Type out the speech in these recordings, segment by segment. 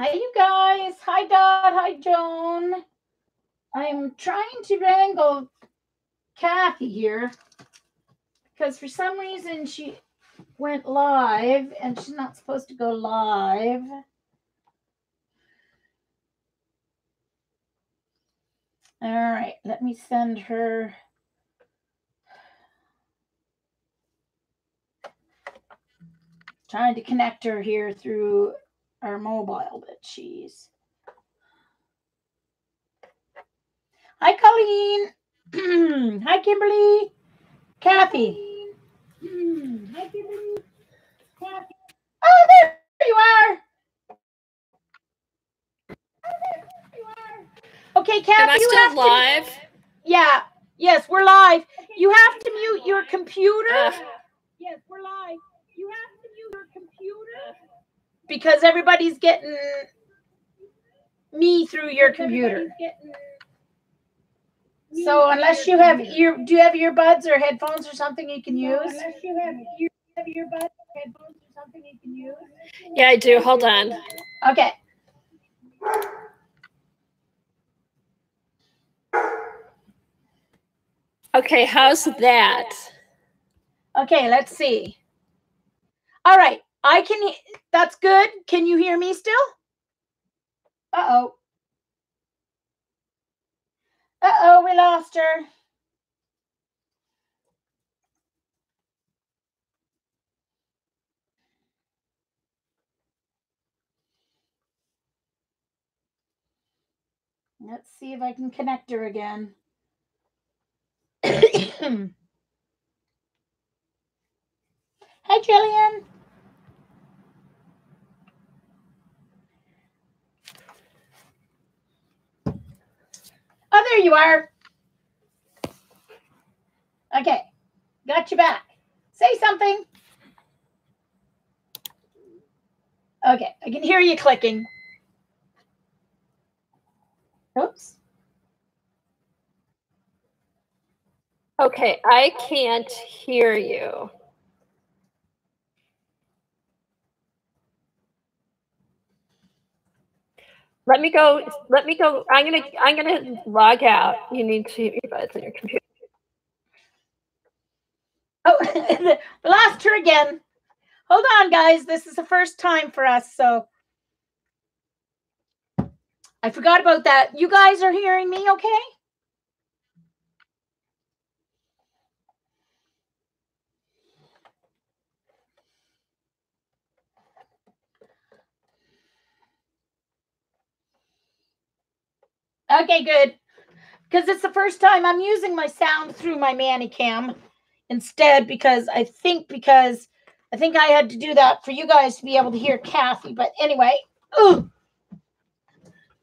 Hi, you guys. Hi, Dot. Hi, Joan. I'm trying to wrangle Kathy here because for some reason she went live and she's not supposed to go live. All right, let me send her. Trying to connect her here through our mobile, but she's. Hi, Colleen. Hi, Kimberly. Kathy. Hi, Kimberly. Kathy. Oh, there you are. Okay, Kathy, am I still live? Yeah. Yes, we're live. You have to mute your computer. Yes, we're live. You have to mute your computer because everybody's getting me through your computer. So unless you have do you have earbuds or headphones or something you can use? Unless you have earbuds or headphones or something you can use. Yeah, I do. Hold on. Okay. Okay, how's that? Okay, let's see. All right, that's good. Can you hear me still? Uh-oh. Uh-oh, we lost her. Let's see if I can connect her again. Hi, Jillian. Oh, there you are. Okay, got you back. Say something. Okay, I can hear you clicking. Oops. Okay, I can't hear you. Let me go. I'm gonna log out. You need to earbuds on your computer. Oh, lost her again. Hold on, guys. This is the first time for us, so I forgot about that. You guys are hearing me okay? Okay, good. Because it's the first time I'm using my sound through my Manicam instead because I think I had to do that for you guys to be able to hear Kathy. But anyway,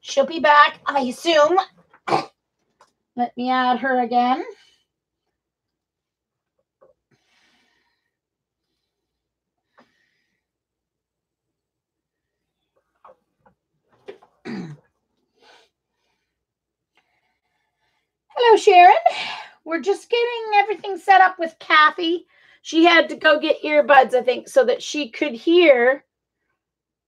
she'll be back, I assume. Let me add her again. Hello, Sharon. We're just getting everything set up with Kathy. She had to go get earbuds, I think, so that she could hear.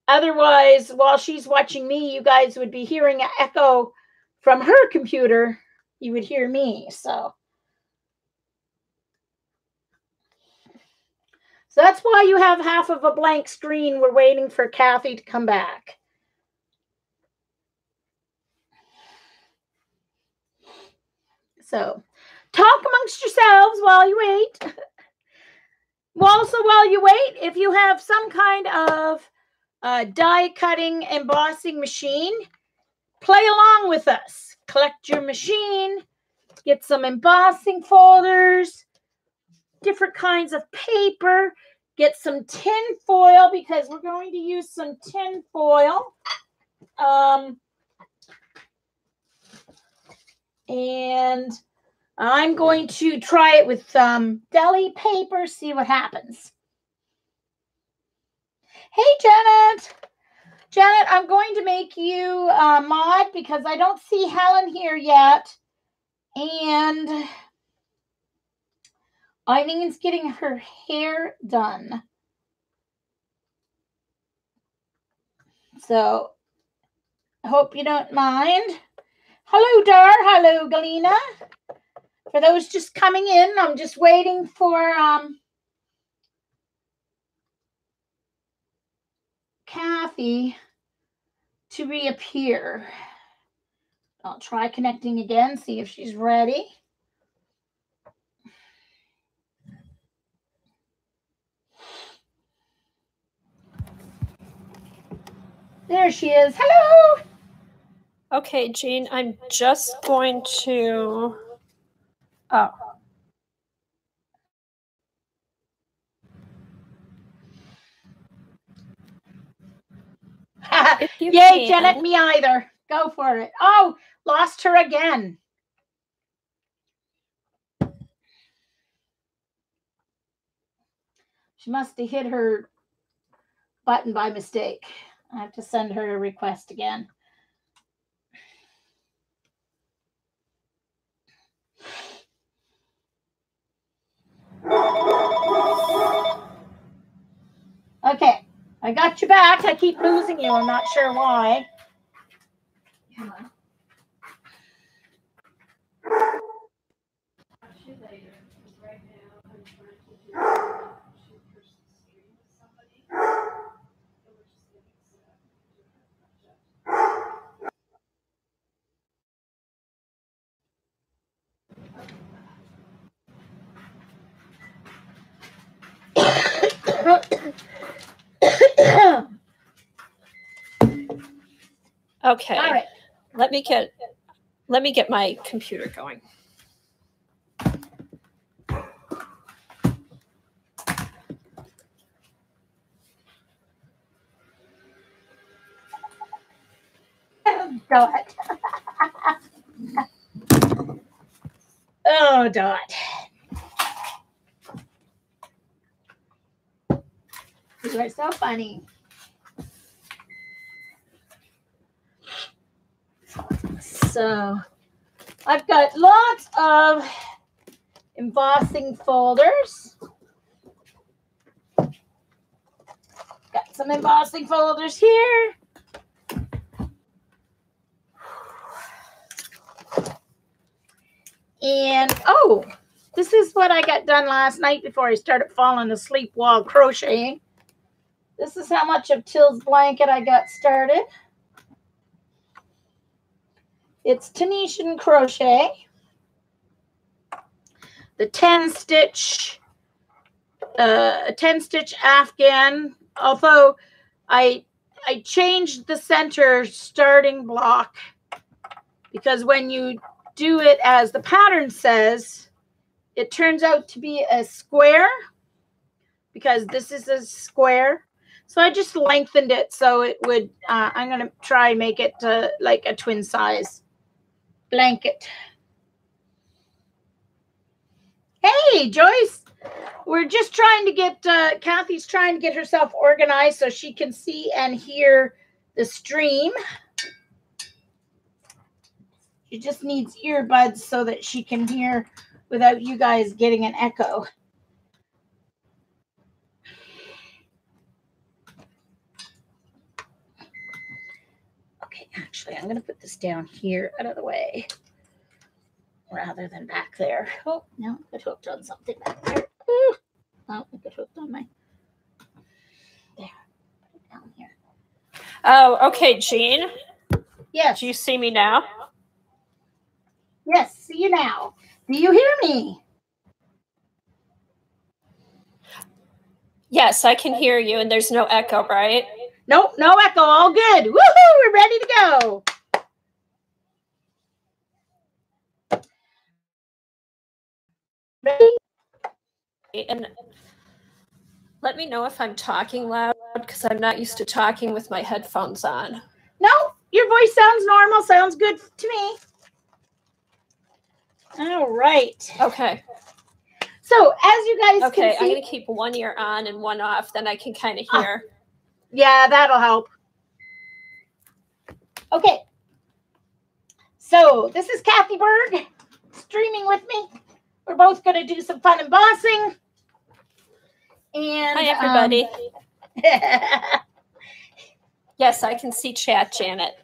Otherwise, while she's watching me, you guys would be hearing an echo from her computer. You would hear me. So that's why you have half of a blank screen. We're waiting for Kathy to come back. So talk amongst yourselves while you wait. Also, while you wait, if you have some kind of die cutting embossing machine, play along with us. Collect your machine, get some embossing folders, different kinds of paper, get some tin foil because we're going to use some tin foil. And I'm going to try it with deli paper, see what happens. Hey, Janet. Janet, I'm going to make you a mod because I don't see Helen here yet. And Eileen's getting her hair done. So I hope you don't mind. Hello, Dar. Hello, Galena. For those just coming in, I'm just waiting for Kathy to reappear. I'll try connecting again, see if she's ready. There she is. Hello. Okay, Jean, I'm just going to... Oh. Yay, Janet, me either. Go for it. Oh, lost her again. She must have hit her button by mistake. I have to send her a request again. Okay, I got you back. I keep losing you. I'm not sure why. Come on. Okay. All right. Let me get my computer going. Dot. Oh, Dot. You are so funny. So I've got lots of embossing folders. Got some embossing folders here. And oh, this is what I got done last night before I started falling asleep while crocheting. This is how much of Till's blanket I got started. It's Tunisian crochet. The 10 stitch Afghan, although I changed the center starting block because when you do it as the pattern says, it turns out to be a square because this is a square. So I just lengthened it so it would, I'm going to try and make it like a twin size blanket. Hey, Joyce. We're just trying to get, Kathy's trying to get herself organized so she can see and hear the stream. She just needs earbuds so that she can hear without you guys getting an echo. Okay, actually, I'm going to put this down here out of the way rather than back there. Oh, no, I got hooked on something back there. Ooh. Oh, I got hooked on my, there, put it down here. Oh, okay, Jean. Yes. Do you see me now? Yes, see you now. Do you hear me? Yes, I can hear you, and there's no echo, right? Nope, no echo. All good. Woohoo! We're ready to go. Ready? And let me know if I'm talking loud because I'm not used to talking with my headphones on. No, your voice sounds normal. Sounds good to me. All right. Okay. So as you guys okay, can see, I'm going to keep one ear on and one off. Then I can kind of hear. Yeah, that'll help. Okay. So this is Kathy Berg streaming with me. We're both going to do some fun embossing. And hi, everybody. Yes, I can see chat, Janet.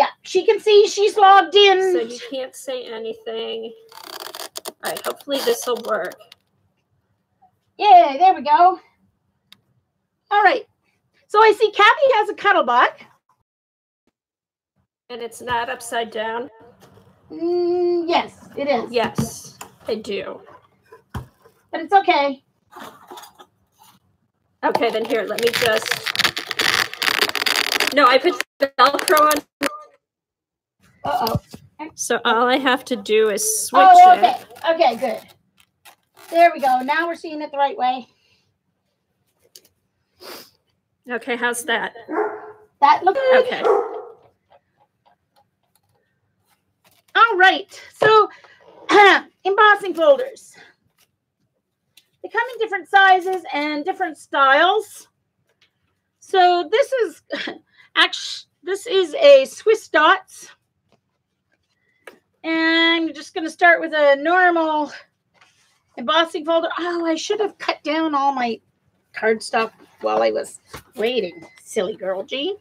Yeah, she can see she's logged in. So you can't say anything. All right, hopefully this will work. Yeah, there we go. All right. So I see Kathy has a Cuttlebug. And it's not upside down? Yes, it is. Yes, I do. But it's okay. Okay, then here, let me just... No, I put Velcro on. Uh-oh. So all I have to do is switch okay. it. Okay, good. There we go. Now we're seeing it the right way. Okay, how's that? That looks good. Okay. All right. So, embossing folders. They come in different sizes and different styles. So this is actually, this is a Swiss Dots. And I'm just going to start with a normal embossing folder. Oh, I should have cut down all my cardstock while I was waiting. Silly girl, Jean.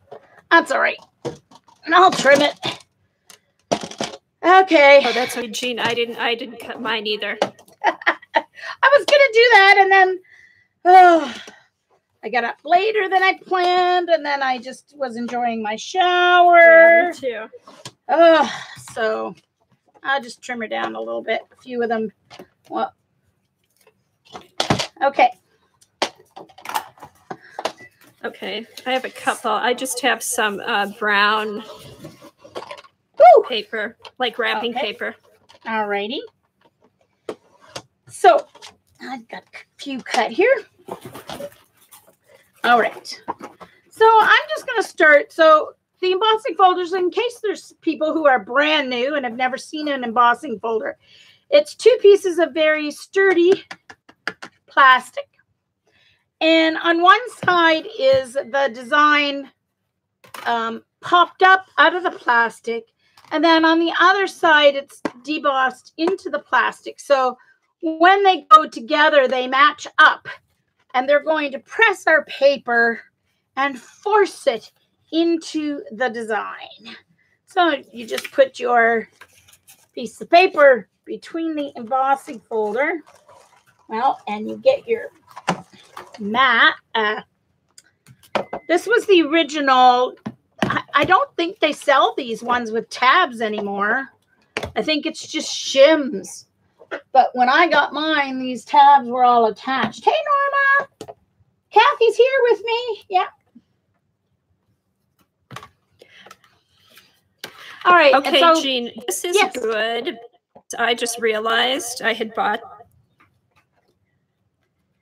That's all right. And I'll trim it. Okay. Oh, that's okay, Jean. I didn't cut mine either. I was gonna do that, and then I got up later than I planned, and then I just was enjoying my shower. Yeah, me too. So I'll just trim her down a little bit. A few of them. Well, okay. Okay, I have a couple. I just have some brown paper, like wrapping paper. All righty. So I've got a few cut here. All right. So I'm just going to start. So the embossing folders, in case there's people who are brand new and have never seen an embossing folder, it's 2 pieces of very sturdy plastic. And on one side is the design popped up out of the plastic. And then on the other side, it's debossed into the plastic. So when they go together, they match up. And they're going to press our paper and force it into the design. So you just put your piece of paper between the embossing folder. Well, and you get your mat. This was the original. I don't think they sell these ones with tabs anymore. I think it's just shims. But when I got mine, these tabs were all attached. Hey, Norma. Kathy's here with me. Yeah. All right. Okay, so, Jean, this is good. I just realized I had bought.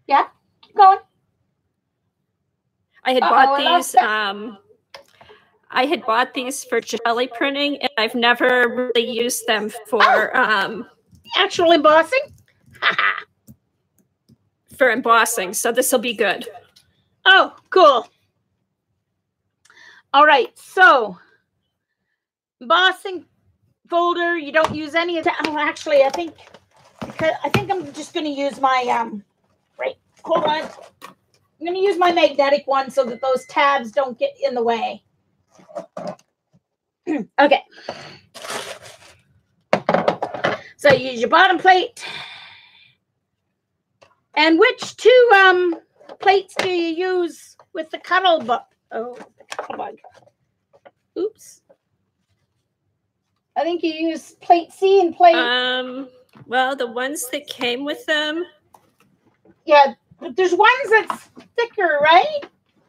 Yeah, keep going. I had bought these. I had bought these for jelly printing, and I've never really used them for actual embossing. For embossing, so this will be good. Oh, cool. All right, so embossing folder. You don't use any of that. Oh, actually, I think I'm just going to use my right. Hold on. I'm going to use my magnetic one so that those tabs don't get in the way. Okay. So you use your bottom plate. And which 2 plates do you use with the Cuttlebug? Oh, the Cuttlebug. Oops. I think you use plate C and plate. Well, the ones that came with them. Yeah, but there's ones that's thicker, right?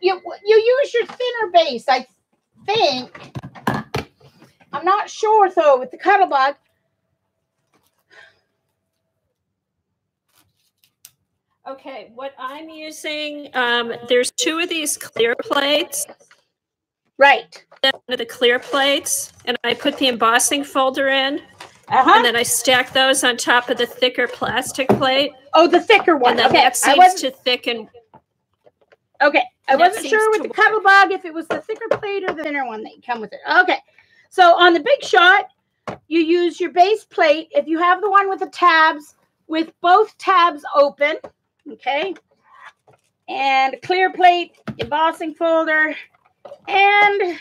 You use your thinner base, I think. I'm not sure though with the Cuttlebug. Okay, what I'm using, there's 2 of these clear plates. Right. One of the clear plates, and I put the embossing folder in. And then I stack those on top of the thicker plastic plate. Oh, the thicker one. And then okay. that seems to thicken. Okay. I wasn't sure with the Cuttlebug if it was the thicker plate or the thinner one that you come with it. Okay. So on the Big Shot, you use your base plate. If you have the one with the tabs, with both tabs open, okay, and a clear plate, embossing folder, and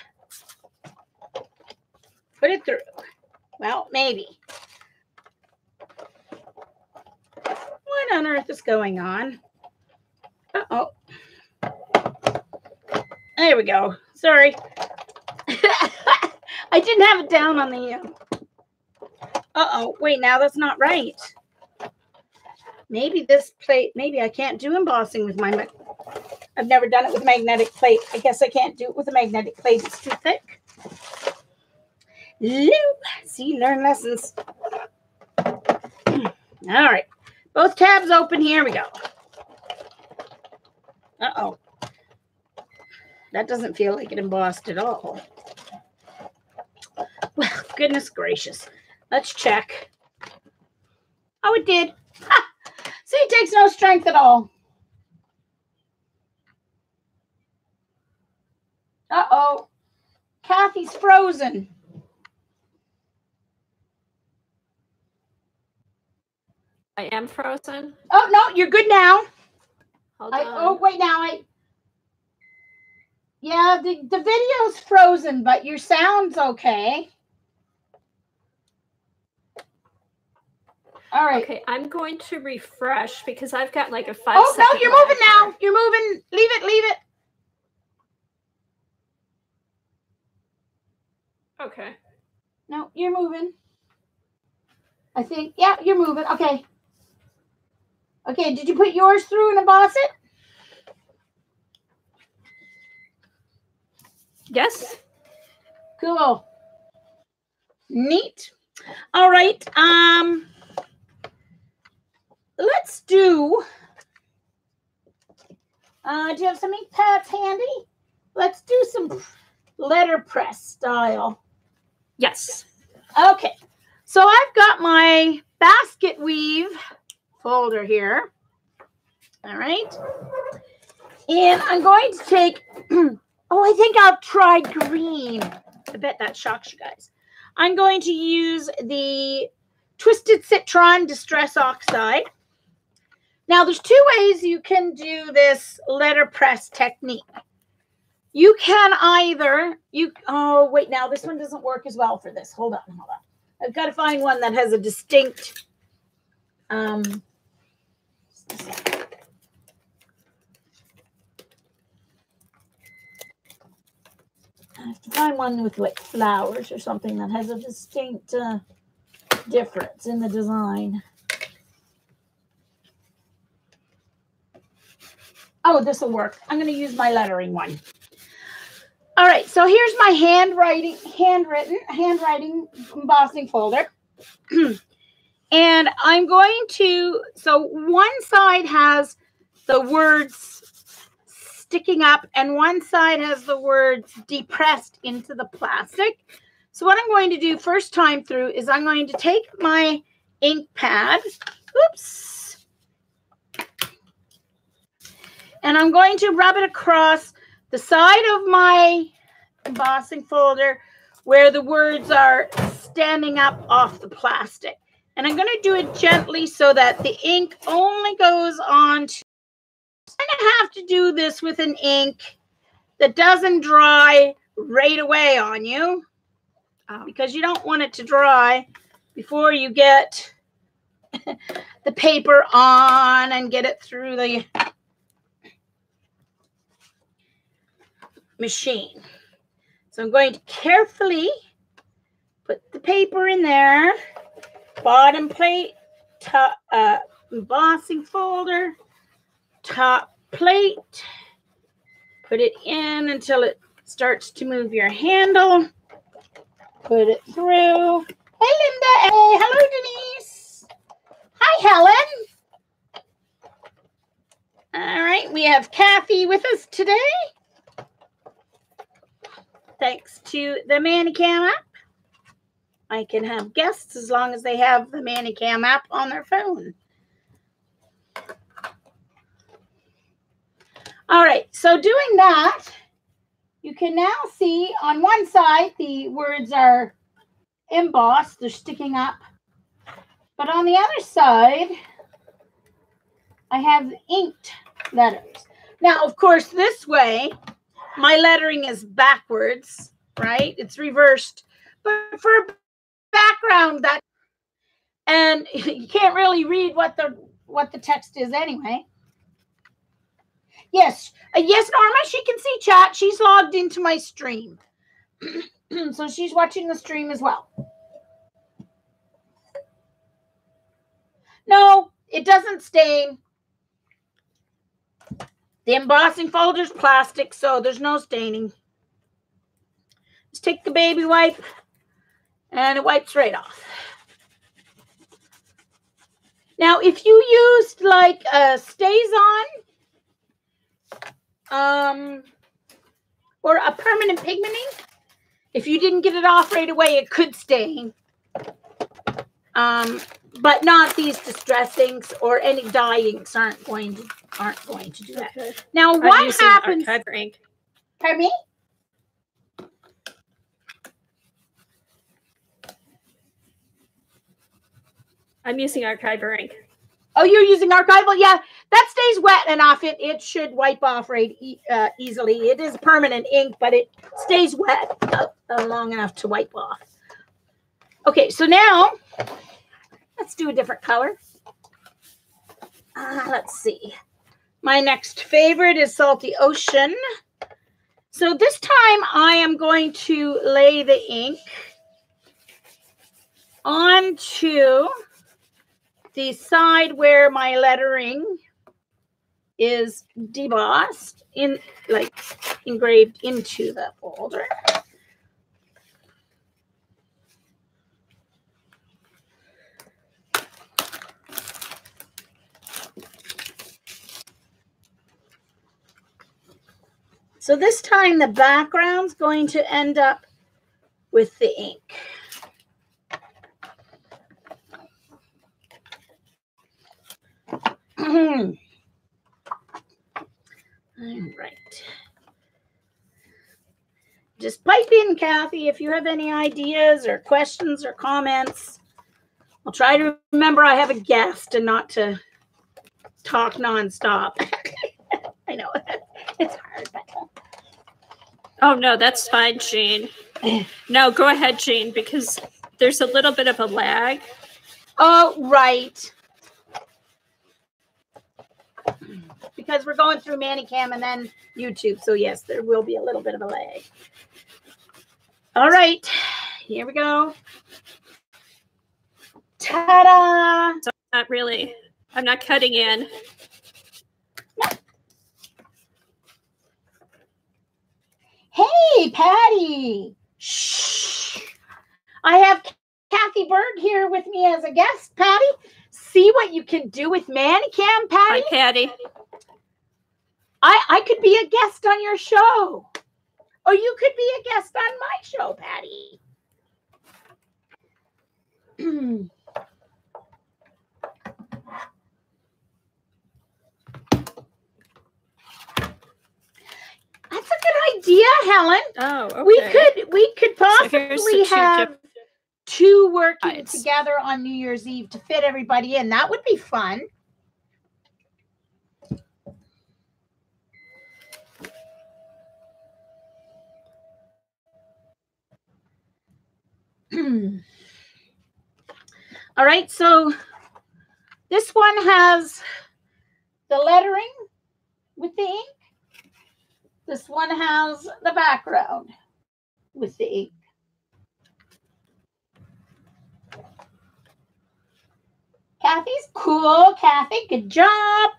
put it through. Well, maybe. What on earth is going on? Uh-oh. There we go. Sorry. I didn't have it down on the... Uh-oh. Wait, now that's not right. Maybe this plate... Maybe I can't do embossing with my... I've never done it with a magnetic plate. I guess I can't do it with a magnetic plate. It's too thick. Loop. See, learn lessons. All right. Both tabs open. Here we go. Uh-oh. That doesn't feel like it embossed at all. Well, goodness gracious. Let's check. Oh, it did. Ha! See, it takes no strength at all. Uh-oh. Kathy's frozen. I am frozen. Oh, no, you're good now. Hold on. Oh, wait, now yeah, the video's frozen, but your sound's okay. All right. Okay, I'm going to refresh because I've got like a 5 Oh, second no, you're moving now. You're moving. Leave it. Okay. No, you're moving. I think, yeah, you're moving. Okay. Okay, did you put yours through and emboss it? Yes. Cool. Neat. All right. Let's do, do you have some ink pads handy? Let's do some letterpress style. Yes. Okay. So I've got my basket weave folder here. All right. And I'm going to take, oh, I think I'll try green. I bet that shocks you guys. I'm going to use the Twisted Citron Distress Oxide. Now, there's two ways you can do this letterpress technique. You can either, oh, wait, now this one doesn't work as well for this. Hold on. I've got to find one that has a distinct, I have to find one with like flowers or something that has a distinct difference in the design. Oh, this will work. I'm going to use my lettering one. All right, so here's my handwriting embossing folder. And I'm going to, so one side has the words sticking up and one side has the words depressed into the plastic. So what I'm going to do first time through is I'm going to take my ink pad, oops, and I'm going to rub it across the side of my embossing folder where the words are standing up off the plastic. And I'm going to do it gently so that the ink only goes on to, I'm going to have to do this with an ink that doesn't dry right away on you because you don't want it to dry before you get the paper on and get it through the machine. So I'm going to carefully put the paper in there, bottom plate, top, embossing folder, top plate, put it in until it starts to move your handle, put it through. Hey, Linda. Hey, hello, Denise. Hi, Helen. All right, we have Kathy with us today. Thanks to the Manicam app. I can have guests as long as they have the Manicam app on their phone. All right, so doing that, you can now see on one side the words are embossed, they're sticking up. But on the other side, I have inked letters. Now, of course, this way, my lettering is backwards, right? It's reversed. but for a background, that, and you can't really read what the text is anyway. Yes, yes, Norma, she can see chat. She's logged into my stream. So she's watching the stream as well. No, it doesn't stain. The embossing folder is plastic, so there's no staining. Just take the baby wipe, and it wipes right off. Now, if you used like a StazOn, or a permanent pigmenting, if you didn't get it off right away, it could stain. But not these distress inks, or any dye inks aren't going to do that. Okay. Now, what happens? Pardon me? I'm using archival ink. Oh, you're using archival? Yeah, that stays wet enough. It should wipe off right easily. It is permanent ink, but it stays wet long enough to wipe off. Okay, so now let's do a different color. Let's see. My next favorite is Salty Ocean. So this time I am going to lay the ink onto the side where my lettering is debossed, engraved into the folder. So this time the background's going to end up with the ink. All right. Just pipe in, Kathy, if you have any ideas or questions or comments. I'll try to remember I have a guest and not to talk nonstop. I know it's hard, but... Oh, no, that's fine, Jean. No, go ahead, Jean, because there's a little bit of a lag. Oh, right. Because we're going through Manicam and then YouTube. So, yes, there will be a little bit of a lag. All right. Here we go. Ta-da! So not really. I'm not cutting in. No. Hey, Patty. Shh. I have Kathy Berg here with me as a guest. Patty, see what you can do with Manicam, Patty? Hi, Patty. I could be a guest on your show. Or you could be a guest on my show, Patty. That's a good idea, Helen. Oh, okay. We could possibly have two working together on New Year's Eve to fit everybody in. That would be fun. All right, so this one has the lettering with the ink. This one has the background with the ink. Kathy's cool. Kathy, good job.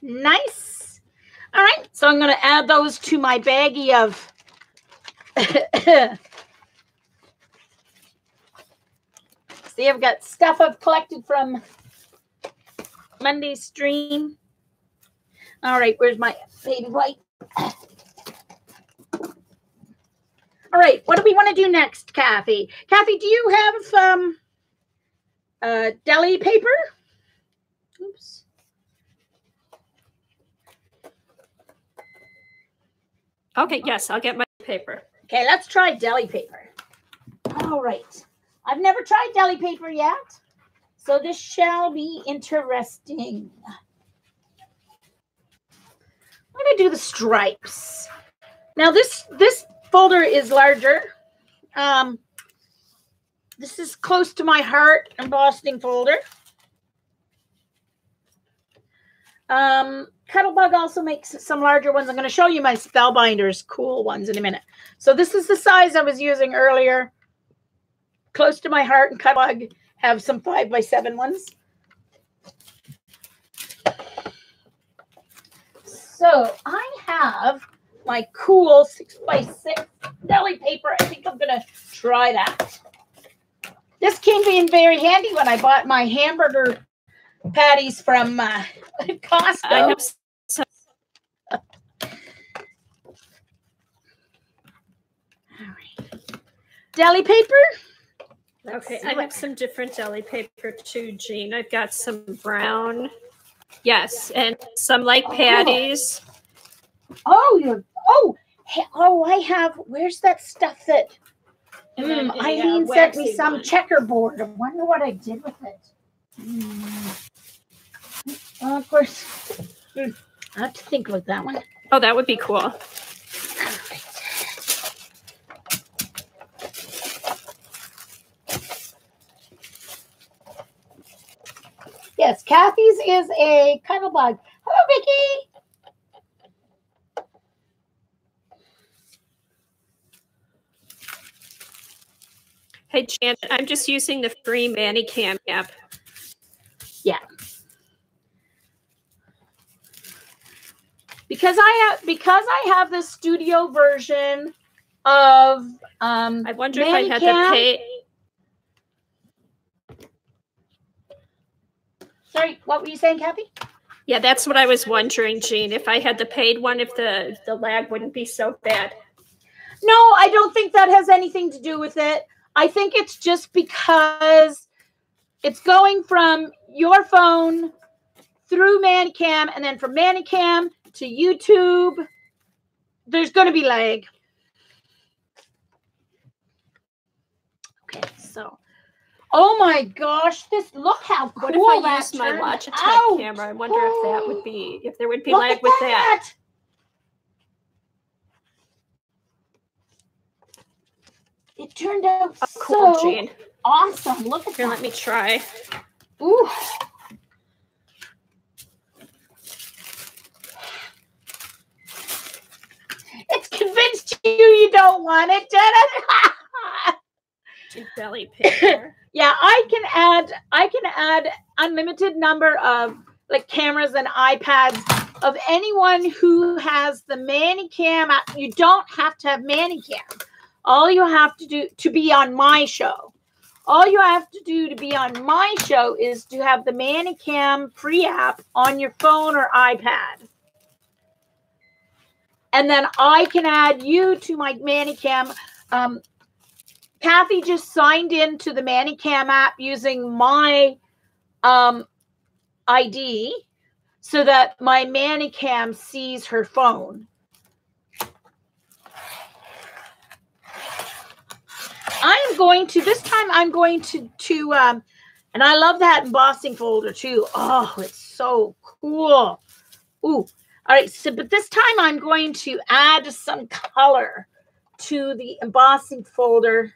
Nice. All right, so I'm going to add those to my baggie of see, I've got stuff I've collected from Monday's stream. All right, where's my baby white? All right, what do we want to do next, Kathy? Kathy, do you have deli paper? Oops. Okay, yes, I'll get my paper. Okay, let's try deli paper. All right. I've never tried deli paper yet, so this shall be interesting. I'm going to do the stripes. Now, this folder is larger. This is close to my heart embossing folder. KathyB also makes some larger ones. I'm going to show you my Spellbinders cool ones in a minute. So this is the size I was using earlier. Close to my heart, and KathyB have some 5x7 ones. So I have my cool 6x6 deli paper. I think I'm going to try that. This came in very handy when I bought my hamburger patties from Costco. I have some. All right. Deli paper. Okay, I have some different deli paper too, Jean. I've got some brown. Yes, and some like patties. Oh, I have. Where's that stuff that Eileen sent me some checkerboard? I wonder what I did with it. Well, of course, I have to think about that one. Oh, that would be cool. Yes, Kathy's is a KathyB. Hello, Vicky. Hey, Janet, I'm just using the free ManiCam app. Yeah. Because I have the studio version of I wonder if I had to pay. Sorry, what were you saying, Kathy? Yeah, that's what I was wondering, Jean. If I had the paid one, if the lag wouldn't be so bad. No, I don't think that has anything to do with it. I think it's just because it's going from your phone through ManiCam and then from ManiCam to YouTube. There's going to be lag. Okay, so. Oh my gosh, look how cool that What if I used my Logitech camera? I wonder if that would be, if there would be lag with that. It turned out cool, so Jean. Awesome. Look at Here, that. let me try. Ooh. It's convinced you don't want it, Janet. Belly paper. Yeah, I can add unlimited number of like cameras and iPads of anyone who has the ManiCam app. You don't have to have ManiCam. All you have to do to be on my show. All you have to do to be on my show is to have the ManiCam free app on your phone or iPad. And then I can add you to my ManiCam. Kathy just signed into the ManiCam app using my ID so that my ManiCam sees her phone. I'm going to, this time I'm going to and I love that embossing folder too. Oh, it's so cool. Ooh. All right. So, but this time I'm going to add some color to the embossing folder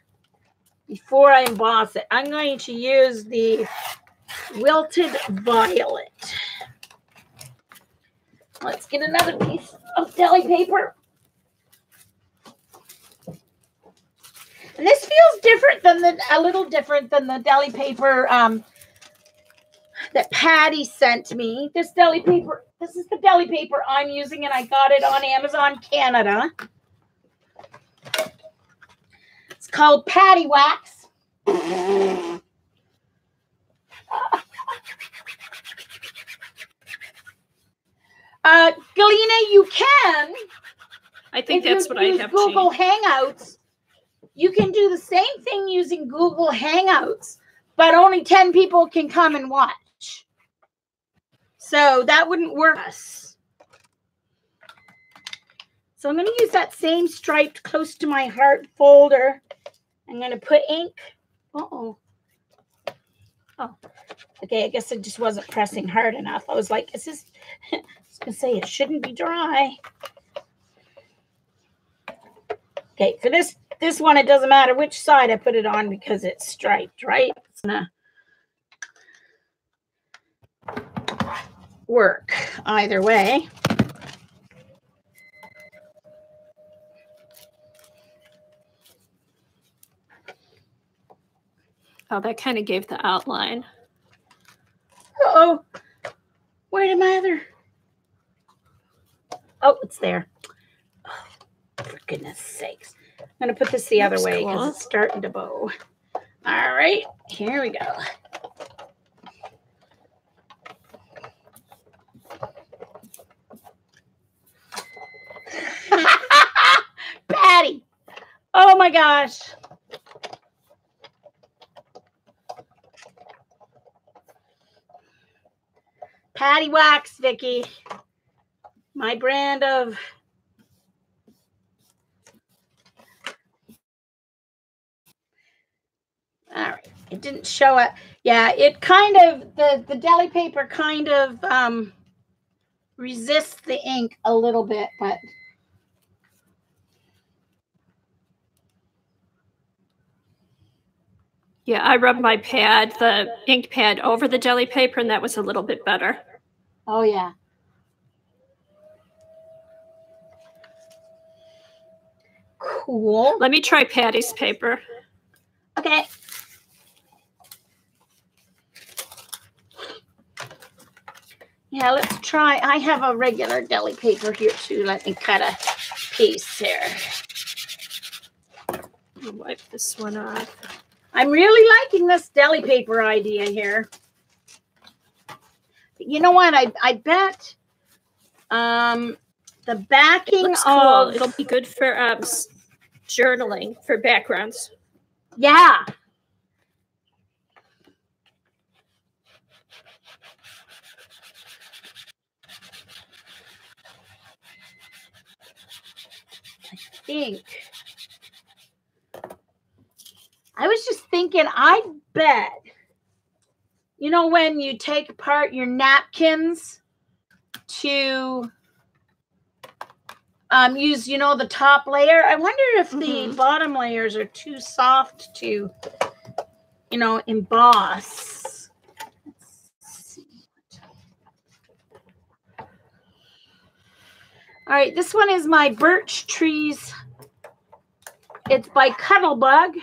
before I emboss it. I'm going to use the Wilted Violet. Let's get another piece of deli paper. And this feels different than a little different than the deli paper that Patty sent me. This is the deli paper I'm using, and I got it on Amazon Canada. It's called Patty Wax. Galena, you can. I think that's what I have. Google Hangouts. You can do the same thing using Google Hangouts, but only 10 people can come and watch. So that wouldn't work. So I'm going to use that same striped close to my heart folder. I'm going to put ink. Uh-oh. Oh, okay. I guess it just wasn't pressing hard enough. I was like, is this, I was going to say it shouldn't be dry. Okay, for this one, it doesn't matter which side I put it on because it's striped, right? It's gonna work either way. Oh, that kind of gave the outline. Uh-oh. Where did my other... Oh, it's there. Oh, for goodness sakes. I'm going to put this the other way because it's starting to bow. All right, here we go. Patty. Oh my gosh. Patty Wax, Vicky. My brand of... All right. It didn't show it. Yeah, it kind of, the deli paper kind of resists the ink a little bit, but... Yeah, I rubbed my pad, the ink pad, over the deli paper, and that was a little bit better. Oh, yeah. Cool. Let me try Patty's paper. Okay. Yeah, let's try. I have a regular deli paper here too. Let me cut a piece here. I'll wipe this one off. I'm really liking this deli paper idea here. You know what? I bet the backing cool. It'll be good for journaling for backgrounds. Yeah. I was just thinking, I bet, you know, when you take apart your napkins to use, you know, the top layer, I wonder if the bottom layers are too soft to, you know, emboss. Let's see. All right, this one is my Birch Trees. It's by Cuttlebug.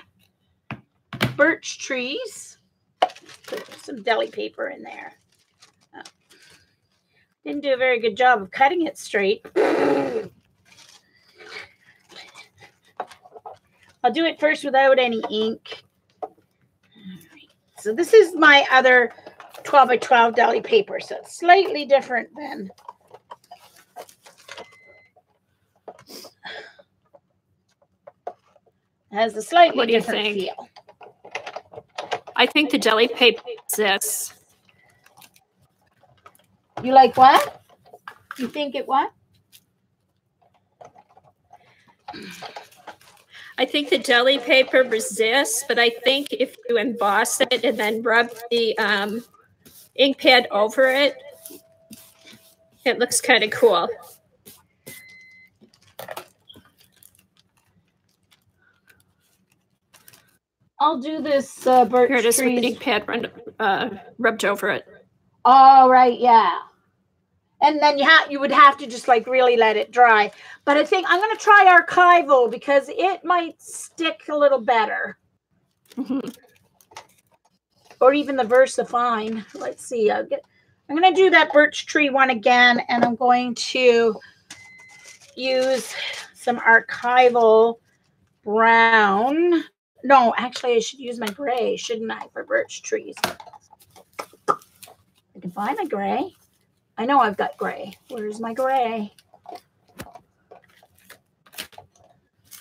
Birch Trees. Put some deli paper in there. Oh. Didn't do a very good job of cutting it straight. I'll do it first without any ink. All right. So this is my other 12 by 12 deli paper, so it's slightly different than... It has a slightly different feel. I think the deli paper exists. You like what? You think it what? I think the deli paper resists, but I think if you emboss it and then rub the ink pad over it, it looks kind of cool. I'll do this Birch Here it is Trees. with the ink pad rubbed over it. Oh, right, yeah. And then you would have to just like really let it dry. But I think I'm going to try Archival because it might stick a little better. Or even the VersaFine. Let's see. I'm going to do that Birch Tree one again, and I'm going to use some Archival brown. No, actually, I should use my gray, shouldn't I, for Birch Trees? I can find my gray. I know I've got gray. Where's my gray?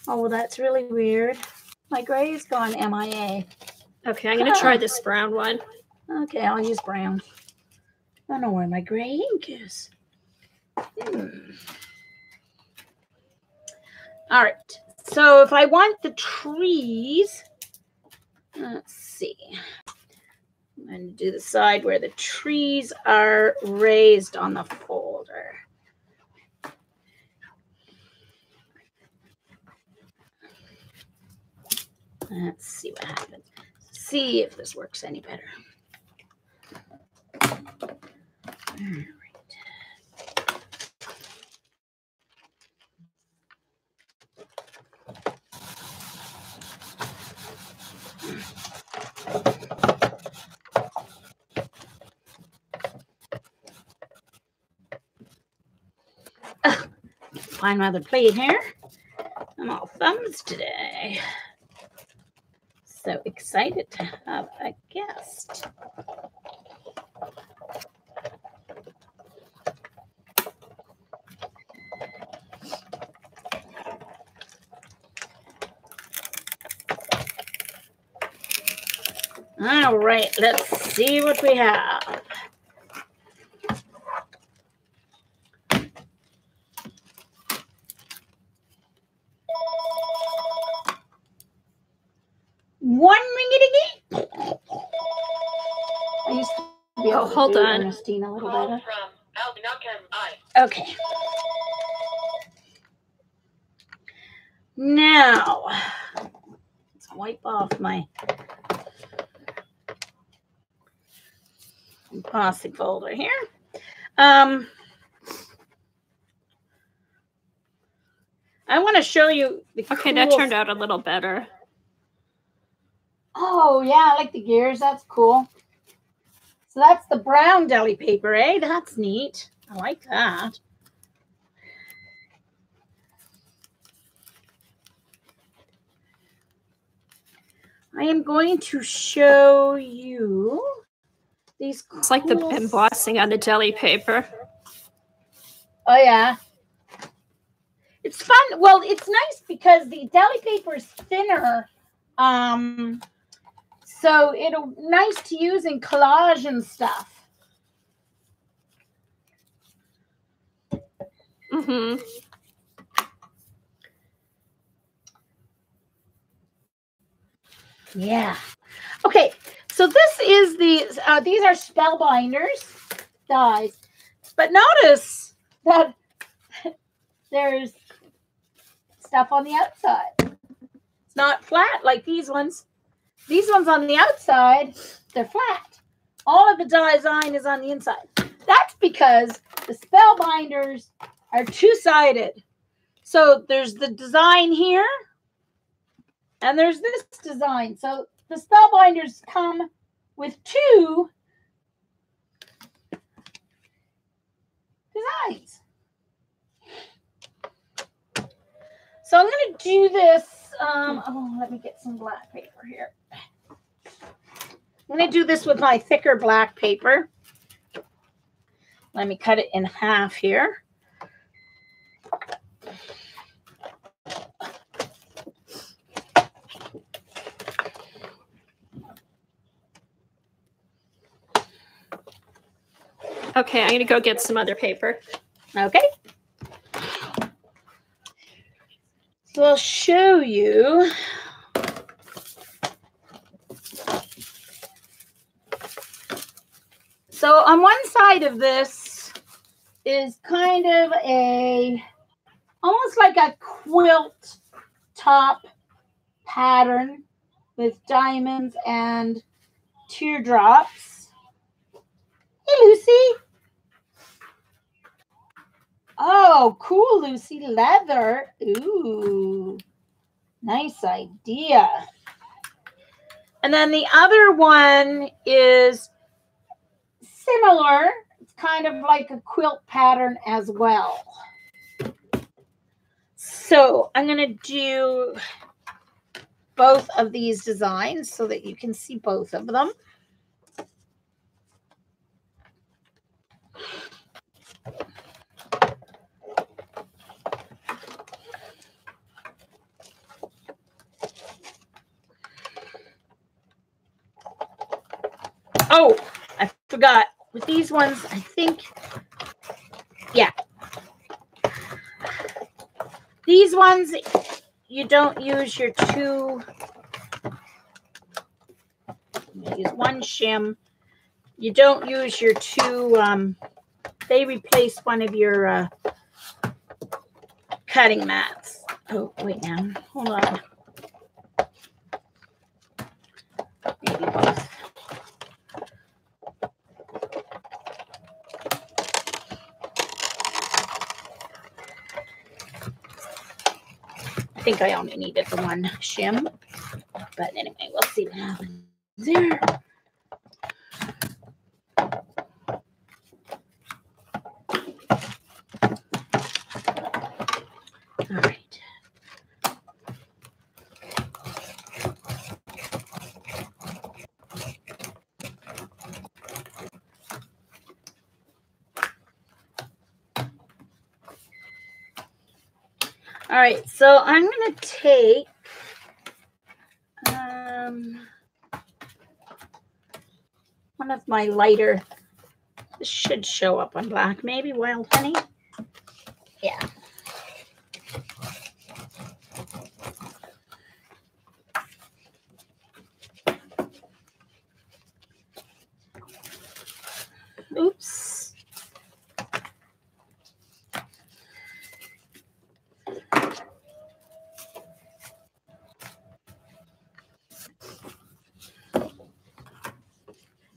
Oh, well, that's really weird. My gray is gone MIA. Okay, I'm going to try this brown one. Okay, I'll use brown. I don't know where my gray ink is. All right. So if I want the trees, let's see. I'm going to do the side where the trees are raised on the folder. Let's see what happens. See if this works any better. All right. Find my other plate here. I'm all thumbs today. So excited to have a guest. All right, let's see what we have. One ringy-dingy. I used to be able to hold do on. Ernestine a little better. Okay. Now, let's wipe off my embossing folder here. I want to show you the Okay, that turned out a little better. Oh, yeah, I like the gears. That's cool. So that's the brown deli paper, eh? That's neat. I like that. I am going to show you these cool... It's like the embossing on the deli paper. Oh, yeah. It's fun. Well, it's nice because the deli paper is thinner. So it'll nice to use in collage and stuff. Mm-hmm. Yeah. Okay. So this is these are spellbinders dies, but notice that there's stuff on the outside. It's not flat like these ones. These ones on the outside, they're flat. All of the design is on the inside. That's because the spellbinders are two-sided. So there's the design here, and there's this design. So the spellbinders come with two designs. So I'm going to do this. Let me get some black paper here. I'm going to do this with my thicker black paper. Let me cut it in half here. Okay, I'm going to go get some other paper. Okay. So I'll show you. So on one side of this is kind of almost like a quilt top pattern with diamonds and teardrops. Hey, Lucy. Oh, cool, Lucy. Leather. Ooh, nice idea. And then the other one is similar. It's kind of like a quilt pattern as well. So I'm going to do both of these designs so that you can see both of them. Oh, I forgot. With these ones, I think, yeah. These ones, you don't use your two. Use one shim. You don't use your two. They replace one of your cutting mats. Oh, wait now. Hold on. Maybe both. I think I only needed the one shim, but anyway, we'll see what happens there. All right. All right, so I'm going to take one of my lighter. This should show up on black, maybe Wild Honey. Yeah. Oops.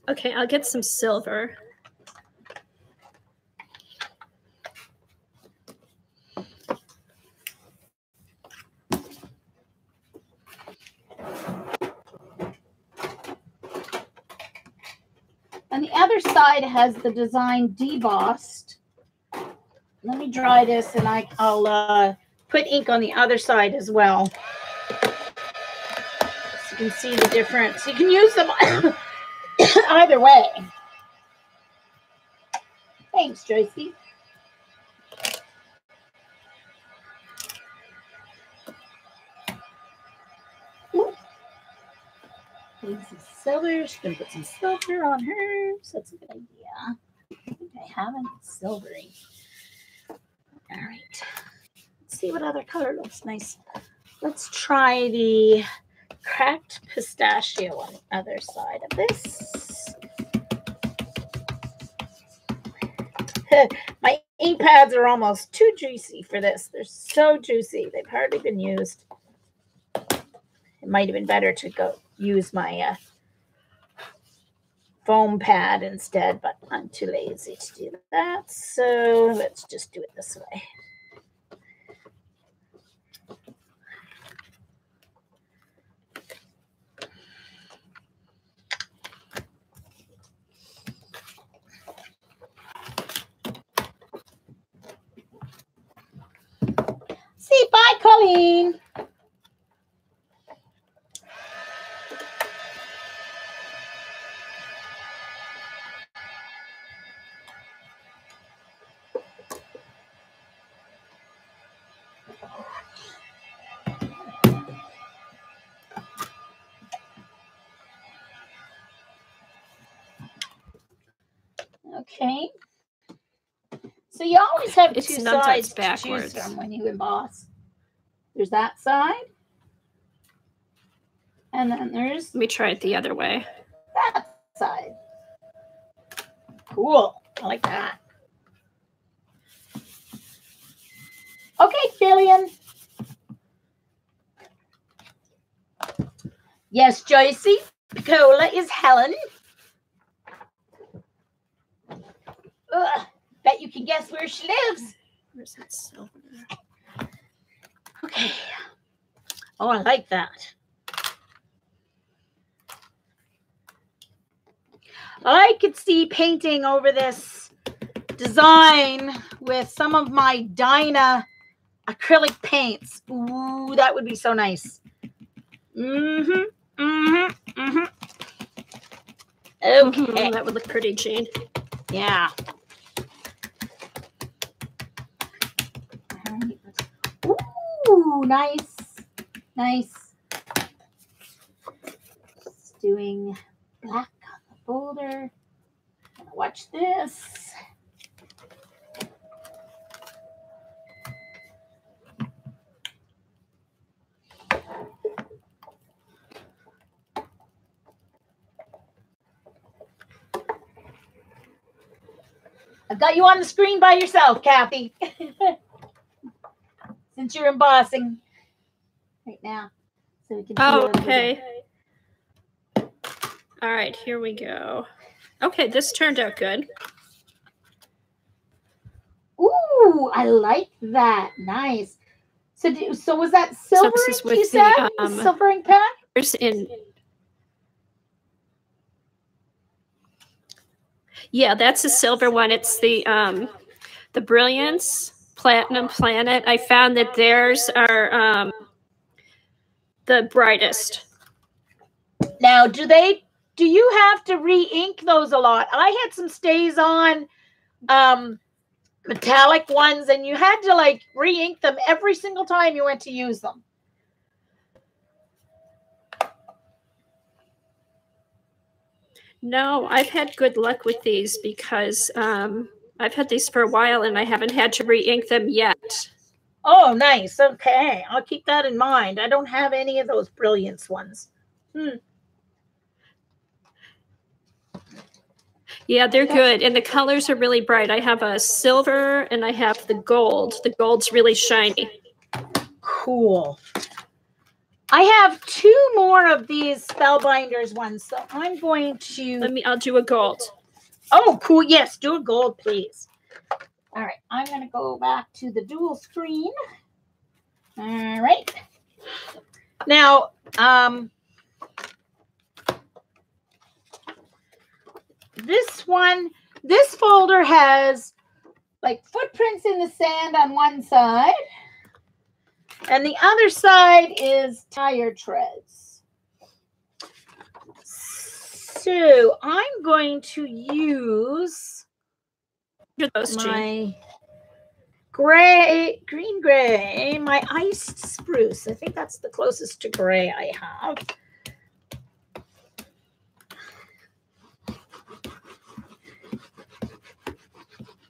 Okay, I'll get some silver. And the other side has the design debossed. Let me dry this and I'll put ink on the other side as well. So you can see the difference. You can use them either way. Thanks, Joycey. Need some silver. She's going to put some silver on hers. That's a good idea. I think I haven't silvery. All right. Let's see what other color looks nice. Let's try the cracked pistachio on the other side of this. My ink pads are almost too juicy for this. They're so juicy. They've hardly been used. It might have been better to go use my foam pad instead, but I'm too lazy to do that. So let's just do it this way. See, bye, Colleen. Okay. So you always have two sides to choose from when you emboss. There's that side. And then there's... Let me try it the other way. That side. Cool. I like that. Okay, Jillian. Yes, Joycey. Picola is Helen. Ugh, bet you can guess where she lives. Where's that silver? Okay. Oh, I like that. I could see painting over this design with some of my Dyna acrylic paints. Ooh, that would be so nice. Okay. That would look pretty, Jean. Yeah. Ooh, nice. Nice. Just doing black on the folder. Watch this. I've got you on the screen by yourself, Kathy. Since you're embossing right now. So we can see okay. All right, here we go. Okay, this turned out good. Ooh, I like that. Nice. So was that silver this is ink with you said? Silver ink pen? Yeah, that's a silver one. It's the Brilliance Platinum Planet. I found that theirs are the brightest. Now, do you have to re-ink those a lot? I had some stays on metallic ones, and you had to like re-ink them every single time you went to use them. No, I've had good luck with these because I've had these for a while and I haven't had to re-ink them yet. Oh, nice. Okay, I'll keep that in mind. I don't have any of those Brilliance ones. Yeah, they're good. And the colors are really bright. I have a silver and I have the gold. The gold's really shiny. Cool. I have 2 more of these Spellbinders ones, so I'm going to... I'll do a gold. Oh, cool. Yes, do a gold, please. All right, I'm going to go back to the dual screen. All right. Now, this folder has like footprints in the sand on one side, and the other side is tire treads. So I'm going to use my green gray, my iced spruce. I think that's the closest to gray I have.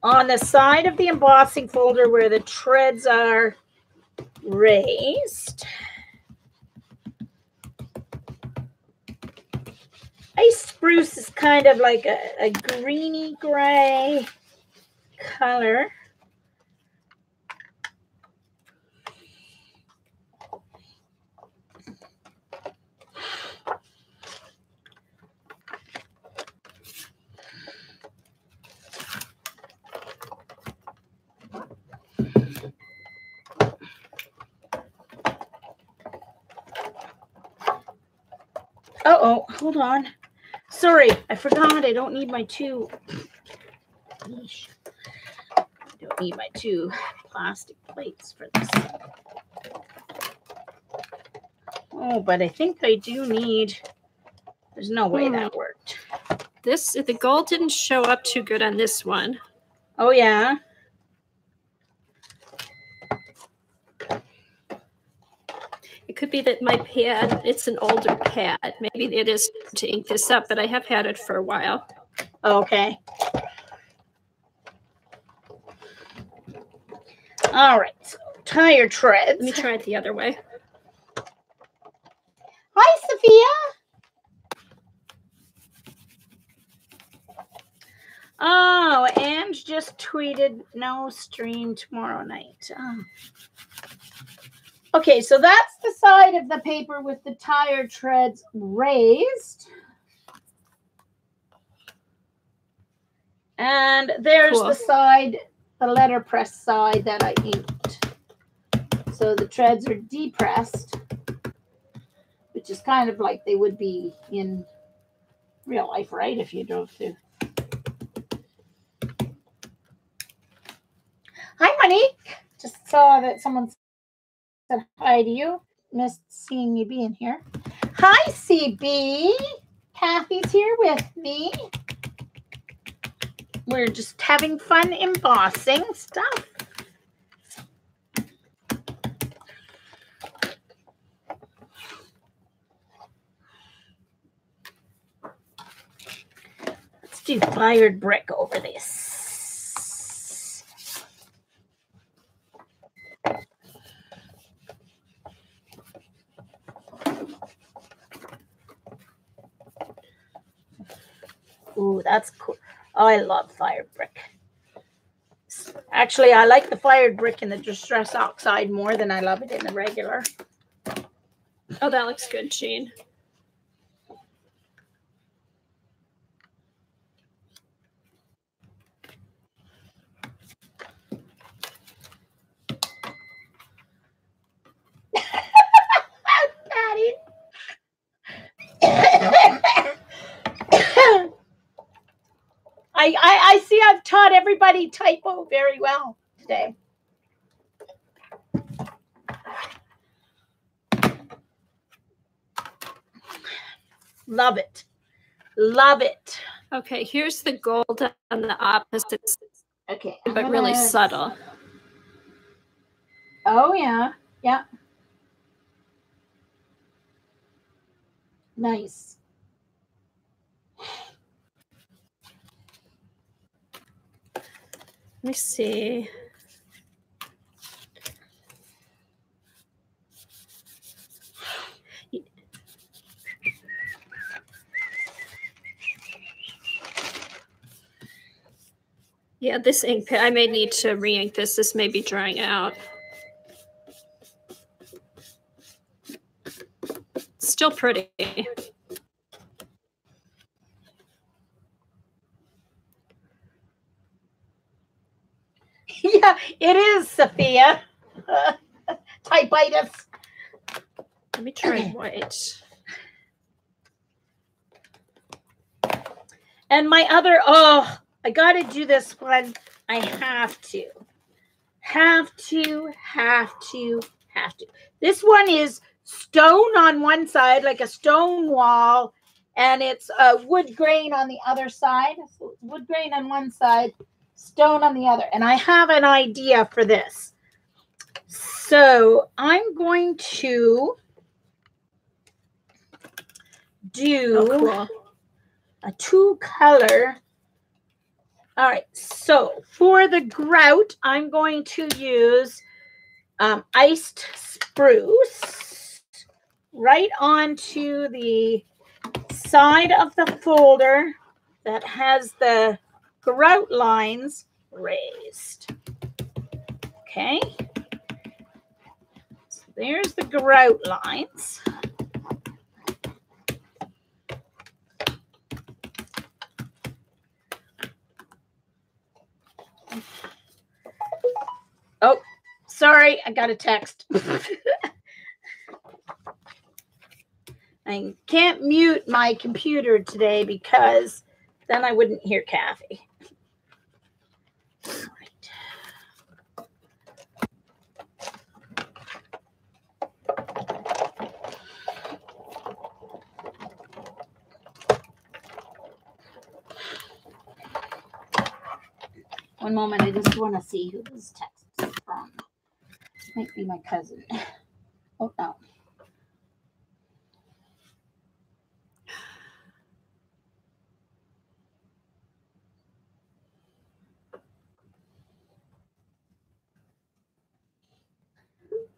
On the side of the embossing folder where the treads are raised. Ice spruce is kind of like a greeny gray color. Uh-oh, hold on. Sorry, I forgot I don't need my 2. I don't need my 2 plastic plates for this. Oh, but I think I do need... There's no way that worked. The gold didn't show up too good on this one. Oh, yeah? It could be that my pad, it's an older pad. Maybe it is to ink this up, but I have had it for a while. Okay. All right. So tire treads. Let me try it the other way. Hi, Sophia. Oh, and just tweeted no stream tomorrow night. Oh. Okay, so that's the side of the paper with the tire treads raised. And there's the side, the letterpress side that I inked. So the treads are depressed, which is kind of like they would be in real life, right? If you drove through. Hi, Monique. Just saw that someone said hi to you. Missed seeing you being here. Hi, CB. Kathy's here with me. We're just having fun embossing stuff. Let's do fired brick over this. Ooh, that's cool. Oh, I love fired brick. Actually, I like the fired brick in the Distress Oxide more than I love it in the regular. Oh, that looks good, Jean. I see I've taught everybody typo very well today. Love it. Love it. Okay, here's the gold on the opposite, okay, but really subtle. Oh, yeah. Yeah. Nice. Let me see. Yeah, this ink pen, I may need to re-ink this. This may be drying out. Still pretty. Yeah, it is, Sophia. Typitis. Let me try white. And my other, oh, I got to do this one. I have to. Have to. This one is stone on one side, like a stone wall, and it's wood grain on the other side. So it's wood grain on one side, stone on the other. And I have an idea for this. So I'm going to do a 2-color. All right, so for the grout, I'm going to use iced spruce right onto the side of the folder that has the grout lines raised. Okay, so there's the grout lines. Oh, sorry, I got a text. I can't mute my computer today because then I wouldn't hear Kathy. All right. One moment, I just want to see who this text is from. Might be my cousin. Oh, no.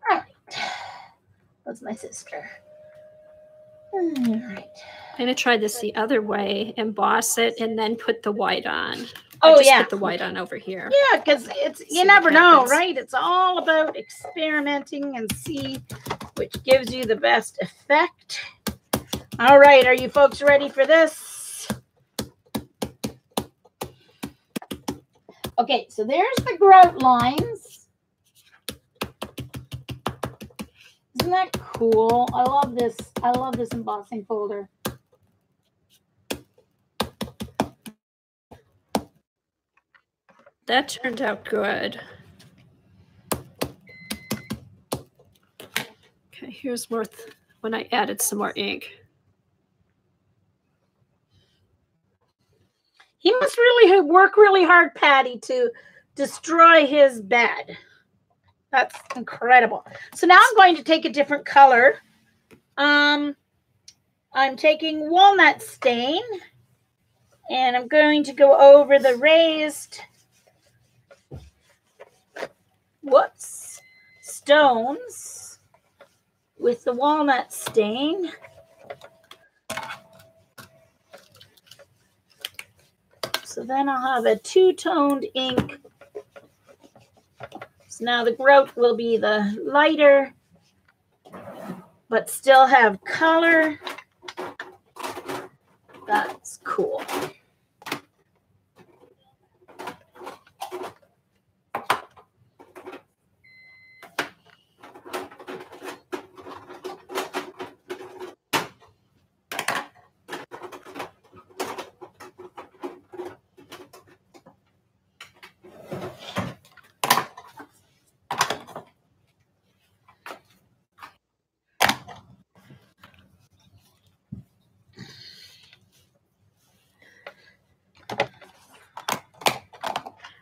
All right. That's my sister. All right. I'm going to try this the other way, emboss it, and then put the white on. Oh, yeah. Put the white on over here. Yeah, because it's you never know, right? It's all about experimenting and see which gives you the best effect. All right, are you folks ready for this? Okay, so there's the grout lines. Isn't that cool? I love this. I love this embossing folder. That turned out good. Okay, here's more when I added some more ink. He must really work really hard, Patty, to destroy his bed. That's incredible. So now I'm going to take a different color. I'm taking walnut stain, and I'm going to go over the raised stones with the walnut stain. So then I'll have a two-toned ink. So now the grout will be the lighter, but still have color. That's cool.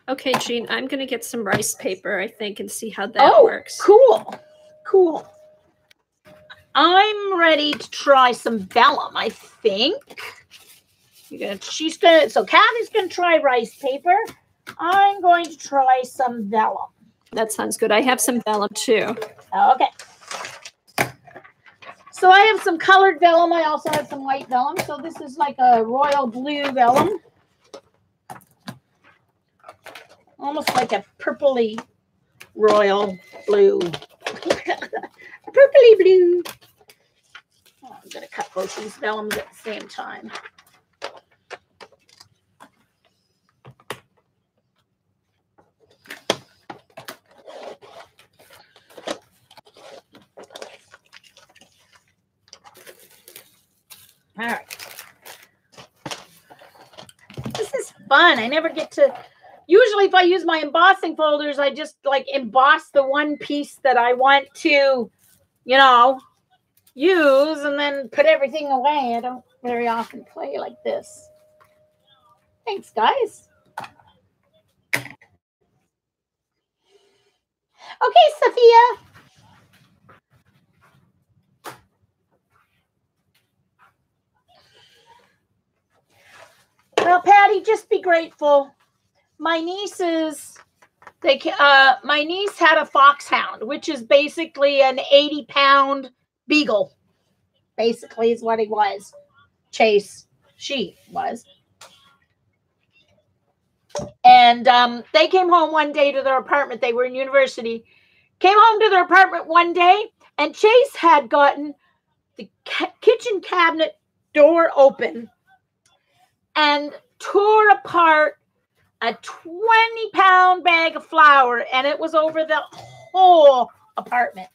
Okay, Jean, I'm going to get some rice paper, I think, and see how that works. Cool. Cool. I'm ready to try some vellum, I think. So Kathy's going to try rice paper. I'm going to try some vellum. That sounds good. I have some vellum, too. Okay. So I have some colored vellum. I also have some white vellum. So this is like a royal blue vellum. Almost like a purpley royal blue. Purpley blue. Oh, I'm going to cut both these vellums at the same time. All right. This is fun. I never get to, usually if I use my embossing folders, I just like emboss the one piece that I want to, you know, use and then put everything away. I don't very often play like this. Thanks, guys. Okay, Sophia. Well, Patty, just be grateful. My nieces, my niece had a foxhound, which is basically an 80-pound beagle. Basically is what he was. Chase, she was. And they came home one day to their apartment. They were in university. Came home to their apartment one day, and Chase had gotten the kitchen cabinet door open and tore apart a 20-pound bag of flour, and it was over the whole apartment.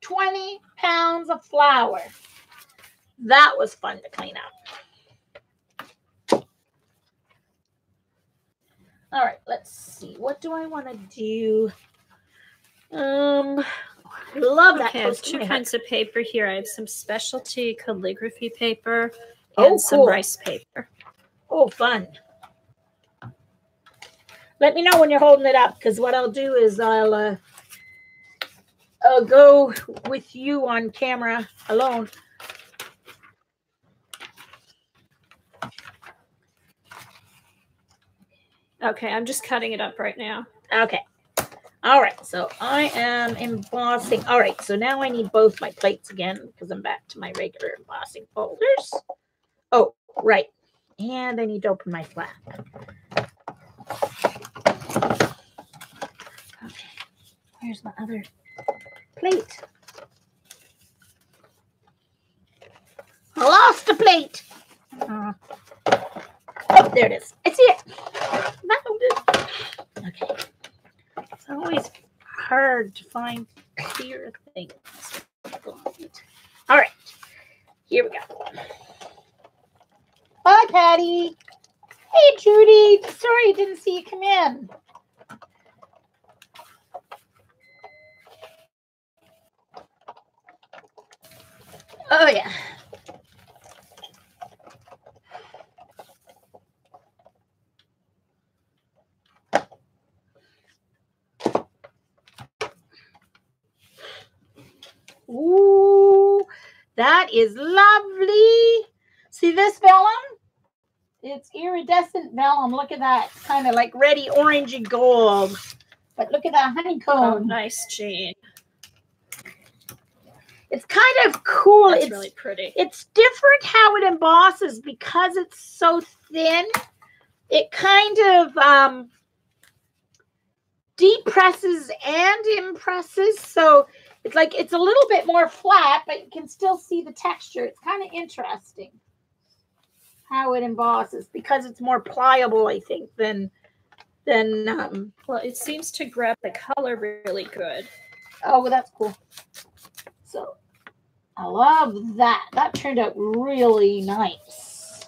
20 pounds of flour. That was fun to clean up. All right, let's see. What do I want to do? Love that. Okay, I have two kinds of paper here. I have some specialty calligraphy paper cool. and some rice paper. Oh, fun. Let me know when you're holding it up, because what I'll do is I'll go with you on camera alone. Okay, I'm just cutting it up right now. Okay. All right, so I am embossing. All right, so now I need both my plates again because I'm back to my regular embossing folders. Oh, right. And I need to open my flap. Okay, where's my other plate? I lost a plate. Oh, there it is. I see it. Found it. Okay. It's always hard to find clear things. All right. Here we go. Bye, Patty. Hey, Judy. Sorry I didn't see you come in. Oh, yeah. Ooh, that is lovely. See this vellum? It's iridescent vellum. Look at that. It's kind of like reddy orangey gold. But look at that honeycomb. Oh, nice, Jean. It's kind of cool. It's really pretty. It's different how it embosses because it's so thin. It kind of depresses and impresses. So it's like it's a little bit more flat, but you can still see the texture. It's kind of interesting how it embosses because it's more pliable, I think, than well, it seems to grab the color really good. Oh, well, that's cool. So I love that. That turned out really nice.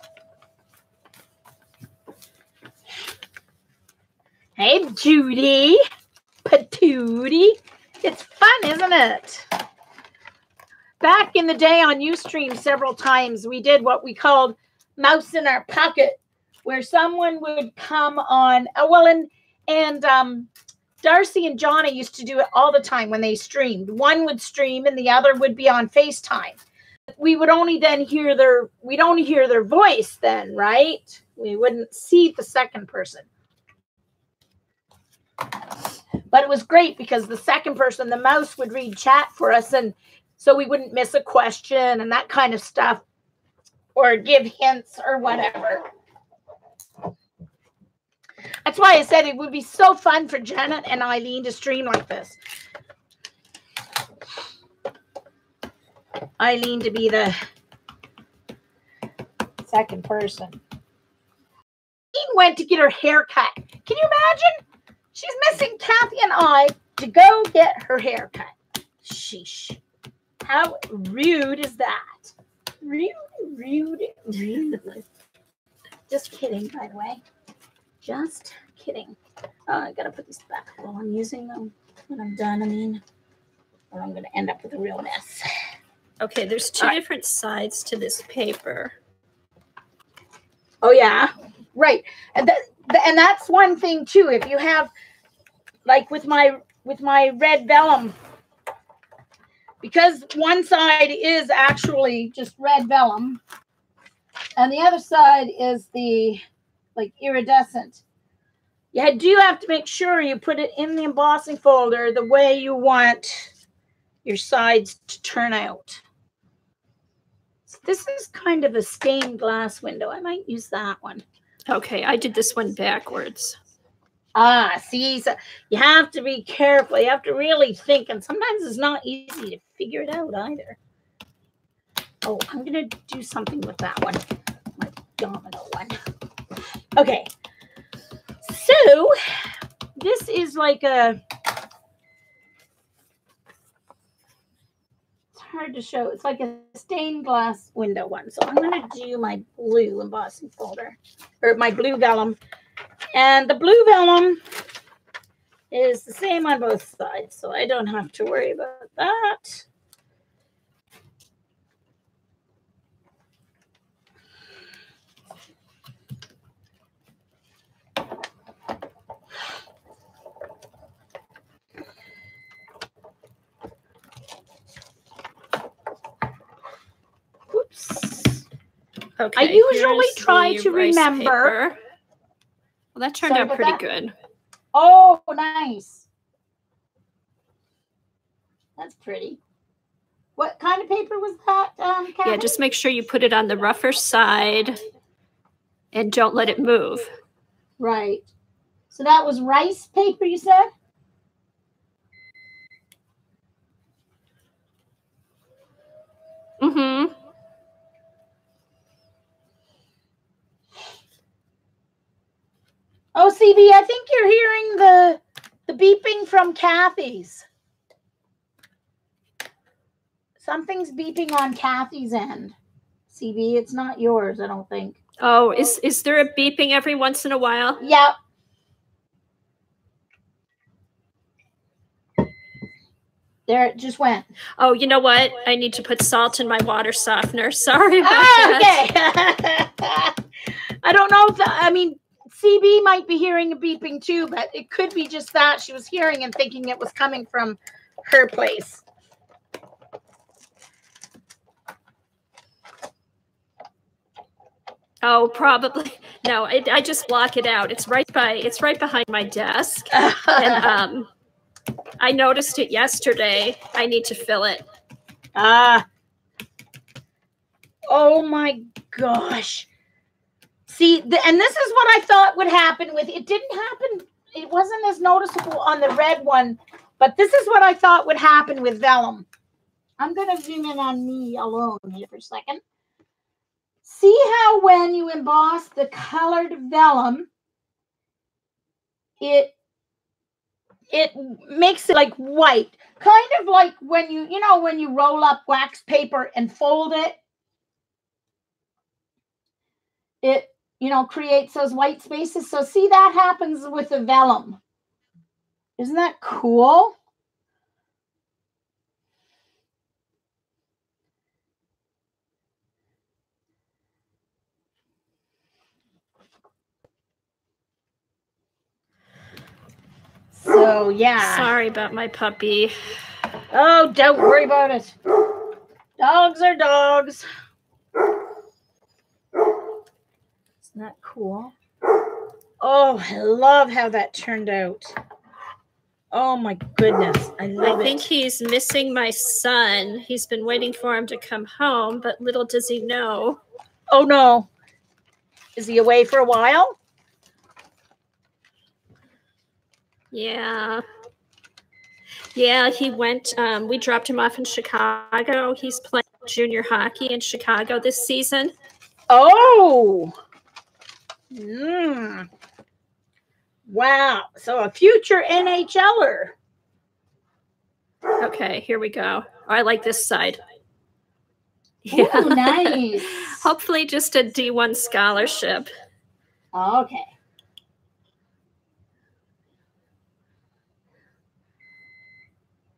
Hey, Judy. Patootie. It's fun, isn't it? Back in the day on Ustream several times, we did what we called Mouse in Our Pocket, where someone would come on, well, And Darcy and Johnny used to do it all the time when they streamed. One would stream and the other would be on FaceTime. We would only then hear we'd only hear their voice then, right? We wouldn't see the second person. But it was great because the second person, the mouse, would read chat for us, and so we wouldn't miss a question and that kind of stuff, or give hints or whatever. That's why I said it would be so fun for Janet and Eileen to stream like this. Eileen to be the second person. Eileen went to get her hair cut. Can you imagine? She's missing Kathy and I to go get her hair cut. Sheesh. How rude is that? Rude, rude, rude. Just kidding, by the way. Just kidding. I gotta put these back while I'm using them. When I'm done, I mean, or I'm gonna end up with a real mess. Okay, there's two different sides to this paper. Oh yeah, right. And that's one thing too. If you have, like with my red vellum, because one side is actually just red vellum, and the other side is the like iridescent. You do have to make sure you put it in the embossing folder the way you want your sides to turn out. So this is kind of a stained glass window. I might use that one. Okay, I did this one backwards. Ah, see, so you have to be careful. You have to really think, and sometimes it's not easy to figure it out either. Oh, I'm going to do something with that one, my domino one. Okay, so this is like a, it's hard to show. It's like a stained glass window one. So I'm going to do my blue embossing folder, or my blue vellum. And the blue vellum is the same on both sides, so I don't have to worry about that. Oops. Okay. I usually try to remember. Paper. Well, that turned out pretty good. Oh, nice. That's pretty. What kind of paper was that, Kathy? Yeah, just make sure you put it on the rougher side and don't let it move. Right. So that was rice paper, you said? Mm-hmm. Oh, CB, I think you're hearing the beeping from Kathy's. Something's beeping on Kathy's end. CB, it's not yours, I don't think. Oh, is there a beeping every once in a while? Yep. There it just went. Oh, you know what? I need to put salt in my water softener. Sorry about that. Okay. I don't know if I mean, CB might be hearing a beeping too, but it could be just that she was hearing and thinking it was coming from her place. Oh, probably. No, I just block it out. It's right behind my desk. And I noticed it yesterday. I need to fill it. Oh my gosh. See, and this is what I thought would happen with it. Didn't happen. It wasn't as noticeable on the red one, but this is what I thought would happen with vellum. I'm going to zoom in on me alone here for a second. See how when you emboss the colored vellum, it makes it like white, kind of like when when you roll up wax paper and fold it, creates those white spaces. So see, that happens with the vellum. Isn't that cool? So, yeah. Sorry about my puppy. Oh, don't worry about it. Dogs are dogs. Isn't that cool? Oh, I love how that turned out. Oh my goodness, I love it. I think he's missing my son. He's been waiting for him to come home, but little does he know. Oh no. Is he away for a while? Yeah. Yeah, he went, we dropped him off in Chicago. He's playing junior hockey in Chicago this season. Oh. Wow. So a future NHLer. Okay, here we go. I like this side. Yeah. Ooh, nice. Hopefully just a D1 scholarship. Okay.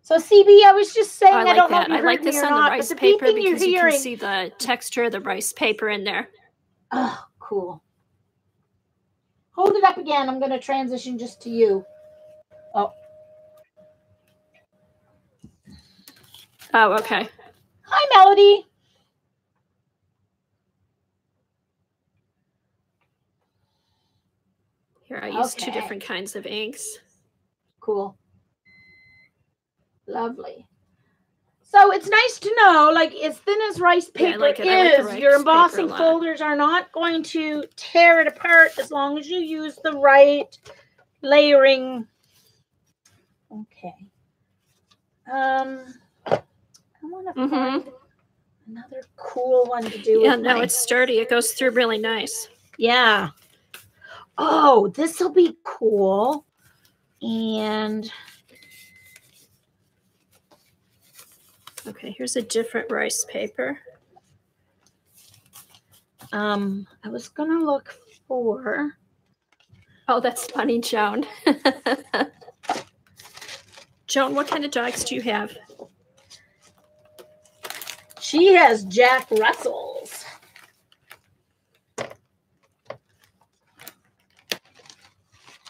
So CB, I was just saying, I don't know if you heard me or not, but the beeping you're hearing. You can see the texture of the rice paper in there. Oh, cool. Hold it up again. I'm going to transition just to you. Oh. Oh, okay. Hi, Melody. Here, I use 2 different kinds of inks. Cool. Lovely. So it's nice to know, like, as thin as rice paper is, your embossing folders are not going to tear it apart as long as you use the right layering. Okay. I want to find another cool one to do. Yeah, no, it's sturdy. It goes through really nice. Yeah. Oh, this will be cool. And okay, here's a different rice paper. I was gonna look for. Oh, that's funny, Joan. Joan, what kind of dogs do you have? She has Jack Russells.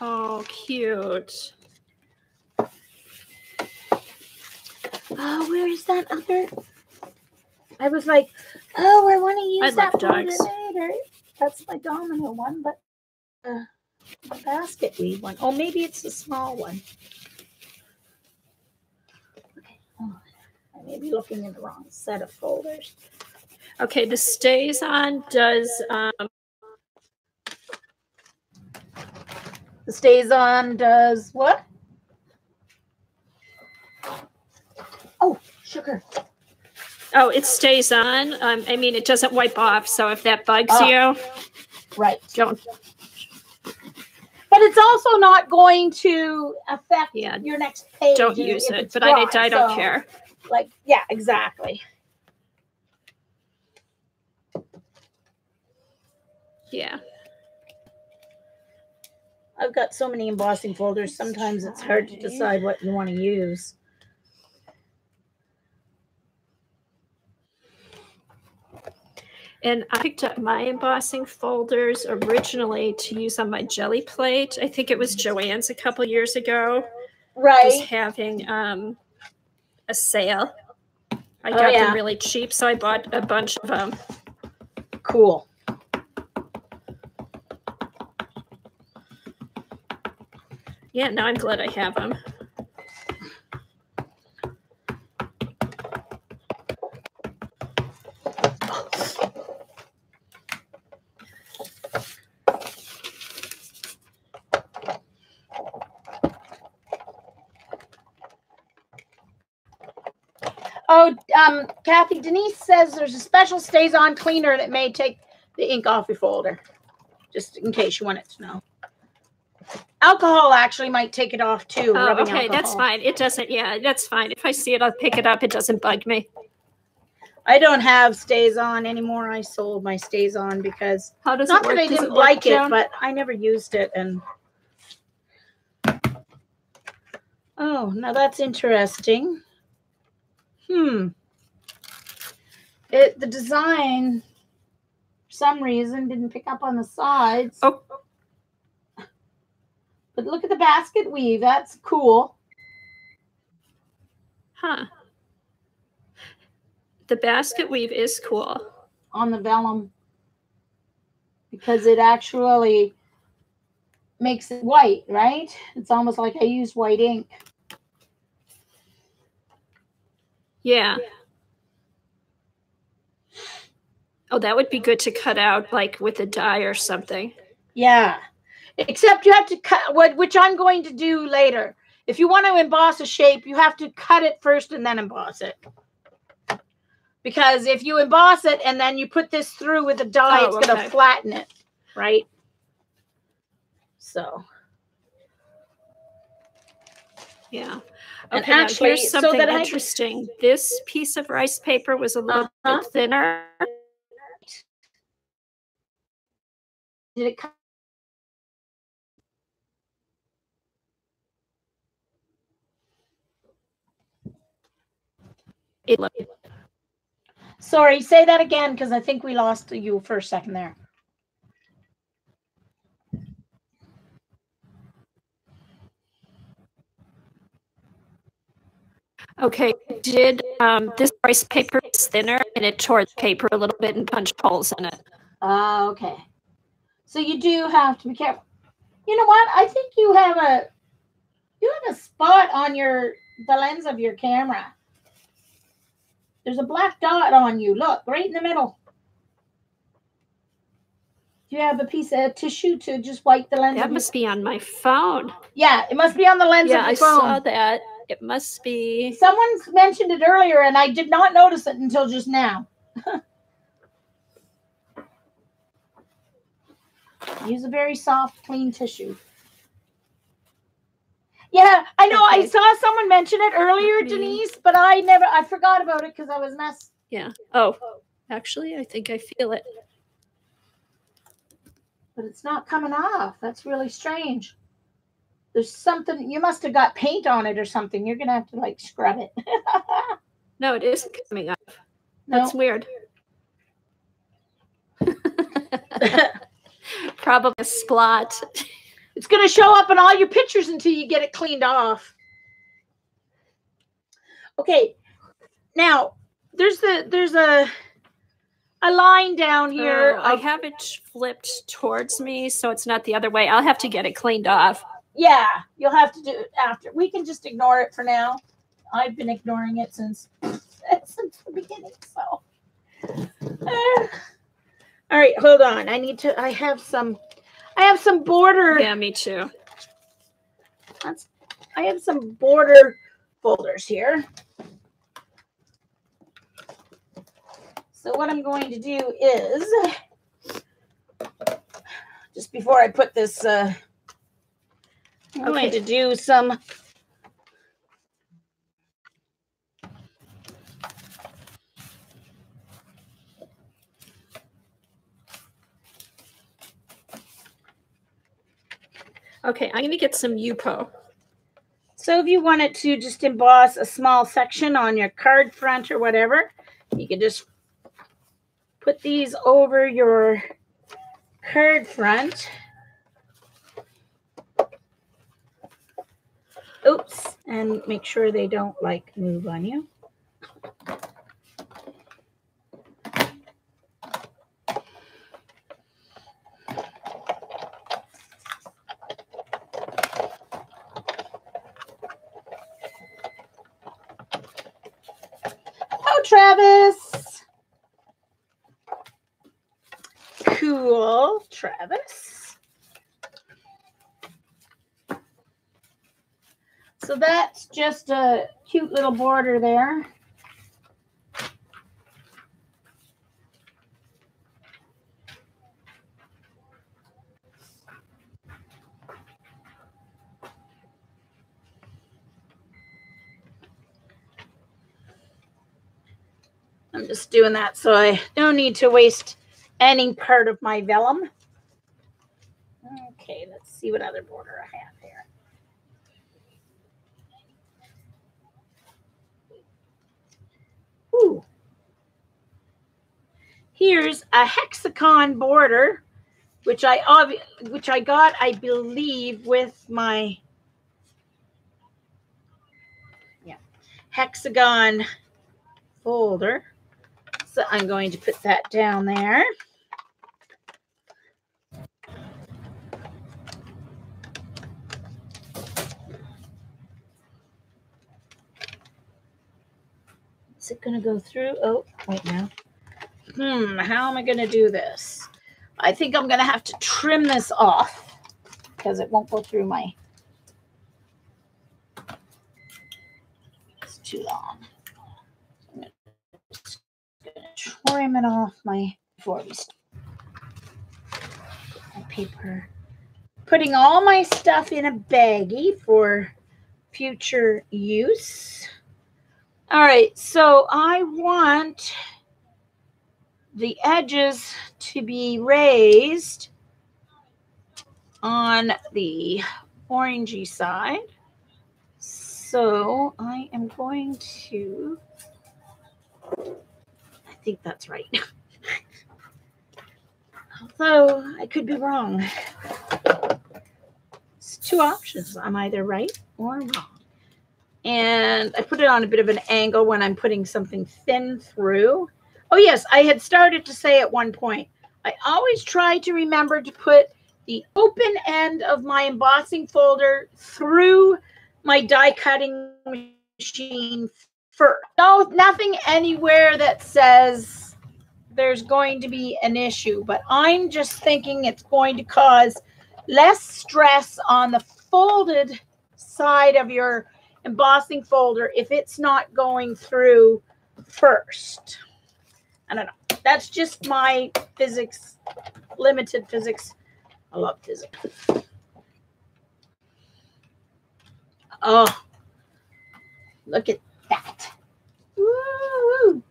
Oh, cute. Oh, where is that other? I was like, oh, I want to use that for later. That's my domino one, but my basket weave one. Oh, maybe it's the small one. Okay, oh, I may be looking in the wrong set of folders. Okay, the Stays On does. The Stays On does what? Oh, sugar. Oh, it stays on. I mean, it doesn't wipe off. So if that bugs you, right, don't. But it's also not going to affect your next page. Don't use it. But dry, I don't care. Like, yeah, exactly. Yeah. I've got so many embossing folders. Sometimes it's hard to decide what you want to use. And I picked up my embossing folders originally to use on my jelly plate. I think it was Joann's a couple years ago. Right. Was having a sale. I got them really cheap, so I bought a bunch of them. Cool. Yeah, now I'm glad I have them. Oh, Kathy, Denise says there's a special Stays On cleaner that may take the ink off your folder, just in case you wanted to know. Alcohol actually might take it off too. Oh, okay, alcohol. That's fine. It doesn't, that's fine. If I see it, I'll pick it up. It doesn't bug me. I don't have Stays On anymore. I sold my Stays On because how does not it work? that I didn't like it, but I never used it. And oh, now that's interesting. The design, for some reason, didn't pick up on the sides. Oh. But look at the basket weave. That's cool. Huh. The basket weave is cool. On the vellum. Because it actually makes it white, right? It's almost like I used white ink. Yeah. Oh, that would be good to cut out like with a die or something. Yeah. Except you have to cut, which I'm going to do later. If you want to emboss a shape, you have to cut it first and then emboss it. Because if you emboss it and then you put this through with a die, it's going to flatten it, right? So. Yeah. Okay, and actually, here's something interesting. This piece of rice paper was a little bit thinner. Did it cut? Sorry, say that again, because I think we lost you for a second there. Okay, did this rice paper is thinner and it tore the paper a little bit and punched holes in it. Okay. So you do have to be careful. You know what? I think you have a spot on the lens of your camera. There's a black dot on you. Look, right in the middle. Do you have a piece of tissue to just wipe the lens? That must be on my phone. Yeah, it must be on the lens of your phone. Yeah, I saw that. It must be. Someone mentioned it earlier, and I did not notice it until just now. Use a very soft, clean tissue. Yeah, I know. Okay. I saw someone mention it earlier, Denise, but I forgot about it because I was messed. Yeah. Oh, actually, I think I feel it. But it's not coming off. That's really strange. There's something, you must have got paint on it or something. You're going to have to like scrub it. No, it isn't coming off. No. That's weird. Probably a splot. It's going to show up in all your pictures until you get it cleaned off. Okay. Now, there's a line down here. I have it flipped towards me, so it's not the other way. I'll have to get it cleaned off. Yeah, you'll have to do it after. We can just ignore it for now. I've been ignoring it since the beginning. So, all right, hold on. I have some border. Yeah, me too. I have some border folders here. So what I'm going to do is, just before I put this, I'm going to do some Okay, I'm going to get some Yupo. So if you wanted to just emboss a small section on your card front or whatever, you could just put these over your card front. Oops, and make sure they don't like move on you. Oh, Travis. Cool, Travis. So that's just a cute little border there. I'm just doing that so I don't need to waste any part of my vellum. Okay, let's see what other border I have here. Ooh. Here's a hexagon border which I got, I believe, with my hexagon folder. So I'm going to put that down there. Is it going to go through? Oh, wait now. How am I going to do this? I think I'm going to have to trim this off because it won't go through my... It's too long. I'm just going to trim it off before we start. My paper. Putting all my stuff in a baggie for future use. All right, so I want the edges to be raised on the orangey side. So I am going to, I think that's right. Although I could be wrong. It's two options. I'm either right or wrong. And I put it on a bit of an angle when I'm putting something thin through. Oh, yes, I had started to say at one point, I always try to remember to put the open end of my embossing folder through my die cutting machine first. No, nothing anywhere that says there's going to be an issue, but I'm just thinking it's going to cause less stress on the folded side of your embossing folder if it's not going through first. I don't know. That's just my physics, limited physics. I love physics. Oh, look at that. Woo!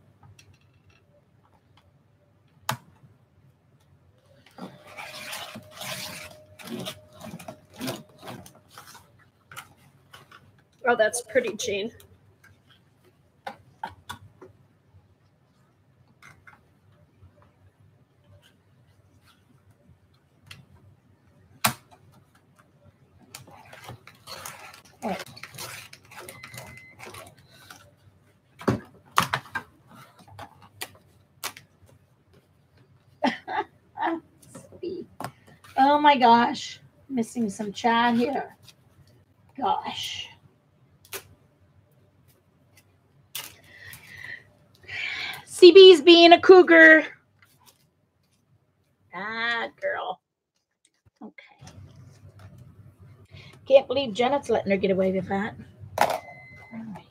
Oh, that's pretty, Jean. Oh my gosh, missing some chat here. Gosh. CB's being a cougar. Ah, girl. Okay. Can't believe Janet's letting her get away with that. All right.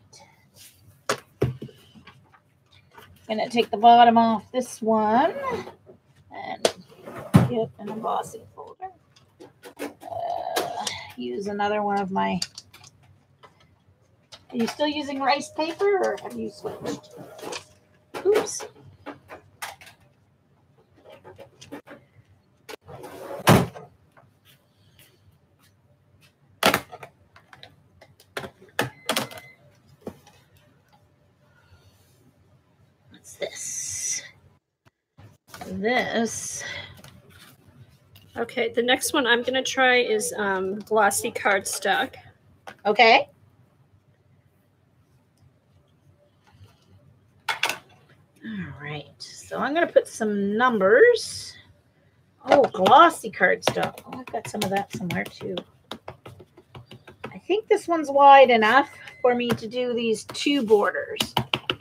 Gonna take the bottom off this one and get an embossing folder. Use another one of my... Are you still using rice paper or have you switched? Oops. What's this? This. Okay, the next one I'm going to try is glossy cardstock. Okay. All right, so I'm going to put some numbers. Oh, glossy cardstock. Oh, I've got some of that somewhere too. I think this one's wide enough for me to do these two borders.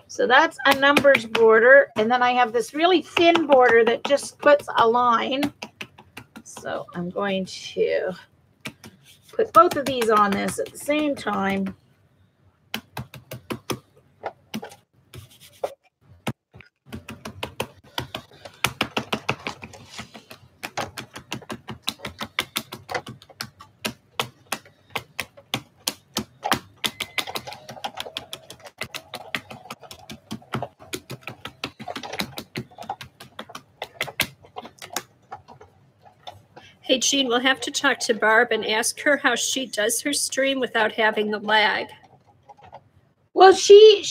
So that's a numbers border. And then I have this really thin border that just puts a line. So I'm going to put both of these on this at the same time. Hey, Jean, we'll have to talk to Barb and ask her how she does her stream without having the lag. Well, she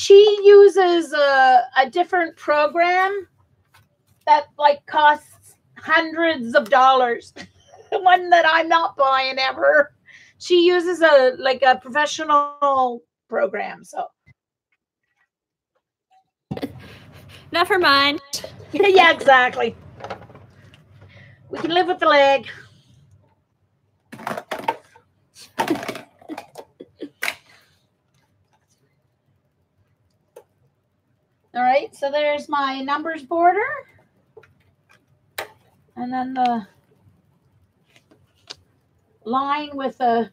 uses a different program that like costs hundreds of dollars. One that I'm not buying ever. She uses a professional program, so never mind. yeah, exactly. We can live with the leg. All right, so there's my numbers border. And then the line with a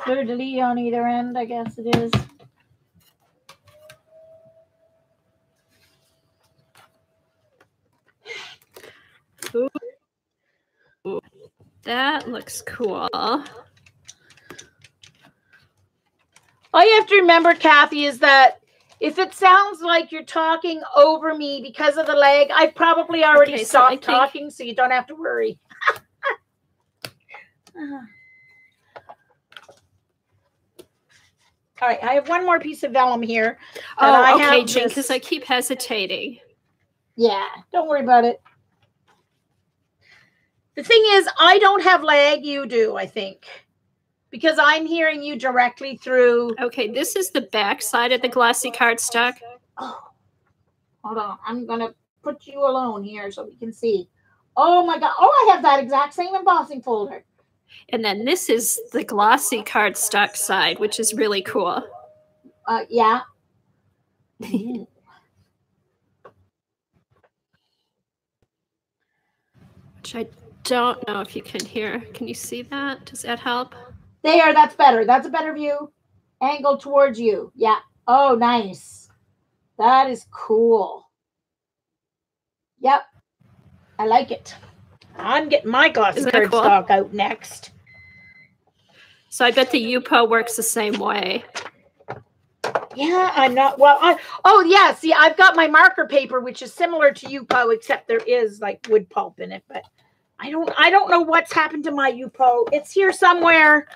fleur-de-lis on either end, I guess it is. Ooh, that looks cool. All you have to remember, Kathy, is that if it sounds like you're talking over me because of the leg, I probably already stopped talking, so you don't have to worry. All right, I have one more piece of vellum here. Oh, okay, Jean, because I keep hesitating. Yeah, don't worry about it. The thing is, I don't have leg, you do, I think. Because I'm hearing you directly through. Okay, this is the back side of the glossy cardstock. Oh, hold on. I'm going to put you alone here so we can see. Oh, my God. Oh, I have that exact same embossing folder. And then this is the glossy cardstock side, which is really cool. Yeah. Which I don't know if you can hear. Can you see that? Does that help? There, that's better. That's a better view. Angle towards you. Yeah. Oh, nice. That is cool. Yep. I like it. I'm getting my glossy cardstock out next. So I bet the UPO works the same way. Yeah, I'm not. Well, oh, yeah. See, I've got my marker paper, which is similar to UPO, except there is like wood pulp in it. But I don't know what's happened to my UPO. It's here somewhere.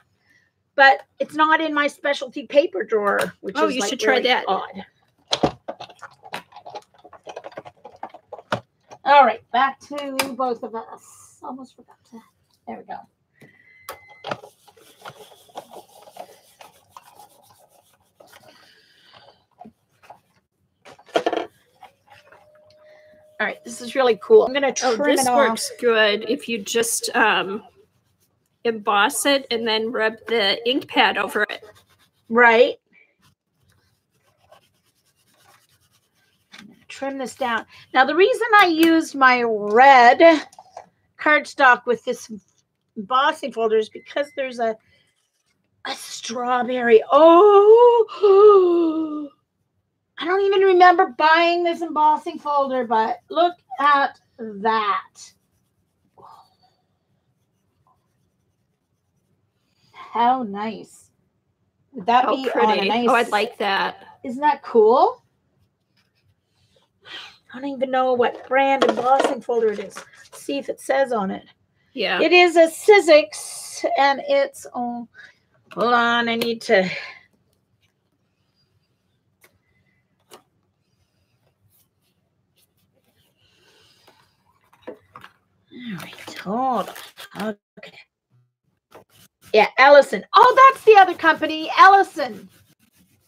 But it's not in my specialty paper drawer, which is you should try that. Odd. All right, back to both of us. Almost forgot to. There we go. All right, this is really cool. I'm going to trim it off. This works good if you just emboss it and then rub the ink pad over it. Right. I'm going to trim this down. Now, the reason I used my red cardstock with this embossing folder is because there's a strawberry. Oh, I don't even remember buying this embossing folder, but look at that. How nice. Would that be pretty. on a nice... Oh, I'd like that. Isn't that cool? I don't even know what brand embossing folder it is. Let's see if it says on it. Yeah. It is a Sizzix, and it's... Oh, hold on. I need to... All right, hold on. Okay. Yeah, Ellison. Oh, that's the other company, Ellison.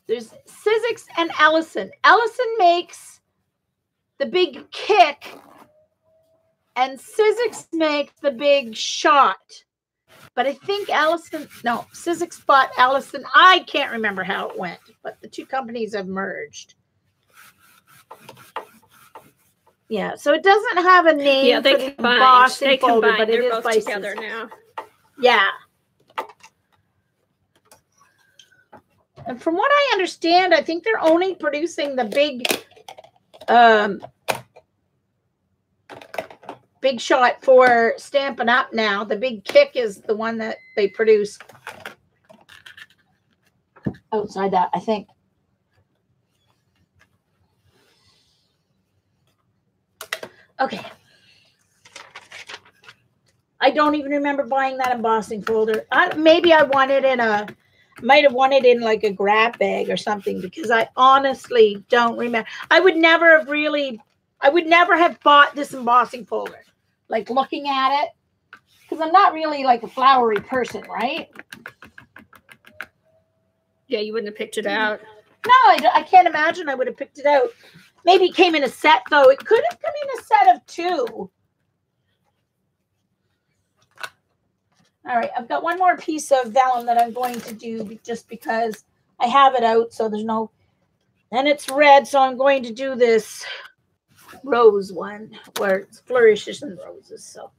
There's Sizzix and Ellison. Ellison makes the big kick, and Sizzix makes the big shot. But I think Sizzix bought Ellison. I can't remember how it went, but the two companies have merged. Yeah, so it doesn't have a name. Yeah, they combined. They combined. But they're both together now. Yeah. And from what I understand, I think they're only producing the big shot for Stampin' Up! Now. The big kick is the one that they produce outside that, I think. Okay. I don't even remember buying that embossing folder. Maybe I want it in a Might have won it in like a grab bag or something, because I honestly don't remember. I would never have bought this embossing folder. Like looking at it, because I'm not really like a flowery person, right? Yeah, you wouldn't have picked it out. No, I can't imagine I would have picked it out. Maybe it came in a set, though. It could have come in a set of 2. All right, I've got one more piece of vellum that I'm going to do just because I have it out, so there's no... And it's red, so I'm going to do this rose one where it's flourishes and roses, so...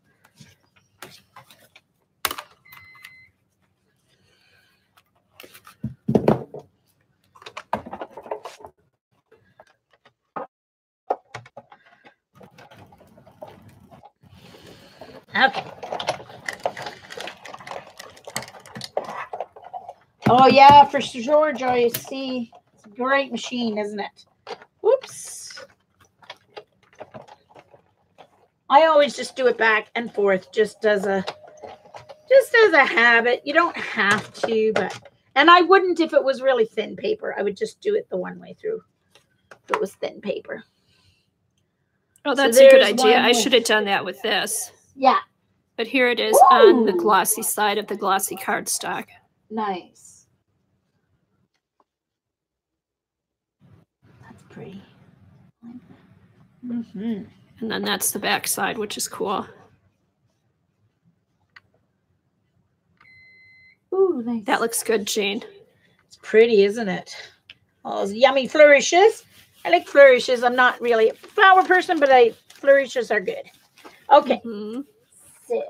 Okay. Oh, yeah, for sure, Joy. See, it's a great machine, isn't it? Whoops. I always just do it back and forth, just as a habit. You don't have to, but... And I wouldn't if it was really thin paper. I would just do it the one way through if it was thin paper. Oh, that's a good idea. I should have done that with this. Yeah. But here it is on the glossy side of the glossy cardstock. Nice. That's pretty. Mm-hmm. And then that's the back side, which is cool. Ooh, nice. That looks good, Jean. It's pretty, isn't it? All those yummy flourishes. I like flourishes. I'm not really a flower person, but flourishes are good. Okay. Mm-hmm. So,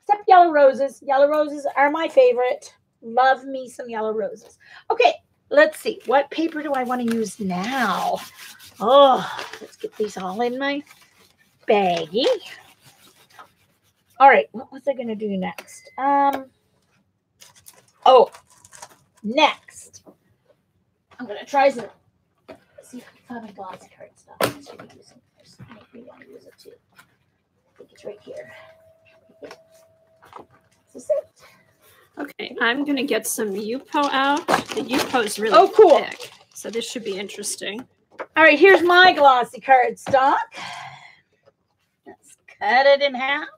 except yellow roses. Yellow roses are my favorite. Love me some yellow roses. Okay, let's see. What paper do I want to use now? Oh, let's get these all in my baggie. All right, what was I going to do next? Oh, next, I'm going to try some. See if I can find my glossy card stuff. I should be using this. I maybe want to use it too. I think it's right here. This is it. Okay, I'm going to get some Yupo out. The Yupo is really thick, so this should be interesting. All right, here's my glossy cardstock. Let's cut it in half.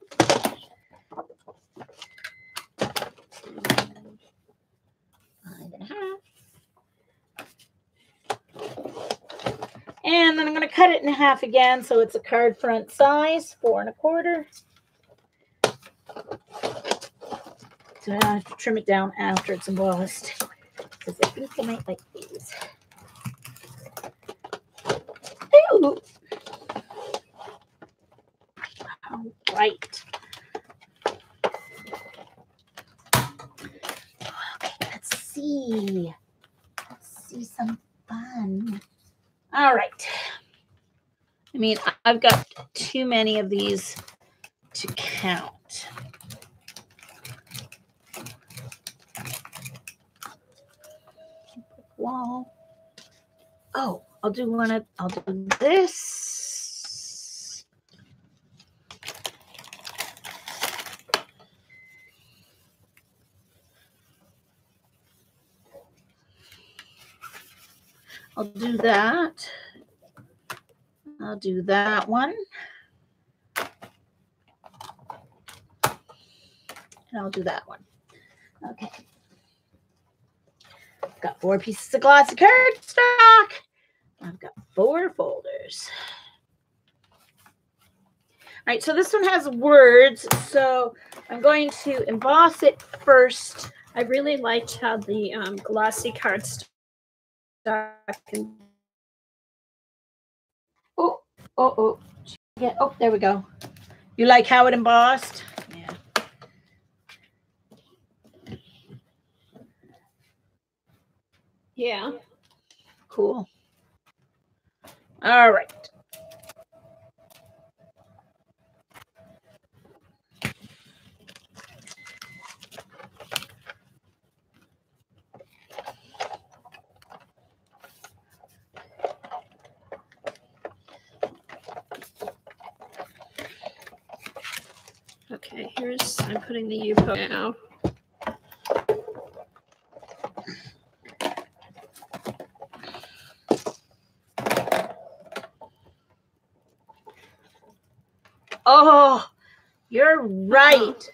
And then I'm going to cut it in half again so it's a card front size, 4 1/4. So I have to trim it down after it's embossed, because I think I might like these. Ooh. All right. Okay, let's see. Let's see some fun. All right. I mean, I've got too many of these to count. Wall. Oh, I'll do this. I'll do that. I'll do that one. And I'll do that one. Okay. I've got 4 pieces of glossy cardstock. I've got 4 folders. All right, so this one has words, so I'm going to emboss it first. I really liked how the glossy cardstock. Yeah. Oh, there we go. You like how it embossed? Yeah. Yeah. Cool. All right. Okay, I'm putting the Yupo now. Oh, you're right.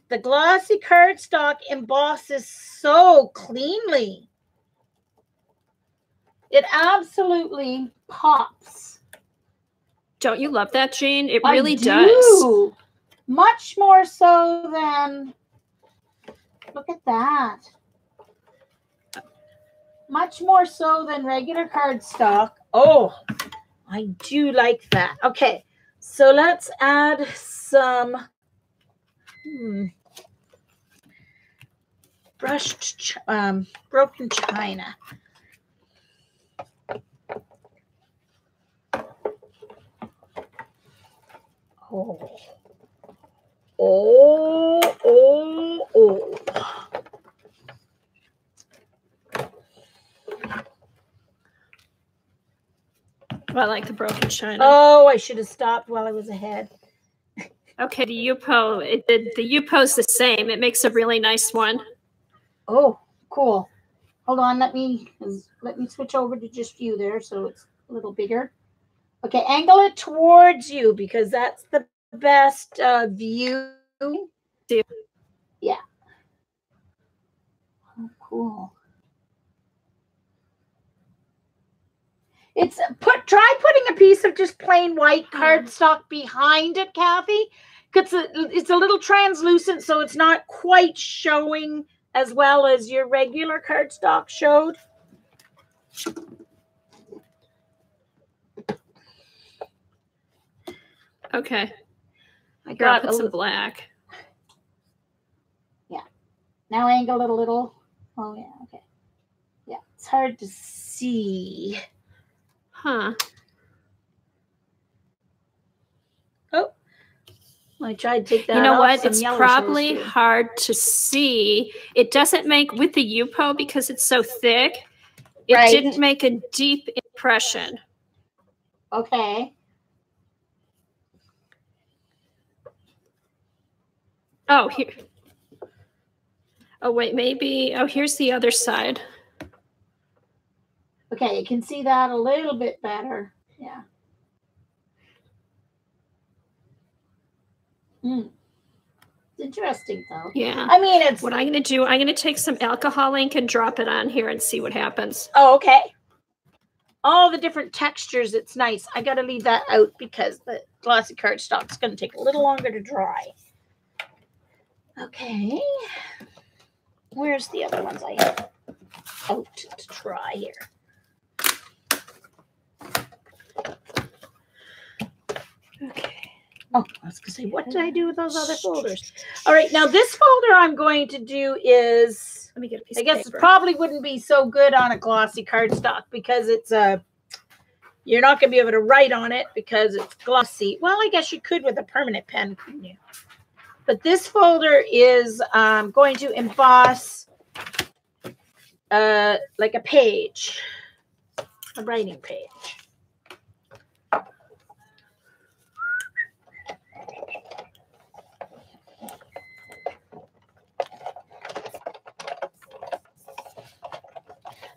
The glossy cardstock embosses so cleanly. It absolutely pops. Don't you love that, Jane? It really I do. does. Much more so than, look at that. Much more so than regular cardstock. Oh, I do like that. Okay, so let's add some brushed, broken china. Oh. Oh, oh, oh. I like the broken china. Oh, I should have stopped while I was ahead. Okay, the Yupo, the Yupo's the same. It makes a really nice one. Oh, cool. Hold on, let me switch over to just you there so it's a little bigger. Okay, angle it towards you because that's the best view. Yeah. Oh, cool. Try putting a piece of just plain white cardstock behind it, Kathy. Because it's a little translucent, so it's not quite showing as well as your regular cardstock showed. Okay. I got put some black. Yeah. Now angle it a little. Oh, yeah. Okay. Yeah. It's hard to see. Huh. Oh. I tried to take that off. You know what? It's probably hard to see. It doesn't make, with the Yupo, because it's so thick, it didn't make a deep impression. Okay. Oh, here. Oh, wait, maybe. Oh, here's the other side. Okay, you can see that a little bit better. Yeah. It's interesting, though. Yeah. I mean, it's... What I'm going to do, I'm going to take some alcohol ink and drop it on here and see what happens. Oh, okay. All the different textures, it's nice. I got to leave that out because the glossy cardstock is going to take a little longer to dry. Okay. Where's the other ones I have out to try here? Okay. Oh, I was going to say, what did I do with those other folders? All right, now this folder I'm going to do is, let me get a piece I guess of paper. It probably wouldn't be so good on a glossy cardstock because it's you're not going to be able to write on it because it's glossy. Well, I guess you could with a permanent pen, couldn't you? But this folder is going to emboss like a page, a writing page.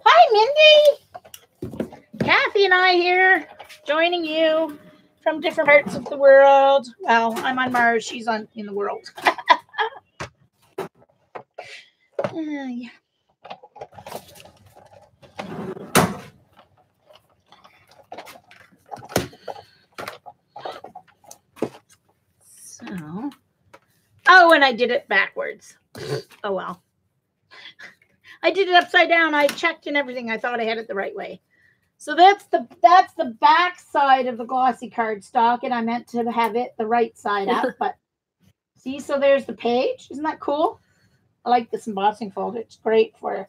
Hi, Mindy. Kathy and I here, joining you from different parts of the world. Well, I'm on Mars. She's in the world. Yeah. So, oh, and I did it backwards. Oh, well. I did it upside down. I checked and everything. I thought I had it the right way. So that's the back side of the glossy cardstock, and I meant to have it the right side up. But see, so there's the page. Isn't that cool? I like this embossing folder. It's great for,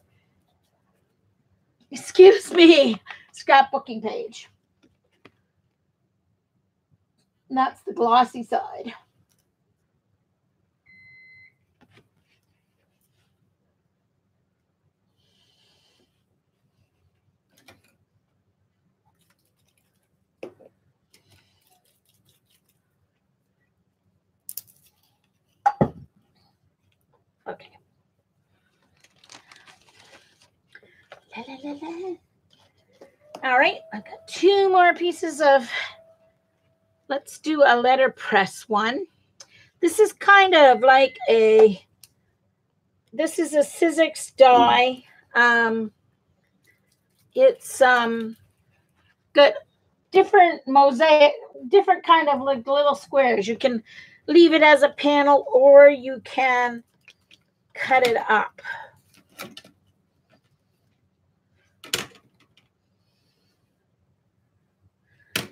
excuse me, scrapbooking page. And that's the glossy side. Okay. La, la, la, la. All right, I've got 2 more pieces of let's do a letterpress one. This is kind of like this is a Sizzix die. It's got different mosaic, different kind of like little squares. You can leave it as a panel or you can cut it up.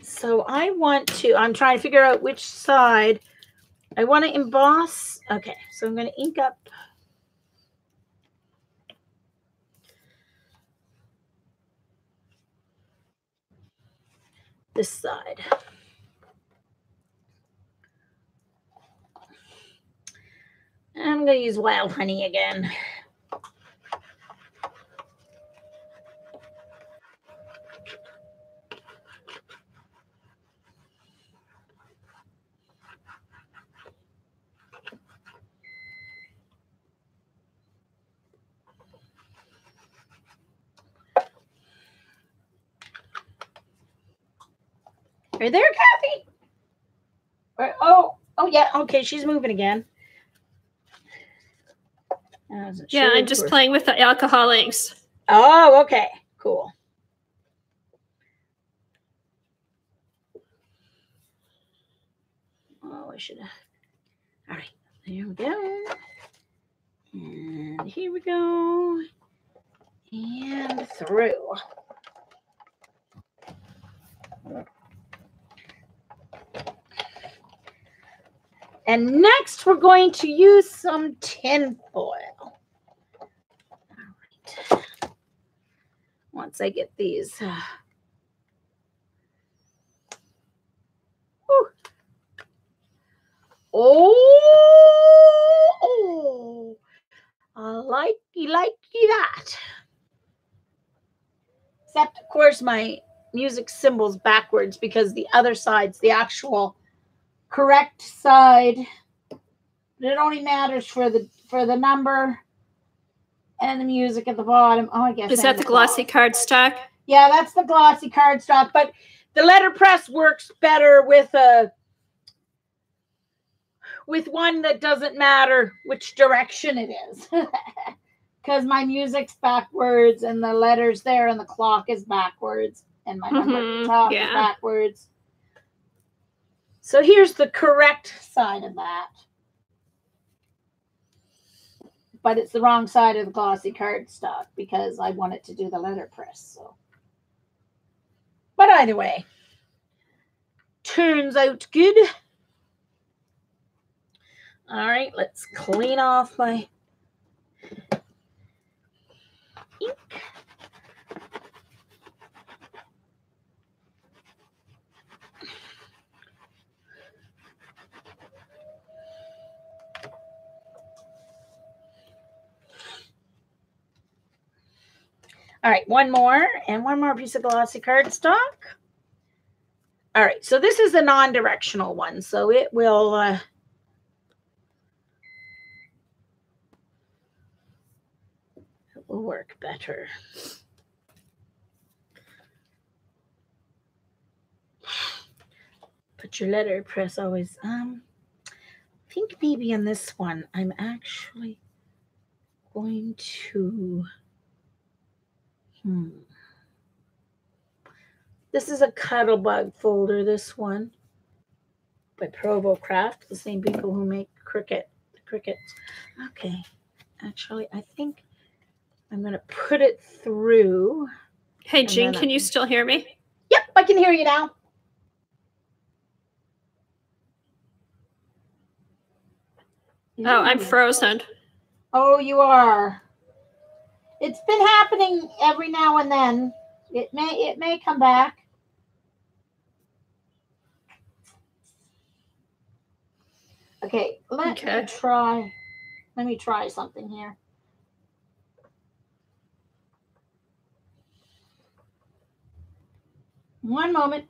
So I'm trying to figure out which side I want to emboss. Okay, so I'm going to ink up this side. I'm going to use wild honey again. Are you there, Kathy? Oh yeah. Okay, she's moving again. Yeah, I'm just playing with the alcohol inks. Oh, okay. Cool. Oh, I should have. All right. There we go. And here we go. And through. And next, we're going to use some tin foil. All right. Once I get these. Oh, I likey that. Except, of course, my music symbol's backwards because the other side's the actual correct side. It only matters for the number and the music at the bottom. Oh, I guess. Is that the glossy cardstock? Yeah, that's the glossy cardstock. But the letterpress works better with one that doesn't matter which direction it is. Because my music's backwards and the letters there and the clock is backwards and my number at the top is backwards. So here's the correct side of that. But it's the wrong side of the glossy cardstock because I want it to do the letterpress. So, but either way, turns out good. All right, let's clean off my ink. All right, one more piece of glossy cardstock. All right, so this is a non-directional one, so it will work better. Put your letterpress always. I think maybe in this one I'm actually going to. This is a Cuttlebug folder. This one by Provo Craft, the same people who make the crickets. Okay, actually, I think I'm going to put it through. Hey, Jean, can you still hear me? Yep, I can hear you now. Oh, I'm frozen. Oh, you are. It's been happening every now and then. It may come back. Okay, let me try something here. One moment.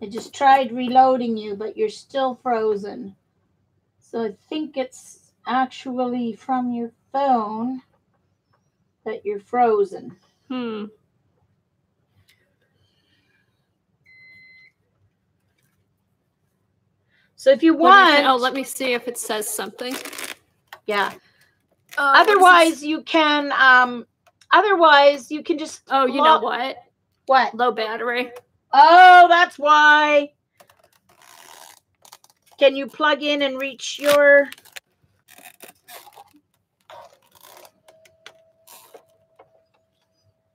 I just tried reloading you, but you're still frozen. So I think it's actually from your phone. that you're frozen. So if you want... let me see if it says something. Yeah. Otherwise, you can just... Oh, you know what? What? Low battery. Oh, that's why. Can you plug in and reach your...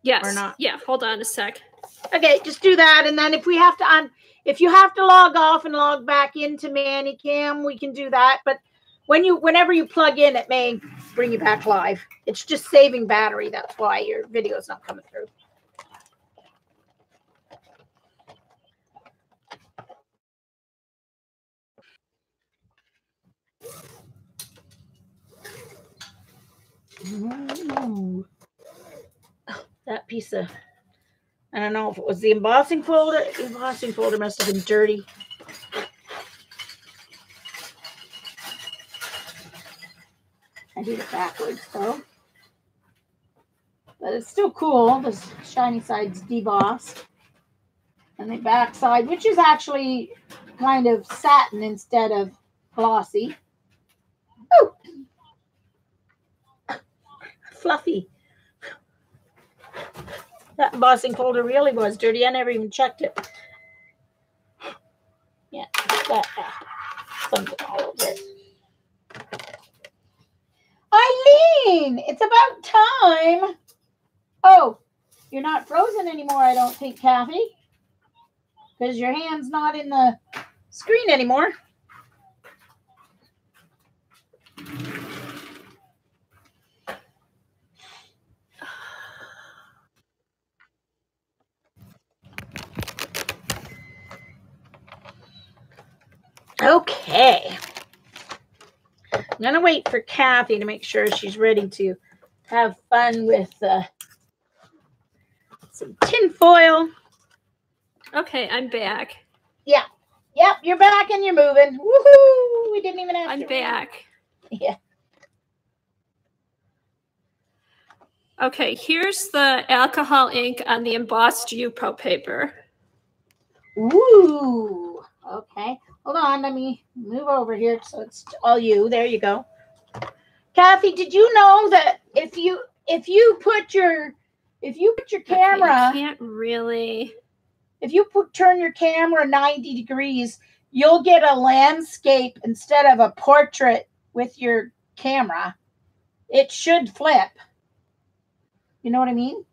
Yes. Or not? Yeah, hold on a sec. Okay, just do that, and then if we have to if you have to log off and log back into ManyCam, we can do that. But whenever you plug in, it may bring you back live. It's just saving battery. That's why your video is not coming through. Ooh. That piece of... I don't know if it was the embossing folder. The embossing folder must have been dirty. I did it backwards though. But it's still cool. The shiny side's debossed. And the back side, which is actually kind of satin instead of glossy. Ooh. Fluffy. That embossing folder really was dirty. I never even checked it. Yeah, that something all over it. Eileen, it's about time. Oh, you're not frozen anymore, I don't think, Kathy. Because your hand's not in the screen anymore. Okay. I'm going to wait for Kathy to make sure she's ready to have fun with some tin foil. Okay, I'm back. Yeah. Yep, you're back and you're moving. Woohoo! We didn't even have to... I'm back. Yeah. Okay, here's the alcohol ink on the embossed Yupo paper. Ooh. Okay. Hold on, let me move over here so it's all you. There you go. Kathy, did you know that if you put your camera... Okay, you can't really... If you turn your camera 90 degrees, you'll get a landscape instead of a portrait with your camera. It should flip. You know what I mean?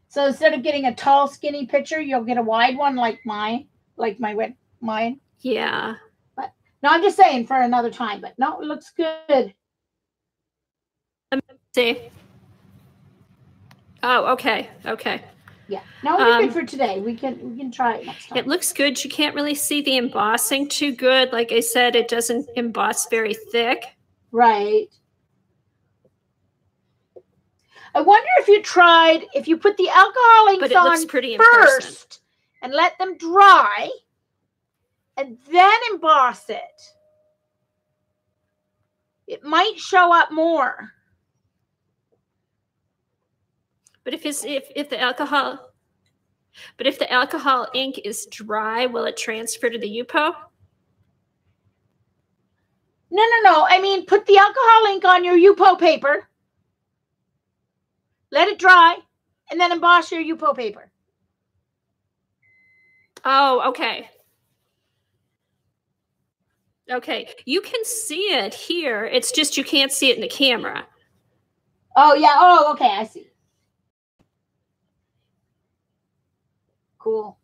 So instead of getting a tall, skinny picture, you'll get a wide one like mine, mine. Yeah. But no, I'm just saying for another time. But no, it looks good. Let me see. Oh, okay. Okay. Yeah. No, we're good for today. We can try it next time. It looks good. You can't really see the embossing too good. Like I said, it doesn't emboss very thick. Right. I wonder if you put the alcohol inks on first and let them dry and then emboss it. It might show up more. But if the alcohol ink is dry, will it transfer to the Yupo? No. I mean, put the alcohol ink on your Yupo paper. Let it dry, and then emboss your Yupo paper. Oh, okay. Okay, you can see it here. It's just you can't see it in the camera. Oh, yeah. Oh, okay. I see. Cool.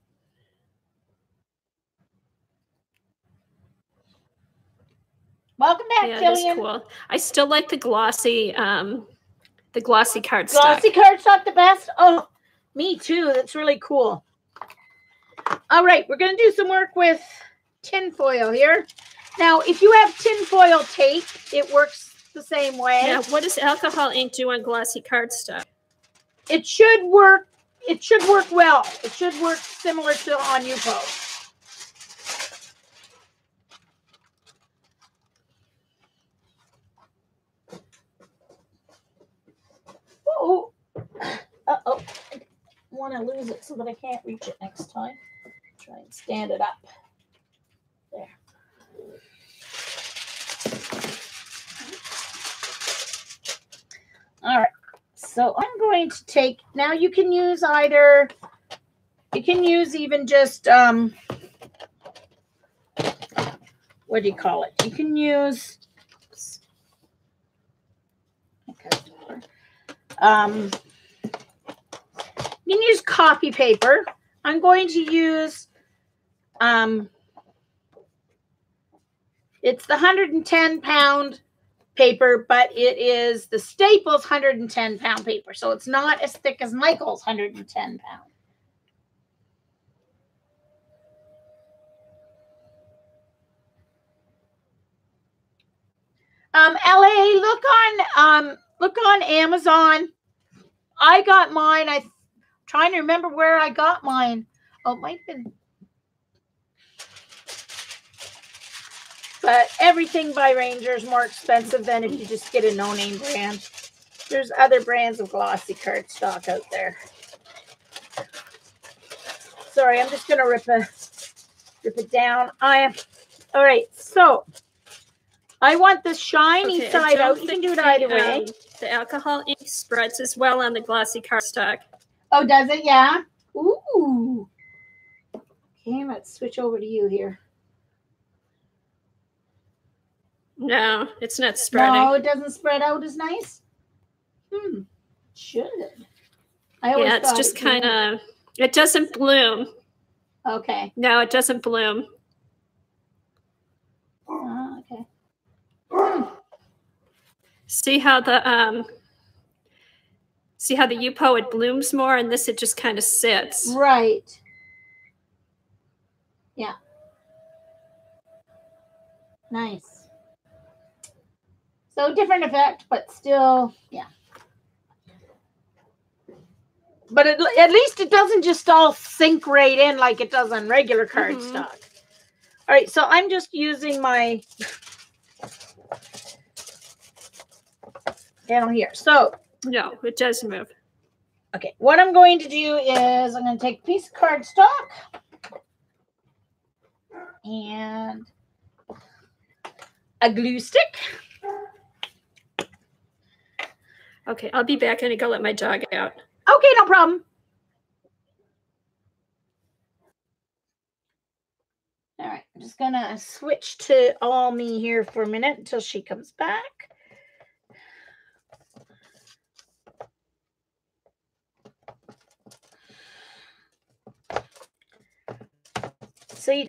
Welcome back, yeah, Jillian. Yeah, cool. I still like the glossy cardstock. Glossy cardstock the best? Oh, me too. That's really cool. All right, we're going to do some work with tin foil here. Now, if you have tin foil tape, it works the same way. Now, what does alcohol ink do on glossy cardstock? It should work. It should work well. It should work similar to on Yupo. want to lose it so that I can't reach it next time. Try and stand it up. There. All right. So I'm going to take, now you can use either, you can use even just, what do you call it? You can use, okay. You can use copy paper. I'm going to use, it's the 110-pound paper, but it is the Staples 110-pound paper. So it's not as thick as Michael's 110-pound. LA, look on Amazon. I got mine. I'm trying to remember where I got mine. Oh, it might have been. But everything by Ranger is more expensive than if you just get a no-name brand. There's other brands of glossy cardstock out there. Sorry, I'm just gonna rip it down. All right, so I want the shiny side out. You can do it either way. The alcohol ink spreads as well on the glossy cardstock. Oh, does it? Yeah. Ooh. Okay, let's switch over to you here. No, it's not spreading. No, it doesn't spread out as nice. Should. Yeah, it's just kind of, it doesn't bloom. Okay. No, it doesn't bloom. Okay. See how the Yupo, it blooms more, and this it just kind of sits. Right. Yeah. Nice. So different effect, but still, yeah. But at least it doesn't just all sink right in like it does on regular cardstock. All right, so I'm just using my panel here. So no, it does move. Okay, what I'm going to do is I'm going to take a piece of cardstock and a glue stick. Okay, I'll be back. I'm going to go let my dog out. Okay, no problem. All right, I'm just going to switch to all me here for a minute until she comes back. So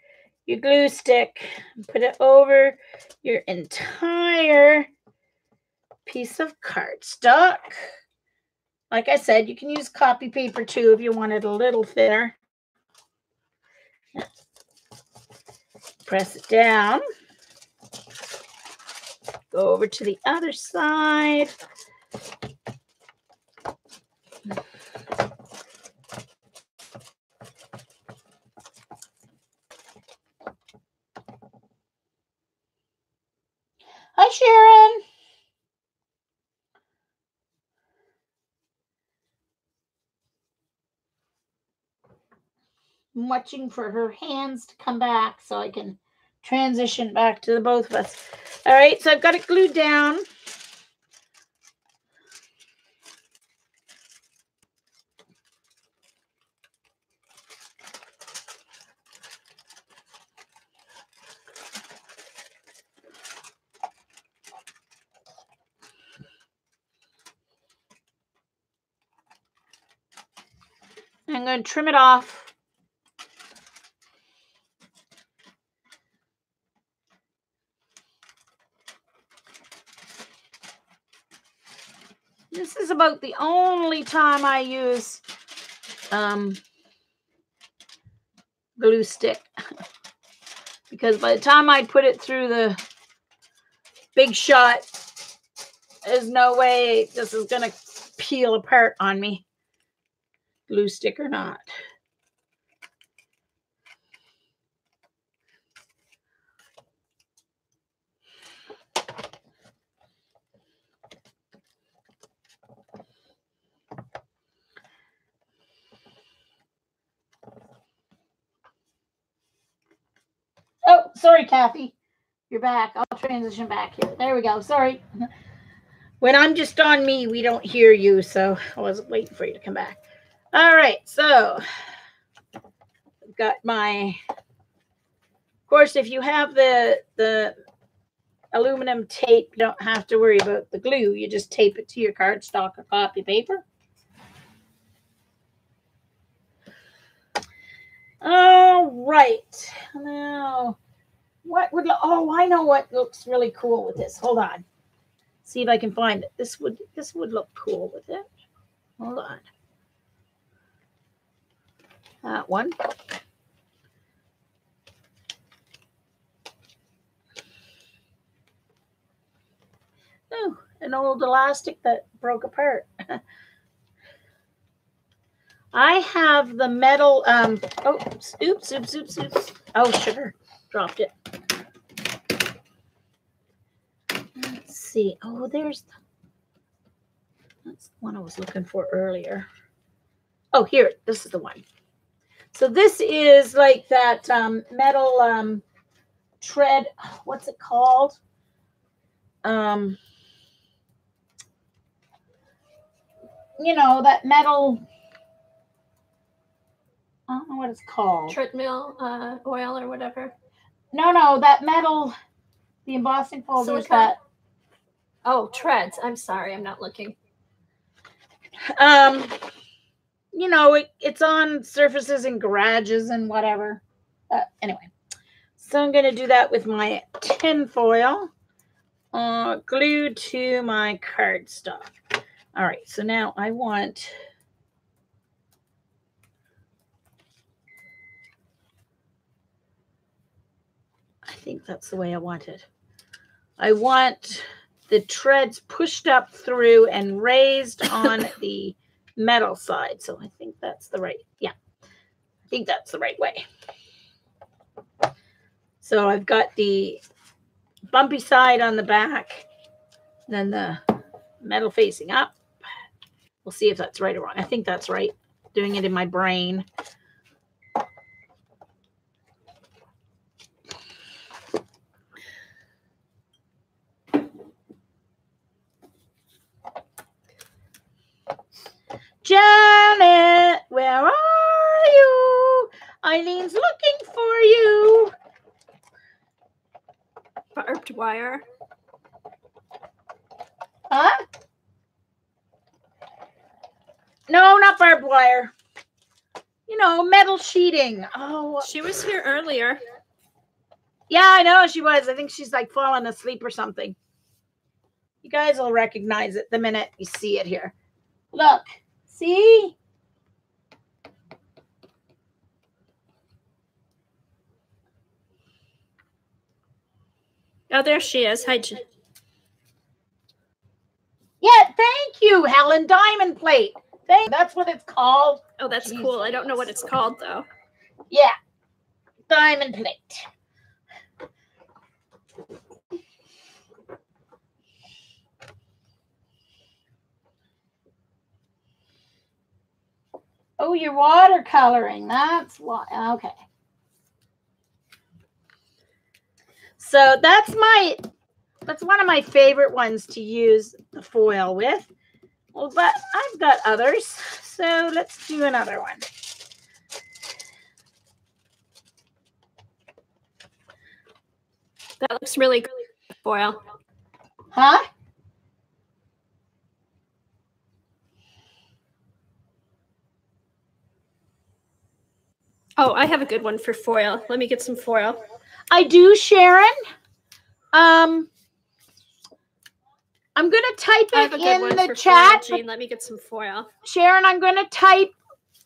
your glue stick, put it over your entire piece of cardstock. Like I said, you can use copy paper too if you want it a little thinner. Press it down. Go over to the other side. Hi, Sharon. I'm watching for her hands to come back so I can transition back to the both of us. All right, so I've got it glued down. I'm going to trim it off. This is about the only time I use glue stick. Because by the time I put it through the Big Shot, there's no way this is going to peel apart on me. Glue stick or not. sorry, Kathy. You're back. I'll transition back here. There we go. Sorry. When I'm just on me, we don't hear you, so I wasn't waiting for you to come back. All right, so I've got my, of course, if you have the aluminum tape, you don't have to worry about the glue. You just tape it to your cardstock or copy paper. All right. Now, what would, oh, I know what looks really cool with this. Hold on. See if I can find it. This would look cool with it. Hold on. That one. Oh, an old elastic that broke apart. I have the metal, oh, oops. Oh, sugar, dropped it. Let's see. Oh, that's the one I was looking for earlier. Oh, here, this is the one. So this is like that metal tread. What's it called? You know, that metal, I don't know what it's called. Treadmill oil or whatever. No, that metal, the embossing folder is that. Oh, treads. I'm sorry, I'm not looking. You know, it's on surfaces in garages and whatever. Anyway, so I'm going to do that with my tin foil glued to my cardstock. All right, so now I want I think that's the way I want it. I want the treads pushed up through and raised on the metal side. So I think that's the right, yeah, I think that's the right way. So I've got the bumpy side on the back, then the metal facing up. We'll see if that's right or wrong. I think that's right. Doing it in my brain. Janet, where are you? Eileen's looking for you. Barbed wire. Huh? No, not barbed wire. You know, metal sheeting. Oh, she was here earlier. Yeah, I know she was. I think she's like falling asleep or something. You guys will recognize it the minute you see it here. Look, see? Oh, there she is. Hi, Jen. Yeah, thank you, Helen. Diamond plate. That's what it's called. Oh, that's cool. I don't know what it's called, though. Yeah, diamond plate. Oh, you're watercoloring. That's why. Okay. So that's one of my favorite ones to use the foil with. Well, but I've got others. So let's do another one. That looks really good, foil. Huh? Oh, I have a good one for foil. Let me get some foil. I do, Sharon. I'm going to type it in the chat. Foil, Jean. Let me get some foil. Sharon, I'm going to type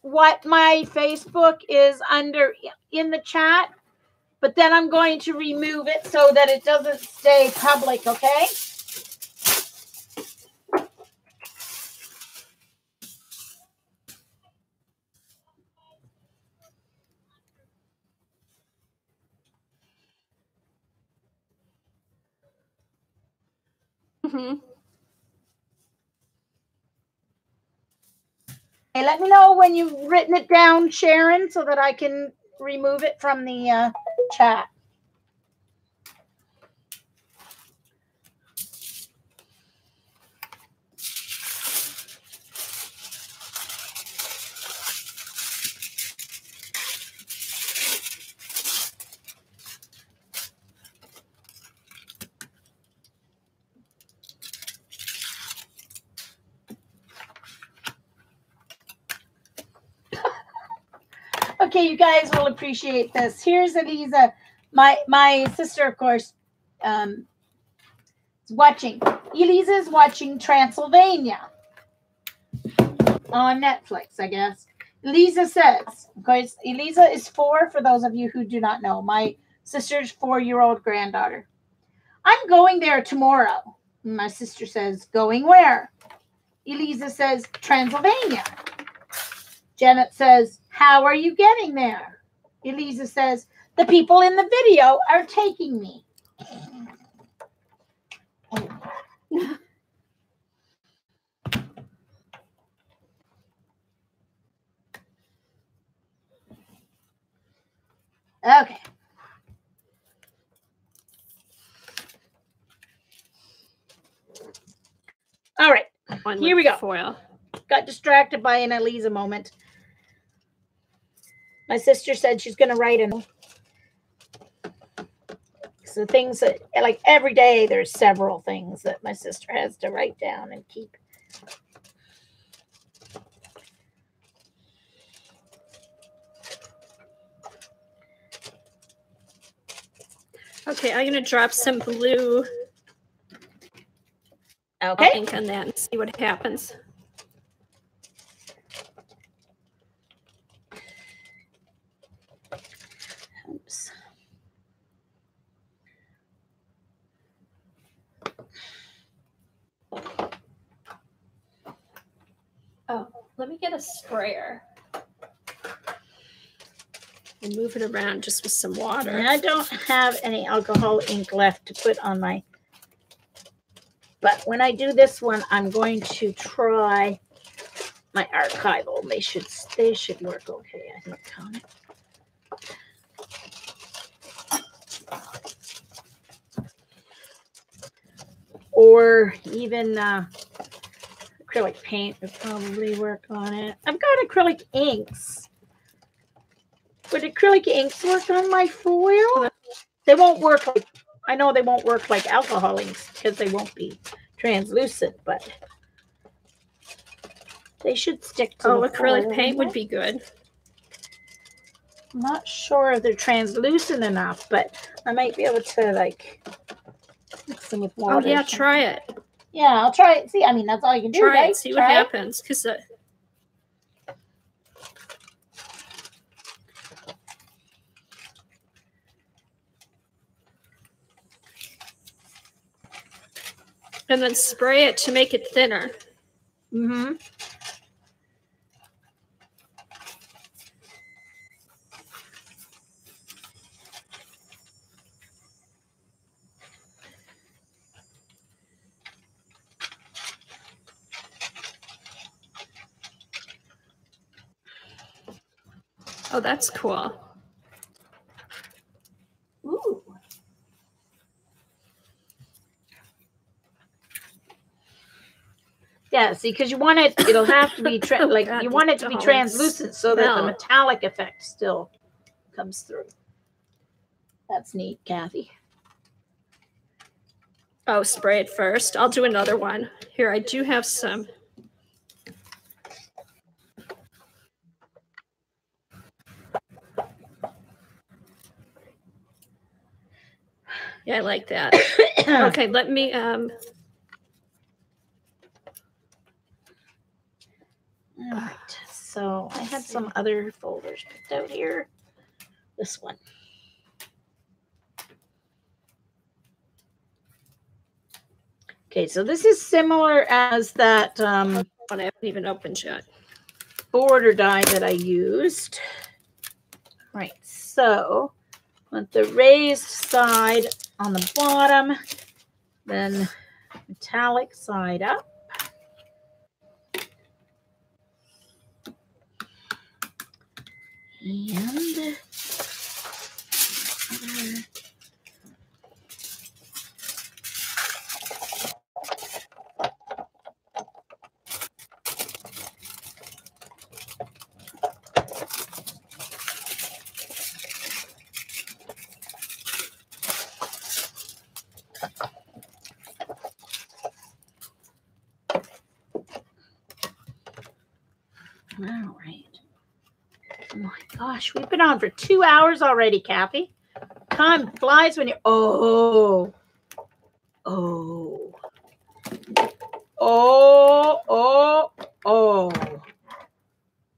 what my Facebook is under in the chat, but then I'm going to remove it so that it doesn't stay public, okay? Mm-hmm. Hey, let me know when you've written it down, Sharon, so that I can remove it from the chat. Okay, you guys will appreciate this. Here's Eliza. My sister, of course, is watching. Eliza is watching Transylvania on Netflix, I guess. Eliza says, of course, Eliza is 4, for those of you who do not know. My sister's 4-year-old granddaughter. I'm going there tomorrow. My sister says, going where? Eliza says, Transylvania. Janet says, how are you getting there? Eliza says, the people in the video are taking me. Okay. All right. Here we go. Foil. Got distracted by an Eliza moment. My sister said she's going to write in. So things that, like every day, there's several things that my sister has to write down and keep. Okay, I'm going to drop some blue ink on that and see what happens. Oops. Oh, let me get a sprayer and move it around just with some water. And I don't have any alcohol ink left to put on my, but when I do this one, I'm going to try my archival. They should work okay, I think, on it. Or even acrylic paint would probably work on it. I've got acrylic inks. Would acrylic inks work on my foil? They won't work like, I know they won't work like alcohol inks because they won't be translucent, but they should stick to the acrylic foil. paint would be good. I'm not sure if they're translucent enough, but I might be able to like mix them with water. Oh yeah, try it. Yeah, I'll try it. See, I mean, that's all you can do, try right? It, see what happens. Because and then spray it to make it thinner. Mm-hmm. Oh, that's cool. Ooh. Yeah, see, because you want it, it'll have to be like God, you want it to be translucent so that the metallic effect still comes through. That's neat, Kathy. Oh, spray it first. I'll do another one. Here, I do have some. Yeah, I like that. Okay, let me All right. So I had some other folders picked out here. This one. Okay, so this is similar as that one I haven't even opened yet. Border die that I used. Right, so with the raised side on the bottom, then metallic side up. And all right. Oh my gosh, we've been on for 2 hours already, Kathy. Time flies when you're, oh.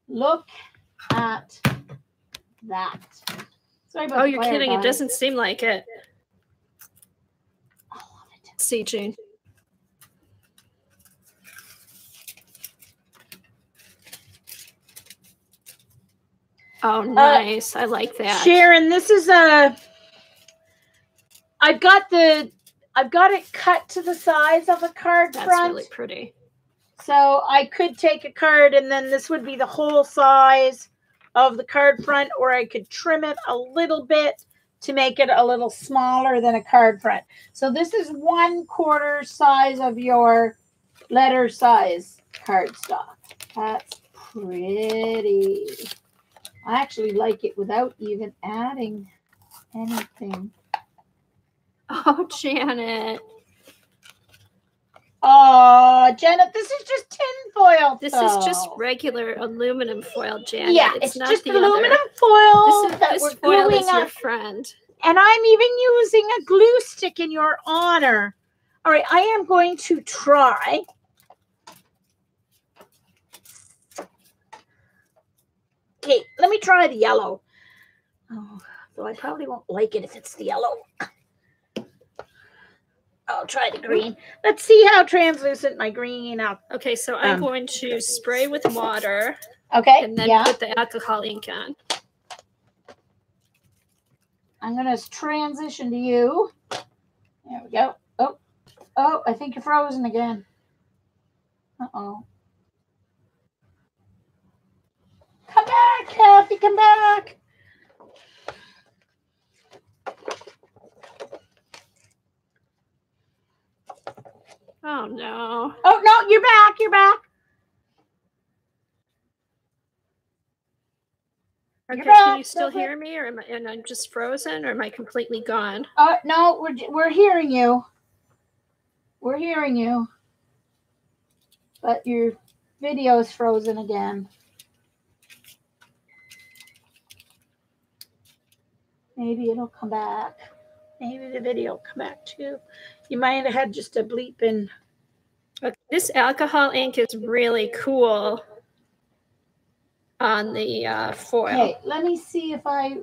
Look at that. Sorry about you're kidding. Guys. It doesn't seem like it. I love it. See, June. Oh, nice. I like that. Sharon, this is I've got it cut to the size of a card front. That's really pretty. So I could take a card and then this would be the whole size of the card front, or I could trim it a little bit to make it a little smaller than a card front. So this is 1/4 size of your letter size cardstock. That's pretty. I actually like it without even adding anything. Oh, Janet. Oh, Janet, this is just tin foil. This is just regular aluminum foil, Janet. Yeah, it's not just aluminum foil. This foil is your friend. And I'm even using a glue stick in your honor. All right, I am going to try. Okay, let me try the yellow. Oh, so I probably won't like it if it's the yellow. I'll try the green. Let's see how translucent my green is. Okay, so I'm going to spray with water. Okay. And then put the alcohol ink on. I'm going to transition to you. There we go. Oh, I think you're frozen again. Uh-oh. Come back, Kathy, come back. Oh, no. Oh, no, you're back. You're back. Okay, can you still hear me, or am I just frozen, or am I completely gone? No, we're hearing you. We're hearing you. But your video is frozen again. Maybe it'll come back. Maybe the video will come back too. You might have had just a bleep in. This alcohol ink is really cool on the foil. Okay, let me see if I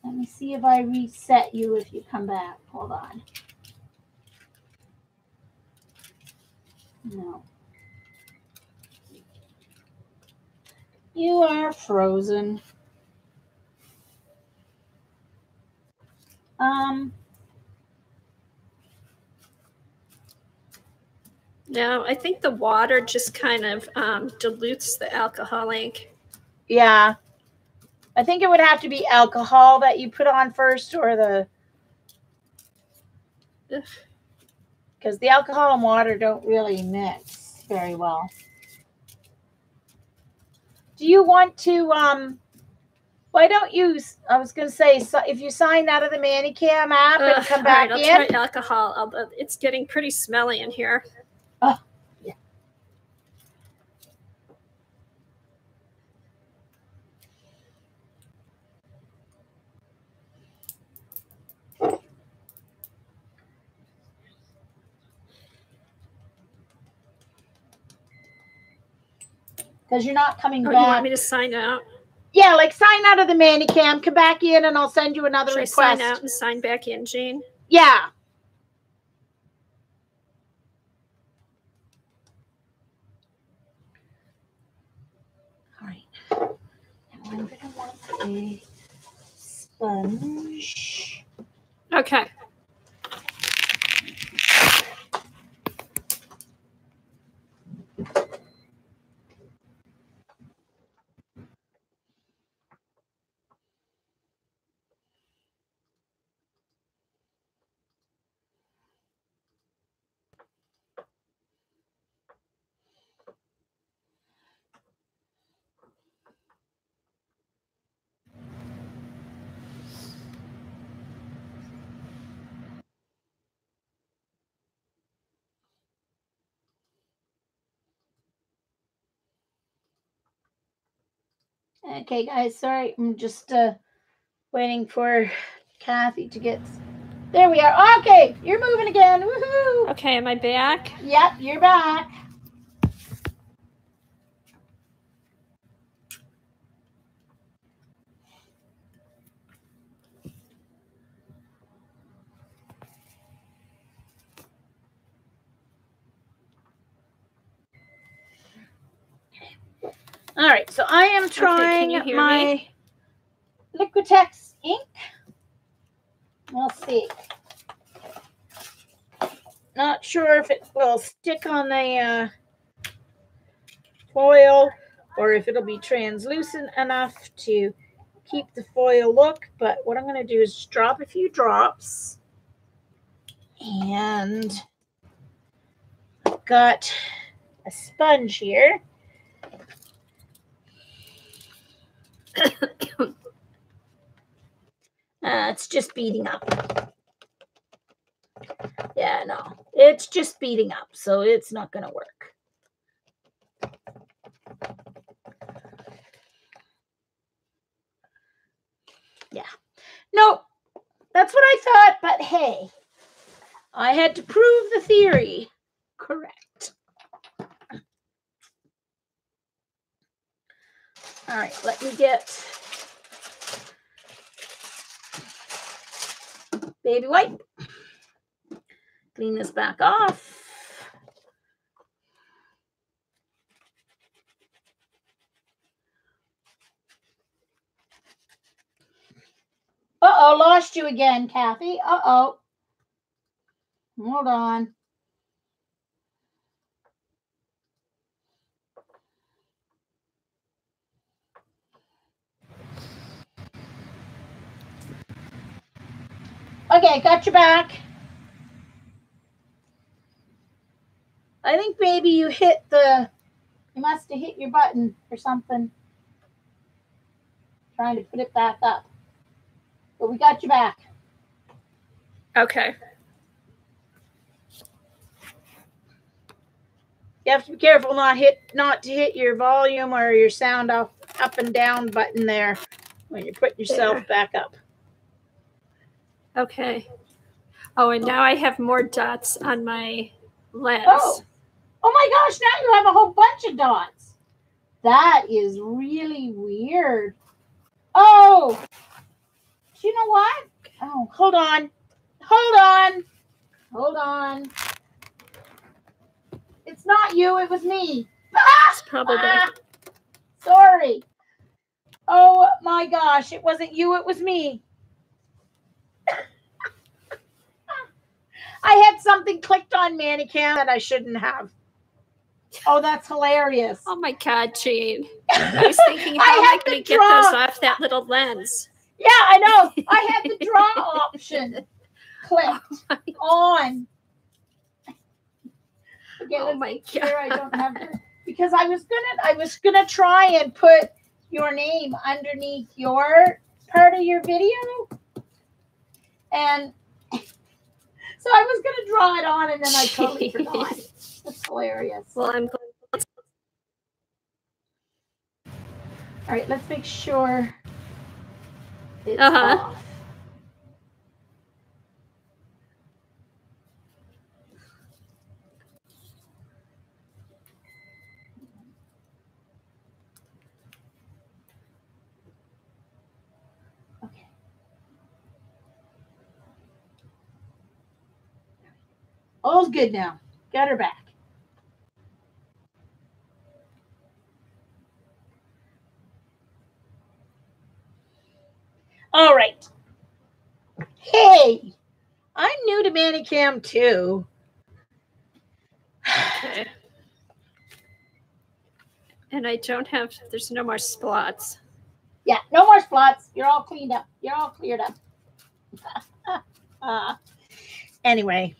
Let me see if I reset you if you come back. Hold on. No. You are frozen. No, I think the water just kind of dilutes the alcohol ink. Yeah. I think it would have to be alcohol that you put on first, or the... Because the alcohol and water don't really mix very well. Do you want to... Why don't you... I was going to say, so if you sign out of the Manicam app and come back in... I'll try alcohol. Although it's getting pretty smelly in here. Oh, yeah. Because you're not coming back. You want me to sign out? Yeah, like sign out of the Manicam, come back in, and I'll send you another request. Should I sign out and sign back in, Jean? Yeah. All right. Now I'm going to want a sponge. Okay. Okay, guys, sorry. I'm just waiting for Kathy to get... There we are. Okay, you're moving again. Woohoo! Okay, am I back? Yep, you're back. All right, so I am trying my Liquitex ink. We'll see. Not sure if it will stick on the foil or if it'll be translucent enough to keep the foil look, but what I'm going to do is just drop a few drops. And I've got a sponge here. It's just beating up. Yeah, no, it's just beating up, so it's not going to work. Yeah. Nope. That's what I thought, but hey, I had to prove the theory correct. All right, let me get baby wipe. Clean this back off. Uh-oh, lost you again, Kathy. Uh-oh. Hold on. Okay, got you back. I think maybe you must have hit your button or something. Trying to put it back up. But we got you back. Okay. You have to be careful not to hit your volume or your sound up and down button there when you're putting yourself back up. Okay. Oh, and now I have more dots on my lens. Oh my gosh, now you have a whole bunch of dots. That is really weird. Oh, you know what? Oh, hold on. Hold on. Hold on. It's not you, it was me. It's probably that. Sorry. Oh my gosh, it wasn't you, it was me. I had something clicked on Manicam that I shouldn't have. Oh, that's hilarious. Oh my God, Jean. I was thinking, how am I going to get those off that little lens? Yeah, I know. I had the draw option clicked on. Okay, oh my God. Sure I don't have to, because I was gonna try and put your name underneath your part of your video. And so I was gonna draw it on and then I totally forgot. That's hilarious. Well, I'm glad. All right, let's make sure it's off. Okay. All's good now. Got her back. All right. Hey, I'm new to Manicam too. Okay. And I don't have, there's no more splots. Yeah, no more splots. You're all cleaned up. You're all cleared up. Anyway.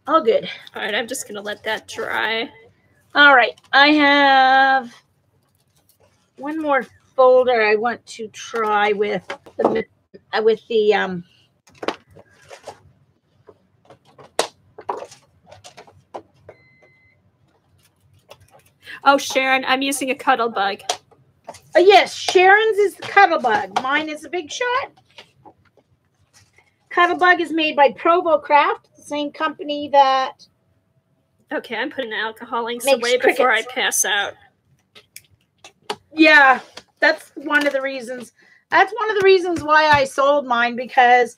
All good. All right, I'm just going to let that dry. All right. I have one more folder I want to try with the Oh, Sharon, I'm using a cuddle bug. Yes, Sharon's is the cuddle bug. Mine is a Big Shot. Cuddle bug is made by Provo Craft, the same company that. Okay, I'm putting the alcohol inks away before I pass out. Yeah, that's one of the reasons. That's one of the reasons why I sold mine, because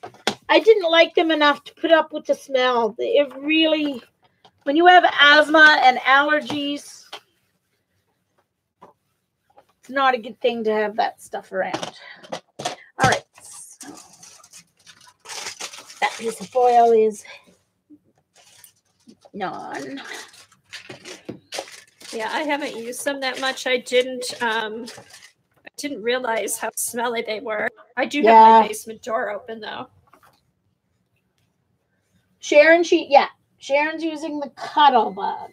I didn't like them enough to put up with the smell. It really, when you have asthma and allergies, it's not a good thing to have that stuff around. All right. So that piece of foil is non. Yeah, I haven't used them that much. I didn't realize how smelly they were. I do have my basement door open though. Sharon's using the cuddle bug.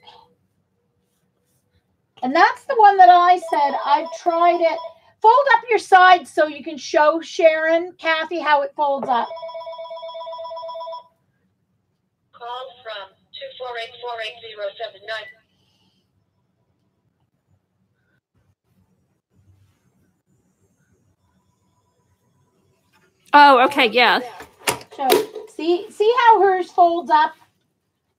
And that's the one that I said I've tried it. Fold up your sides so you can show Sharon, Kathy, how it folds up. Call from 248-48079. Oh, okay, yeah. So see how hers folds up?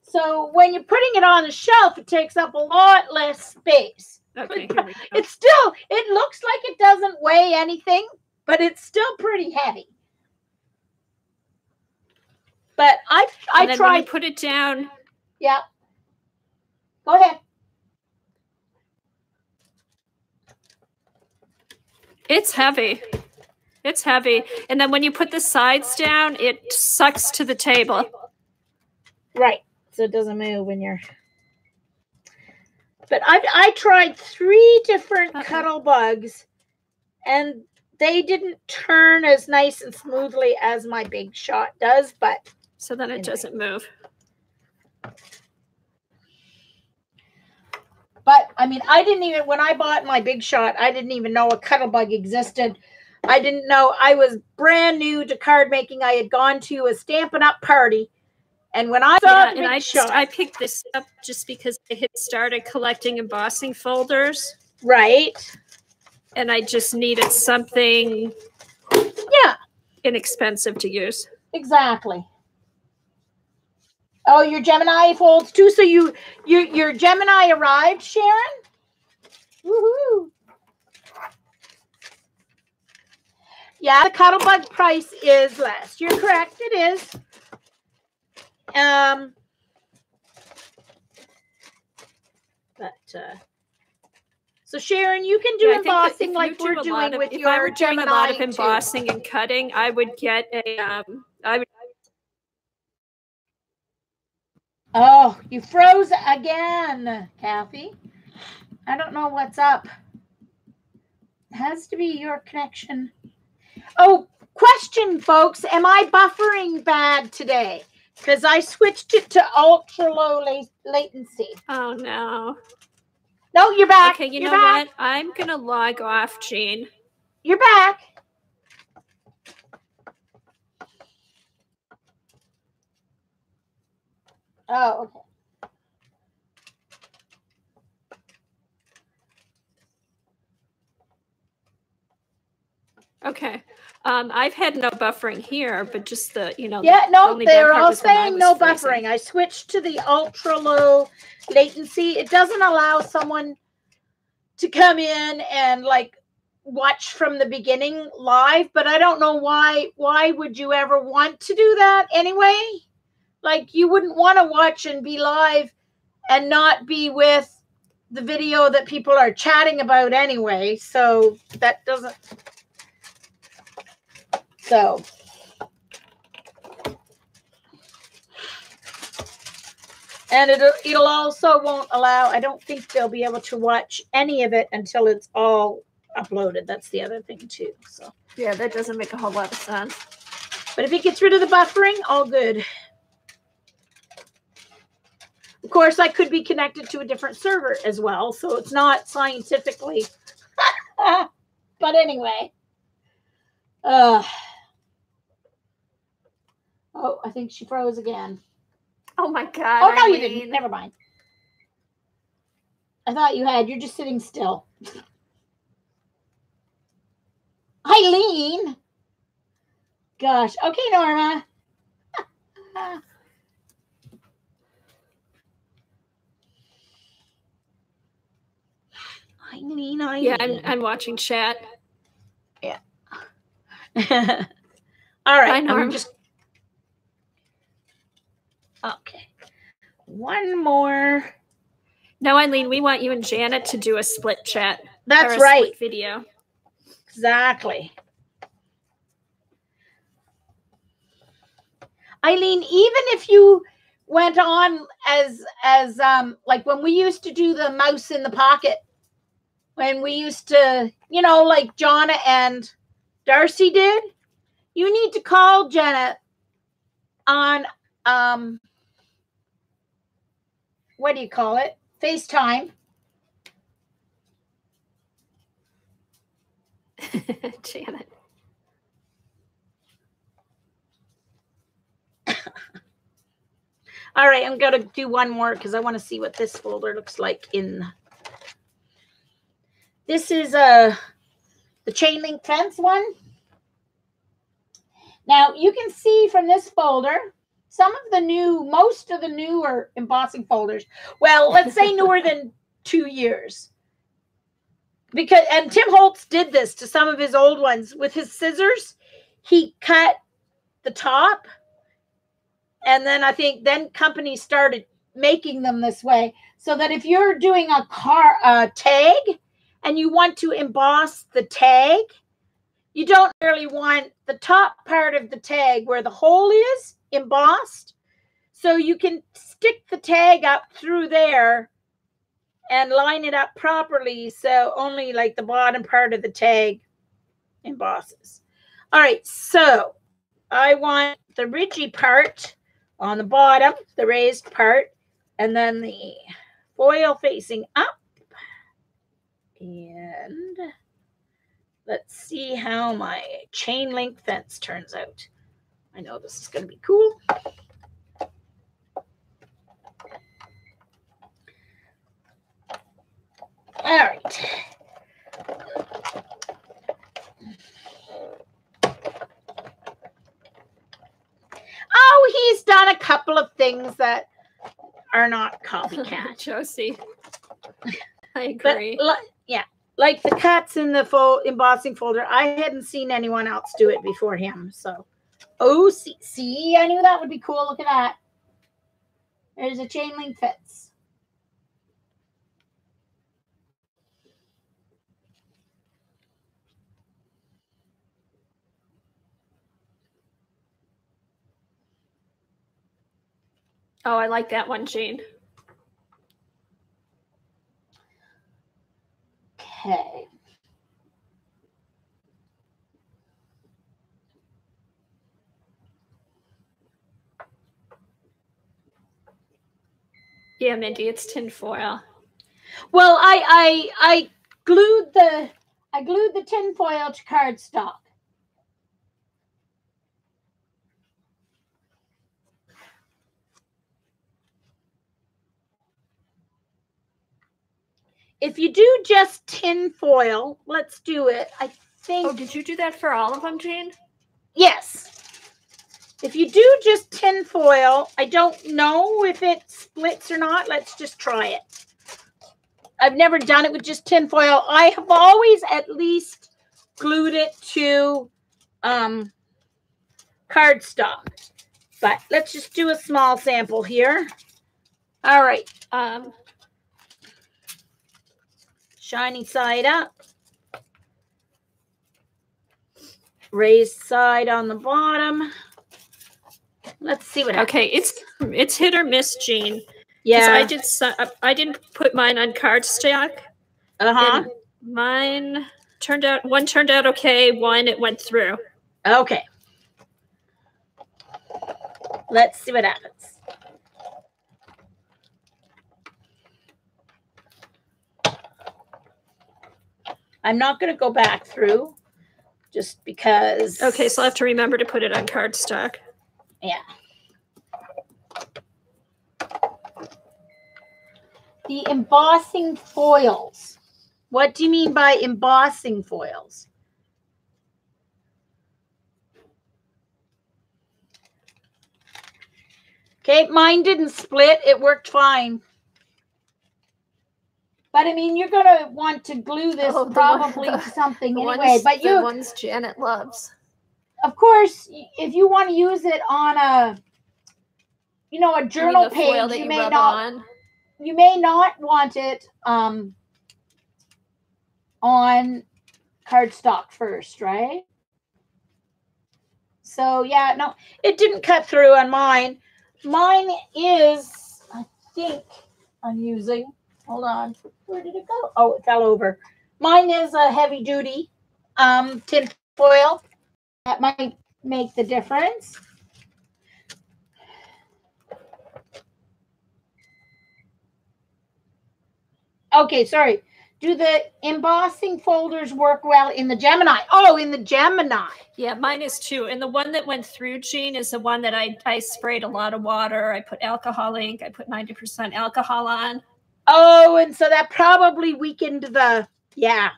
So when you're putting it on the shelf, it takes up a lot less space. Okay, here we go. It looks like it doesn't weigh anything, but it's still pretty heavy. But I tried. When you put it down. Yeah. Go ahead. It's heavy. It's heavy. And then when you put the sides down, it sucks to the table. Right. So it doesn't move when you're. But I tried 3 different cuddle bugs, and they didn't turn as nice and smoothly as my Big Shot does. But so then it doesn't move. But I mean, I didn't even, when I bought my Big Shot, I didn't even know a cuddle bug existed. I didn't know. I was brand new to card making. I had gone to a Stampin' Up party. And when I saw I picked this up just because I had started collecting embossing folders. Right. And I just needed something inexpensive to use. Exactly. Oh, your Gemini folds too. So your Gemini arrived, Sharon? Woohoo. Yeah, the cuddle bug price is less. You're correct, it is. So Sharon, you can do embossing like we're doing with your Gemini. If I were doing a lot of embossing and cutting, I would get a Oh, you froze again, Kathy. I don't know what's up. It has to be your connection. Oh, question, folks. Am I buffering bad today? Because I switched it to ultra low latency. Oh, no. No, you're back. Okay, you know what? I'm going to log off, Jean. You're back. Oh, okay. Okay. I've had no buffering here, but just the, Yeah, no, they're all saying no buffering. I switched to the ultra low latency. It doesn't allow someone to come in and like watch from the beginning live, but I don't know why would you ever want to do that anyway? Like, you wouldn't want to watch and be live and not be with the video that people are chatting about anyway. So that doesn't. So. And it'll also won't allow, I don't think they'll be able to watch any of it until it's all uploaded. That's the other thing too. So yeah, that doesn't make a whole lot of sense. But if it gets rid of the buffering, all good. Of course, I could be connected to a different server as well, so it's not scientifically. But anyway. Oh, I think she froze again. Oh my God. Oh, no, you didn't. Never mind. I thought you had. You're just sitting still. Eileen. Gosh. Okay, Norma. Eileen. Yeah, I'm watching chat. Yeah. All right. Bye, Norm. Okay. One more. No, Eileen, we want you and Janet to do a split chat. That's right. Split video. Exactly. Eileen, even if you went on as like when we used to do the mouse in the pocket, when we used to, you know, like Jonna and Darcy did, you need to call Janet on what do you call it? FaceTime. Janet. All right, I'm going to do one more because I want to see what this folder looks like in. This is the chain link fence one. Now, you can see from this folder, most of the newer embossing folders. Well, let's say newer than 2 years. And Tim Holtz did this to some of his old ones with his scissors. He cut the top. And then I think companies started making them this way so that if you're doing a tag and you want to emboss the tag, you don't really want the top part of the tag where the hole is embossed. So you can stick the tag up through there and line it up properly so only like the bottom part of the tag embosses. All right, so I want the ridgy part on the bottom, the raised part, and then the foil facing up. And let's see how my chain link fence turns out. I know this is going to be cool. All right. Oh, he's done a couple of things that are not copycat. Josie. I agree. But, yeah, like the cuts in the embossing folder, I hadn't seen anyone else do it before him. So, oh, see, I knew that would be cool. Look at that. There's a chain link fence. Oh, I like that one, Jane. Okay. Yeah, Mindy, it's tin foil. Well, I glued the tin foil to cardstock. If you do just tin foil, let's do it. I think. Oh, did you do that for all of them, Jane? Yes. If you do just tin foil, I don't know if it splits or not. Let's just try it. I've never done it with just tin foil. I have always at least glued it to cardstock. But let's just do a small sample here. All right. Shiny side up. Raised side on the bottom. Let's see what happens. Okay, it's hit or miss, Jean. Yeah. I didn't put mine on cardstock. Uh-huh. Mine one turned out okay, one it went through. Okay. Let's see what happens. I'm not going to go back through just because. Okay, so I'll have to remember to put it on cardstock. Yeah. the embossing foils. What do you mean by embossing foils? Okay, mine didn't split. It worked fine. But I mean, you're going to want to glue this probably to something anyway. But the ones Janet loves. Of course, if you want to use it on a, you know, a journal page, you may not. You may not want it on cardstock first, right? So yeah, no, it didn't cut through on mine. Mine is, I think I'm using, hold on, where did it go? Oh, it fell over. Mine is a heavy duty tin foil. That might make the difference. Okay, sorry. Do the embossing folders work well in the Gemini? Oh, in the Gemini. Yeah, mine is too. And the one that went through, Jean, is the one that I sprayed a lot of water. I put alcohol ink. I put 90% alcohol on. Oh, and so that probably weakened the, yeah.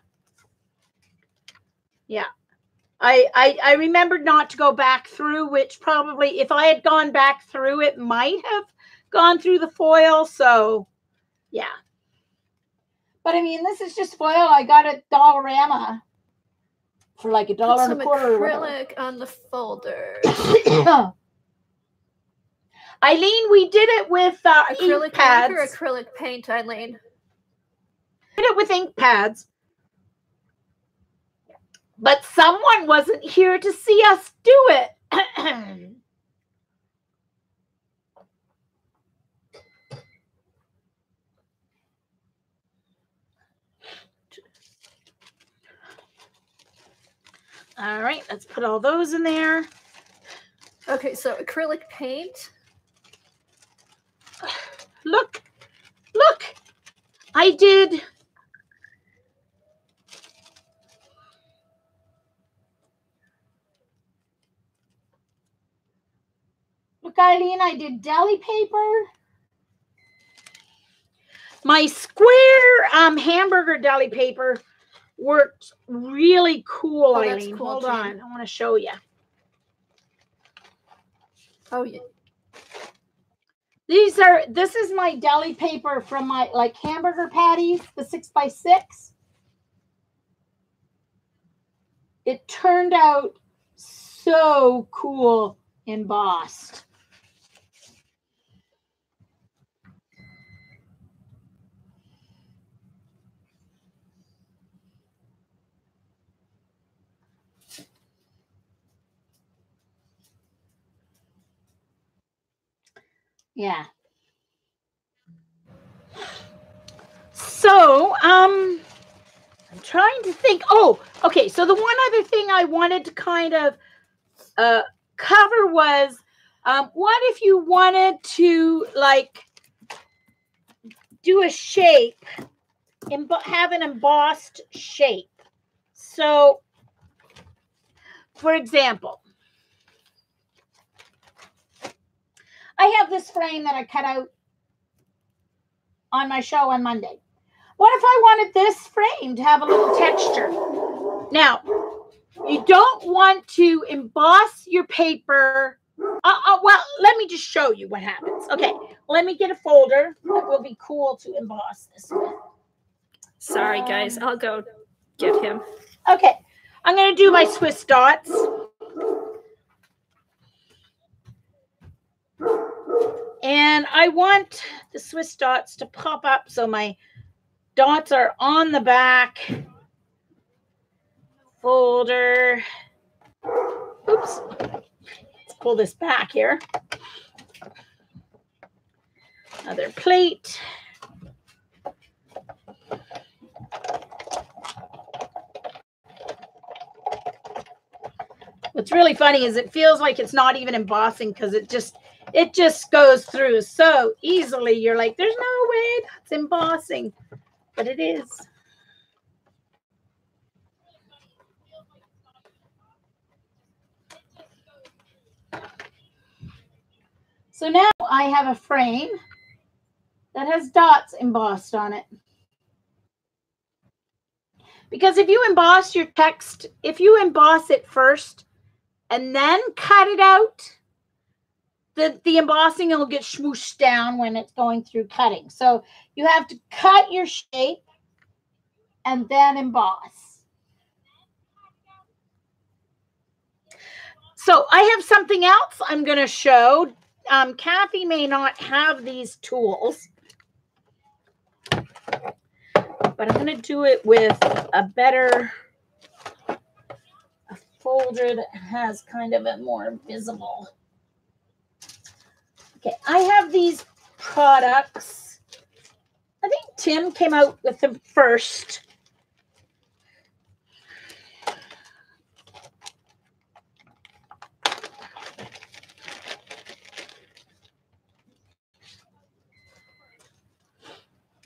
Yeah. I remembered not to go back through, which probably, if I had gone back through, it might have gone through the foil. So, yeah. But I mean, this is just foil. I got at Dollarama for like $1.25. Put some acrylic on the folder. Eileen, we did it with acrylic ink pads. Ink or acrylic paint, Eileen? Did it with ink pads. But someone wasn't here to see us do it. All right, let's put all those in there. Okay, so acrylic paint. Look, I did. Look, Eileen, I did deli paper. My square hamburger deli paper worked really cool, Eileen. Cool, hold Jean. on, I want to show you. Oh yeah. This is my deli paper from my hamburger patties, the 6x6. It turned out so cool embossed. Yeah. So, I'm trying to think. Oh, okay. So the one other thing I wanted to kind of cover was, what if you wanted to do a shape, have an embossed shape. So, for example, I have this frame that I cut out on my show on Monday. What if I wanted this frame to have a little texture? Now, you don't want to emboss your paper. Well, let me just show you what happens. Okay, let me get a folder that will be cool to emboss this with. Sorry, guys. I'll go get him. Okay, I'm going to do my Swiss dots. And I want the Swiss dots to pop up so my dots are on the back folder. Oops. Let's pull this back here. Another plate. What's really funny is it feels like it's not even embossing because it just goes through so easily. You're like, there's no way that's embossing, but it is. So now I have a frame that has dots embossed on it. Because if you emboss your text, if you emboss it first and then cut it out, the embossing will get smooshed down when it's going through cutting. So you have to cut your shape and then emboss. So I have something else I'm going to show. Kathy may not have these tools, but I'm going to do it with a folder that has kind of a more visible. Okay, I have these products. I think Tim came out with them first.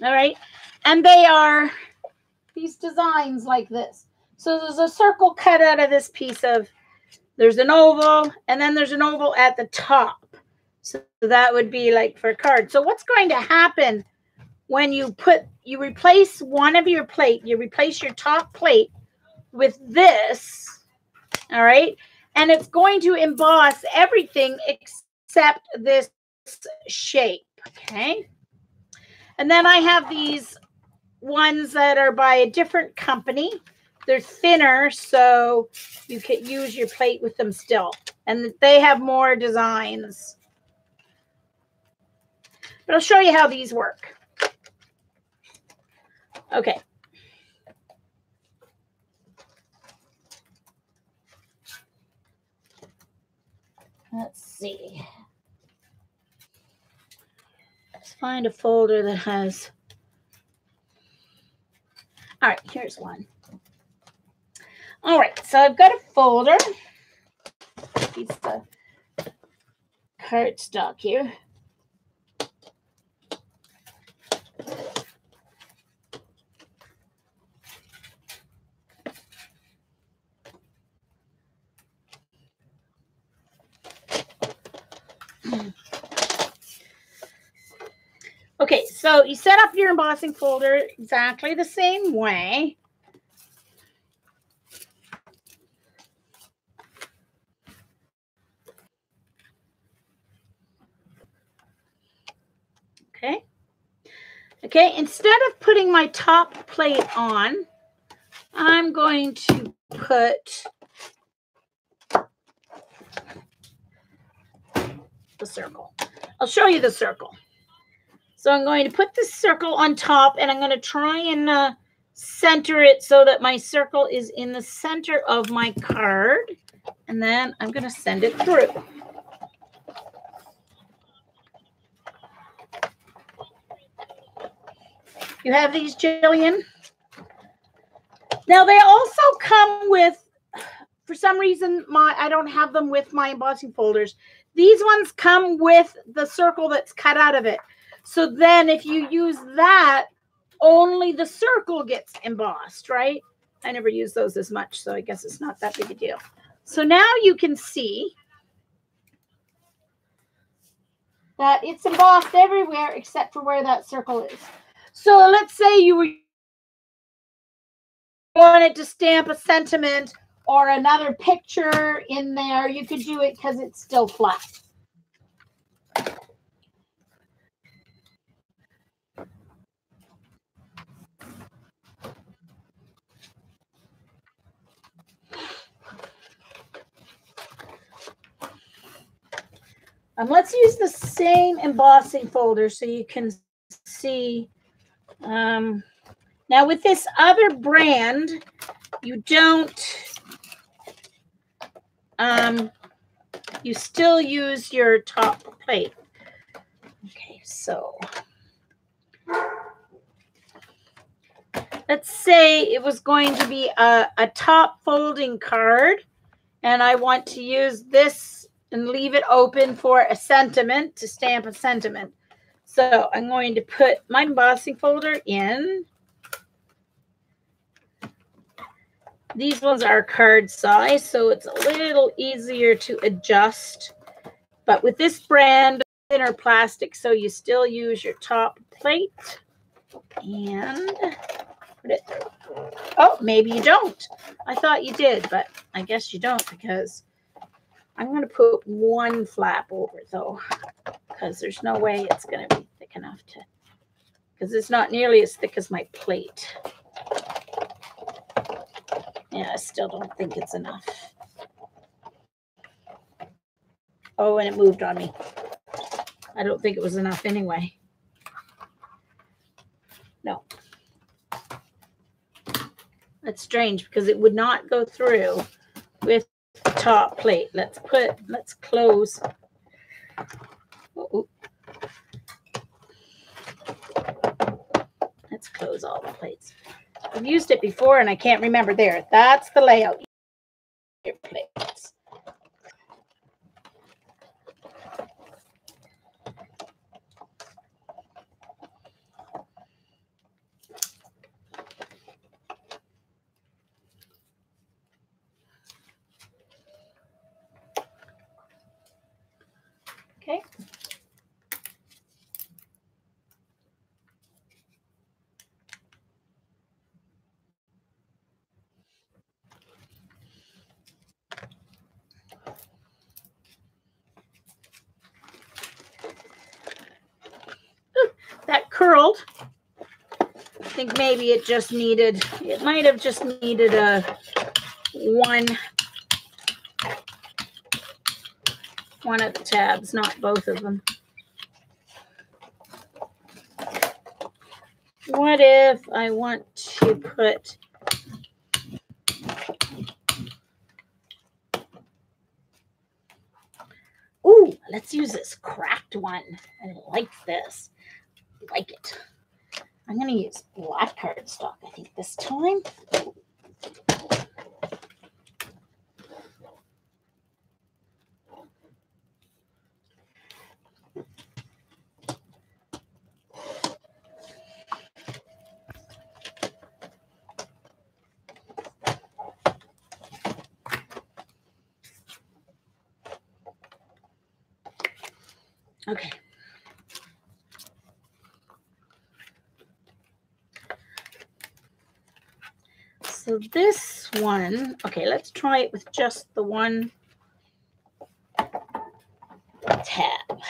All right, and they are these designs like this. So there's a circle cut out of this piece of, there's an oval, and then there's an oval at the top. So that would be like for a card. So what's going to happen when you replace one of your plate, you replace your top plate with this, all right? And it's going to emboss everything except this shape, okay? And then I have these ones that are by a different company. They're thinner, so you can use your plate with them still. And they have more designs. But I'll show you how these work. Okay. Let's see. Let's find a folder that has. All right, here's one. All right, so I've got a folder. Piece of cardstock here. Okay, so you set up your embossing folder exactly the same way. Okay. Okay, instead of putting my top plate on, I'm going to put the circle. I'll show you the circle. So I'm going to put this circle on top, and I'm going to try and center it so that my circle is in the center of my card. And then I'm going to send it through. You have these, Jillian? Now, they also come with, for some reason, I don't have them with my embossing folders. These ones come with the circle that's cut out of it. So then if you use that, only the circle gets embossed, right? I never use those as much, so I guess it's not that big a deal. So now you can see that it's embossed everywhere except for where that circle is. So let's say you wanted to stamp a sentiment or another picture in there, you could do it because it's still flat. Let's use the same embossing folder so you can see. Now with this other brand, you don't, you still use your top plate. Okay, so let's say it was going to be a top folding card, and I want to use this and leave it open for a sentiment, to stamp a sentiment. So I'm going to put my embossing folder in. These ones are card size, so it's a little easier to adjust. But with this brand, thinner plastic, so you still use your top plate and put it through. Oh, maybe you don't. I thought you did, but I guess you don't, because I'm going to put one flap over though, because there's no way it's going to be thick enough to, because it's not nearly as thick as my plate. Yeah, I still don't think it's enough. Oh, and it moved on me. I don't think it was enough anyway. No. That's strange because it would not go through with the top plate. Let's close. Oh, let's close all the plates. I've used it before and I can't remember. There, that's the layout. Your plates. Okay. Ooh, that curled. I think maybe it just needed, it might have just needed a one of the tabs, not both of them. What if I want to put ooh, let's use this cracked one. I like this. I like it. I'm going to use black cardstock, I think, this time. Okay. So this one, okay, let's try it with just the one tab.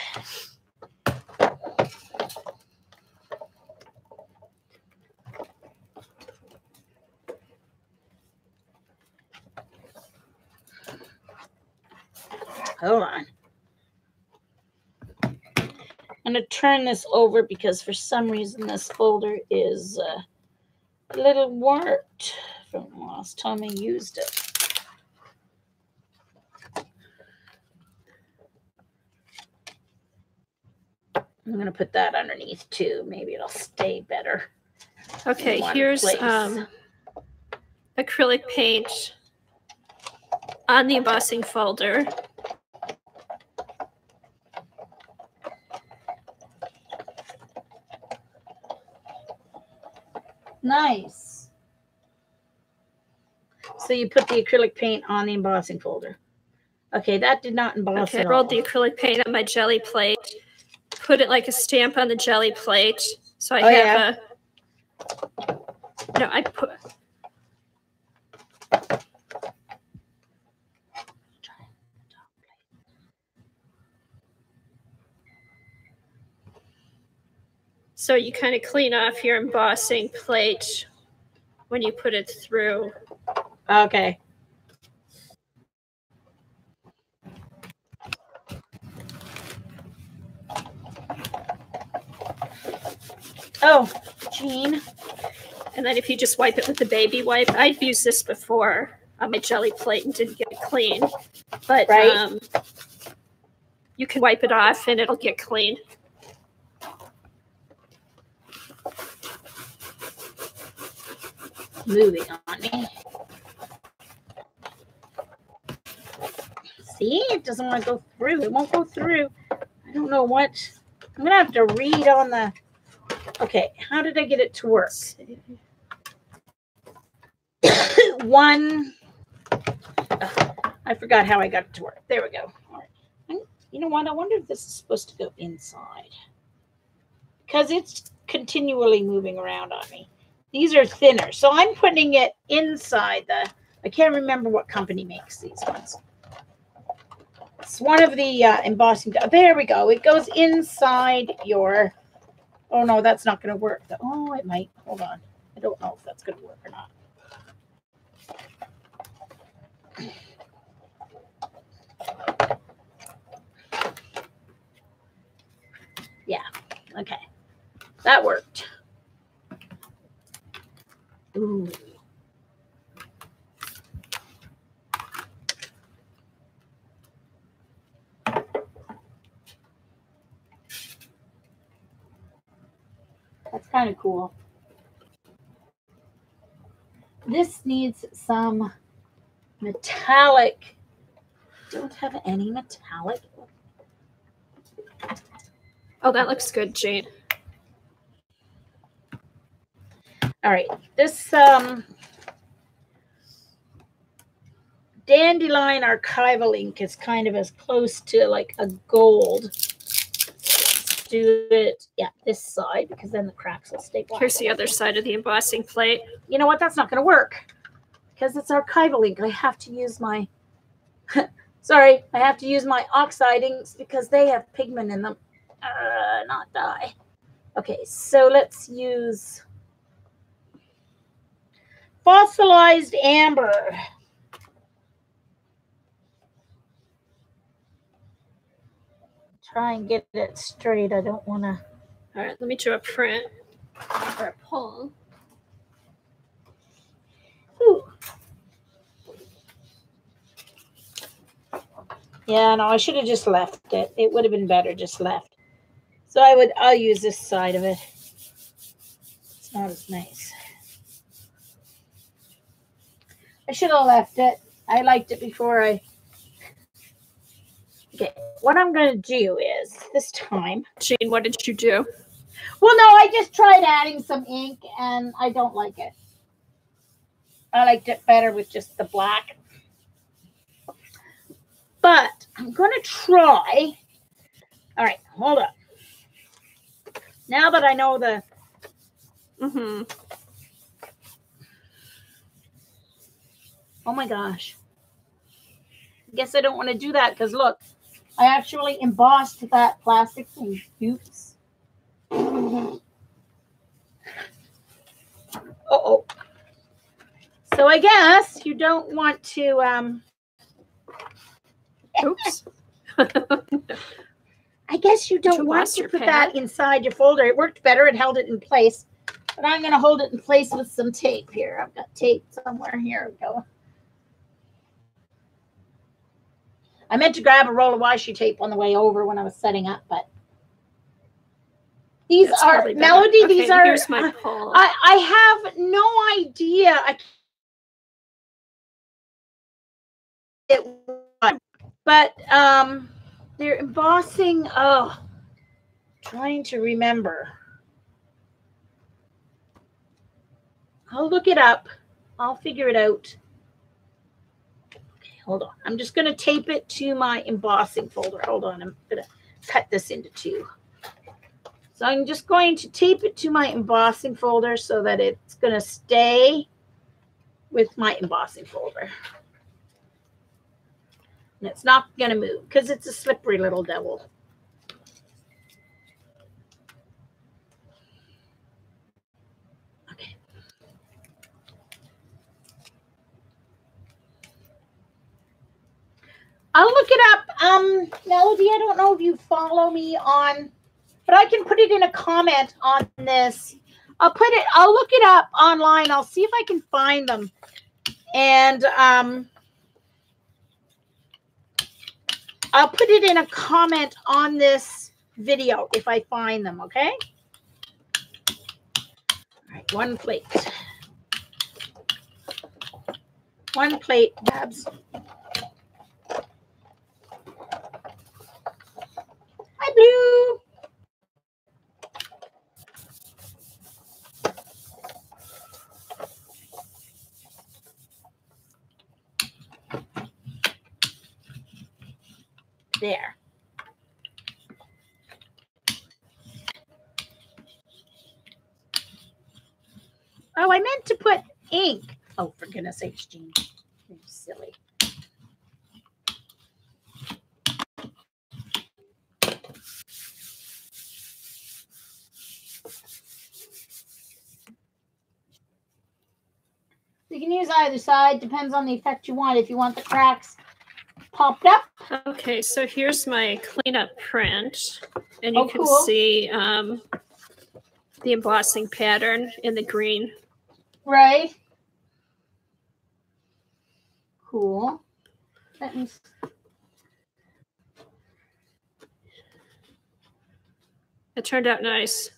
Hold on. I'm going to turn this over because for some reason this folder is a little warped from the last time I used it. I'm going to put that underneath too. Maybe it'll stay better. Okay, here's acrylic paint on the embossing folder. Nice. So you put the acrylic paint on the embossing folder. Okay, that did not emboss Okay, at I rolled all. the acrylic paint on my jelly plate, put it like a stamp on the jelly plate. So I have no, I put. So you kind of clean off your embossing plate when you put it through. Okay. Oh, Jean. And then if you just wipe it with the baby wipe, I've used this before on my jelly plate and didn't get it clean. But right. You can wipe it off and it'll get clean. Moving on me. See, it doesn't want to go through. It won't go through. I don't know what. I'm going to have to read on the. Okay, how did I get it to work? I forgot how I got it to work. There we go. All right. You You know what? I wonder if this is supposed to go inside. Because it's continually moving around on me. These are thinner. So I'm putting it inside the... I can't remember what company makes these ones. It's one of the embossing... There we go. It goes inside your... Oh, no, that's not going to work. Oh, it might. Hold on. I don't know if that's going to work or not. Yeah. Okay. That worked. Ooh. That's kind of cool. This needs some metallic. Don't have any metallic. Oh, that looks good, Jane. All right. This Dandelion archival ink is kind of as close to like a gold. Let's do it, yeah, this side, because then the cracks will stay black. Here's the other side of the embossing plate. You know what? That's not going to work because it's archival ink. I have to use my, sorry, I have to use my oxide inks because they have pigment in them, not dye. Okay, so let's use fossilized amber. Try and get it straight. I don't want to. All right, let me do a print or a pull. Ooh. Yeah, no, I should have just left it. It would have been better just left. So I'll use this side of it. It's not as nice. I should have left it. I liked it before I... Okay, what I'm going to do is, this time... Jane, what did you do? Well, no, I just tried adding some ink, and I don't like it. I liked it better with just the black. But I'm going to try... All right, hold up. Now that I know the... Oh, my gosh. I guess I don't want to do that because, look, I actually embossed that plastic thing. Oops. Uh-oh. So I guess you don't want to... Oops. I guess you don't want to put that inside your folder. It worked better. It held it in place. But I'm going to hold it in place with some tape here. I've got tape somewhere. Here we go. I meant to grab a roll of washi tape on the way over when I was setting up, but these are Melody. Okay, these are. Here's my pull. I have no idea. But they're embossing. Oh, trying to remember. I'll look it up. I'll figure it out. Hold on. I'm just going to tape it to my embossing folder. Hold on. I'm going to cut this into two. So I'm just going to tape it to my embossing folder so that it's going to stay with my embossing folder. And it's not going to move because it's a slippery little devil. Okay. I'll look it up. Melody, I don't know if you follow me on, but I can put it in a comment on this. I'll look it up online. I'll see if I can find them. And I'll put it in a comment on this video if I find them, okay? All right, one plate. One plate, Babs. Hi, Blue. There. Oh, I meant to put ink. Oh, for goodness sakes, Jean. You're silly. You can use either side. Depends on the effect you want. If you want the cracks popped up. Okay, so here's my cleanup print. And you can cool. see the embossing pattern in the green. Right. Cool. Let me... It turned out nice.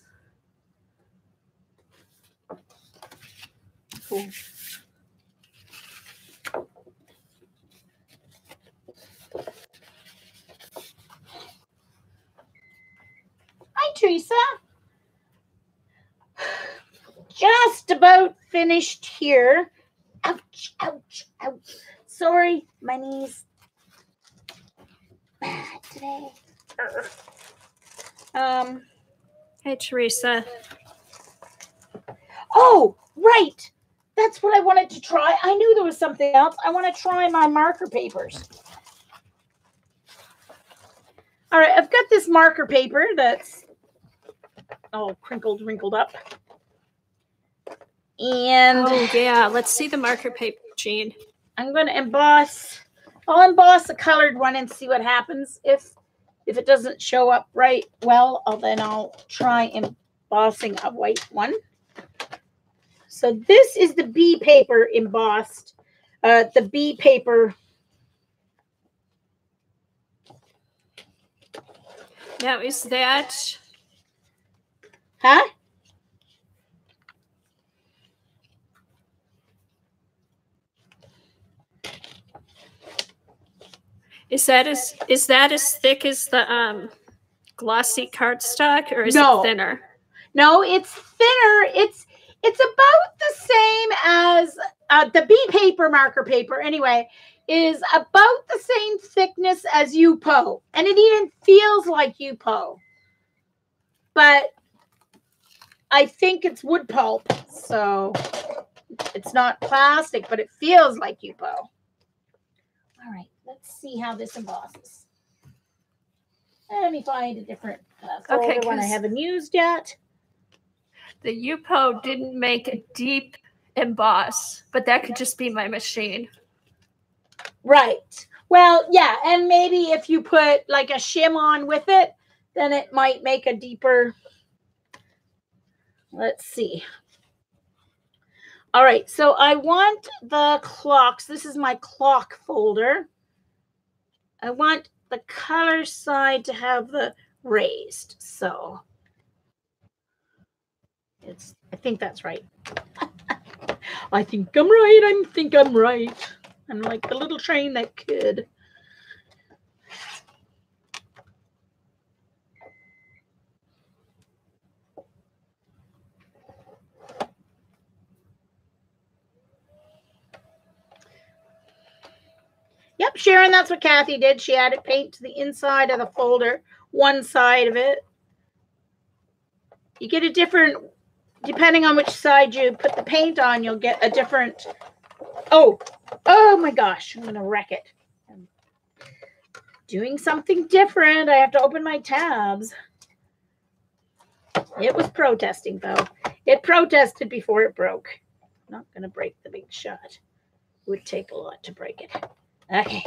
Cool. Hi, Teresa. Just about finished here. Ouch, ouch, ouch. Sorry, my knees bad today. Hey, Teresa. Oh, right. That's what I wanted to try. I knew there was something else. I want to try my marker papers. All right, I've got this marker paper that's all crinkled, wrinkled up. And oh, yeah, let's see the marker paper, Jean. I'm going to emboss. I'll emboss a colored one and see what happens. If it doesn't show up right well, then I'll try embossing a white one. So this is the B paper embossed. The B paper. Now, is that... Huh? Is that as thick as the glossy cardstock, or is it thinner? No, it's thinner. It's about the same as the B paper marker paper. Anyway, is about the same thickness as Yupo, and it even feels like Yupo. But I think it's wood pulp, so it's not plastic, but it feels like Yupo. All right, let's see how this embosses. Let me find a different folder one I haven't used yet. The Yupo didn't make a deep emboss, but that could just be my machine. Right. Well, yeah, and maybe if you put like a shim on with it, then it might make a deeper. Let's see. All right, so I want the clocks. This is my clock folder. I want the color side to have the raised. So I think that's right. I think I'm right. I think I'm right. I'm like the little train that could. Yep, Sharon, that's what Kathy did. She added paint to the inside of the folder, one side of it. You get a different, depending on which side you put the paint on, you'll get a different. Oh my gosh, I'm going to wreck it. I'm doing something different. I have to open my tabs. It was protesting, though. It protested before it broke. I'm not going to break the big shot. It would take a lot to break it. Okay.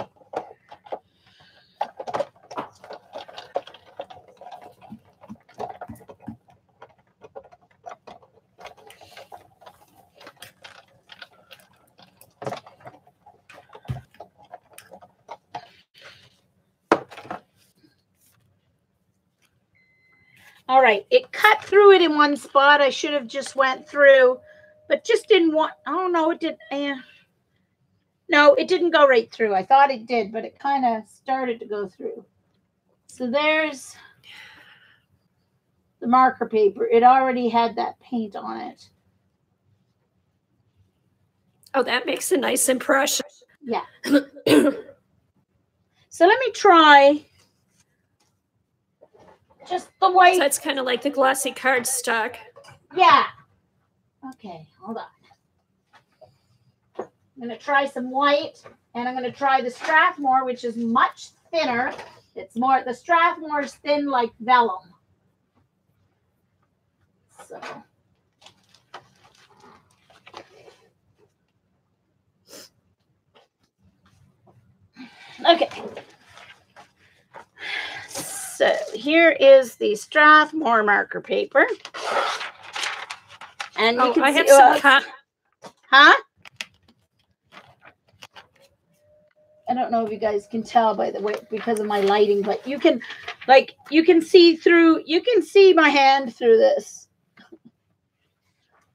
All right, it cut through it in one spot. I should have just went through, but just didn't want. Oh no, it did. No, it didn't go right through. I thought it did, but it kind of started to go through. So there's the marker paper. It already had that paint on it. Oh, that makes a nice impression. Yeah. So let me try just the white. So it's kind of like the glossy cardstock. Yeah. Okay, hold on. I'm going to try some white, and I'm going to try the Strathmore, which is much thinner. It's more, the Strathmore is thin like vellum. So. Okay. So here is the Strathmore marker paper. And you can I see, have some cotton. Huh? I don't know if you guys can tell by the way because of my lighting, but you can see through, you can see my hand through this.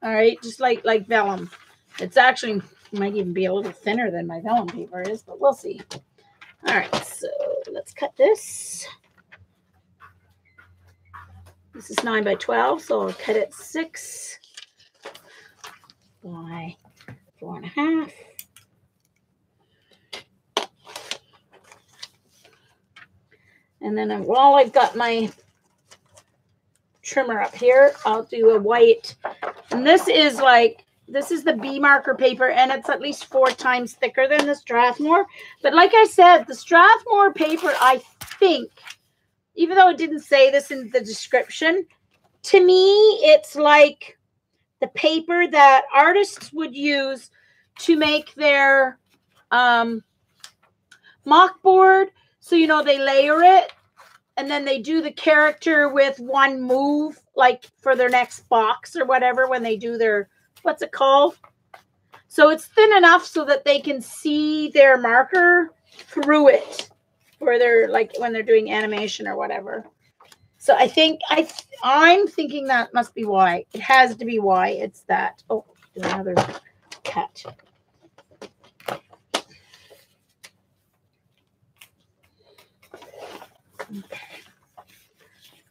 All right, just like vellum. It's actually might even be a little thinner than my vellum paper is, but we'll see. All right, so let's cut this. This is 9 by 12, so I'll cut it 6 by 4.5. And then while I've got my trimmer up here, I'll do a white. And this is the B marker paper, and it's at least 4 times thicker than the Strathmore. But like I said, the Strathmore paper, I think, even though it didn't say this in the description, to me, it's like the paper that artists would use to make their mock board. So, you know, they layer it and then they do the character with one move, like for their next box or whatever, when they do their, what's it called? So it's thin enough so that they can see their marker through it for their, like when they're doing animation or whatever. So I think I'm thinking that must be why. It has to be why it's that. Oh, there's another cut. Okay.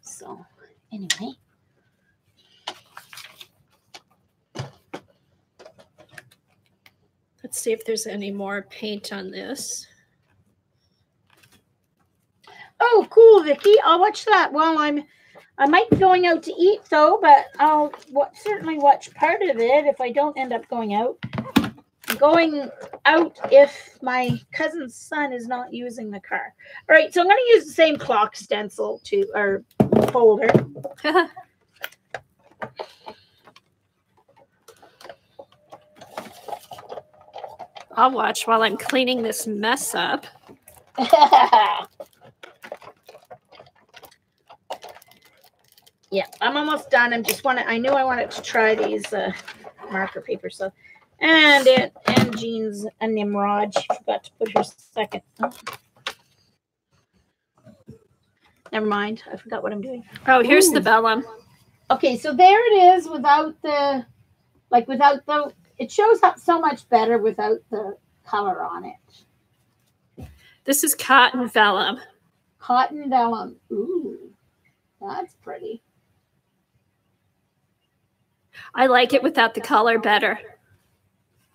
So anyway. Let's see if there's any more paint on this. Oh, cool, Vicky. I'll watch that while I might be going out to eat though, but I'll certainly watch part of it if I don't end up going out. I'm going out if my cousin's son is not using the car. All right, so I'm going to use the same clock stencil or folder. I'll watch while I'm cleaning this mess up. Yeah, I'm almost done. I knew I wanted to try these marker paper. So, and Jean's a Nimrod. She forgot to put her second. Oh. Never mind. I forgot what I'm doing. Oh, here's the vellum. Okay, so there it is without the, it shows up so much better without the color on it. This is cotton vellum. Cotton vellum. Ooh, that's pretty. I like it without the color better.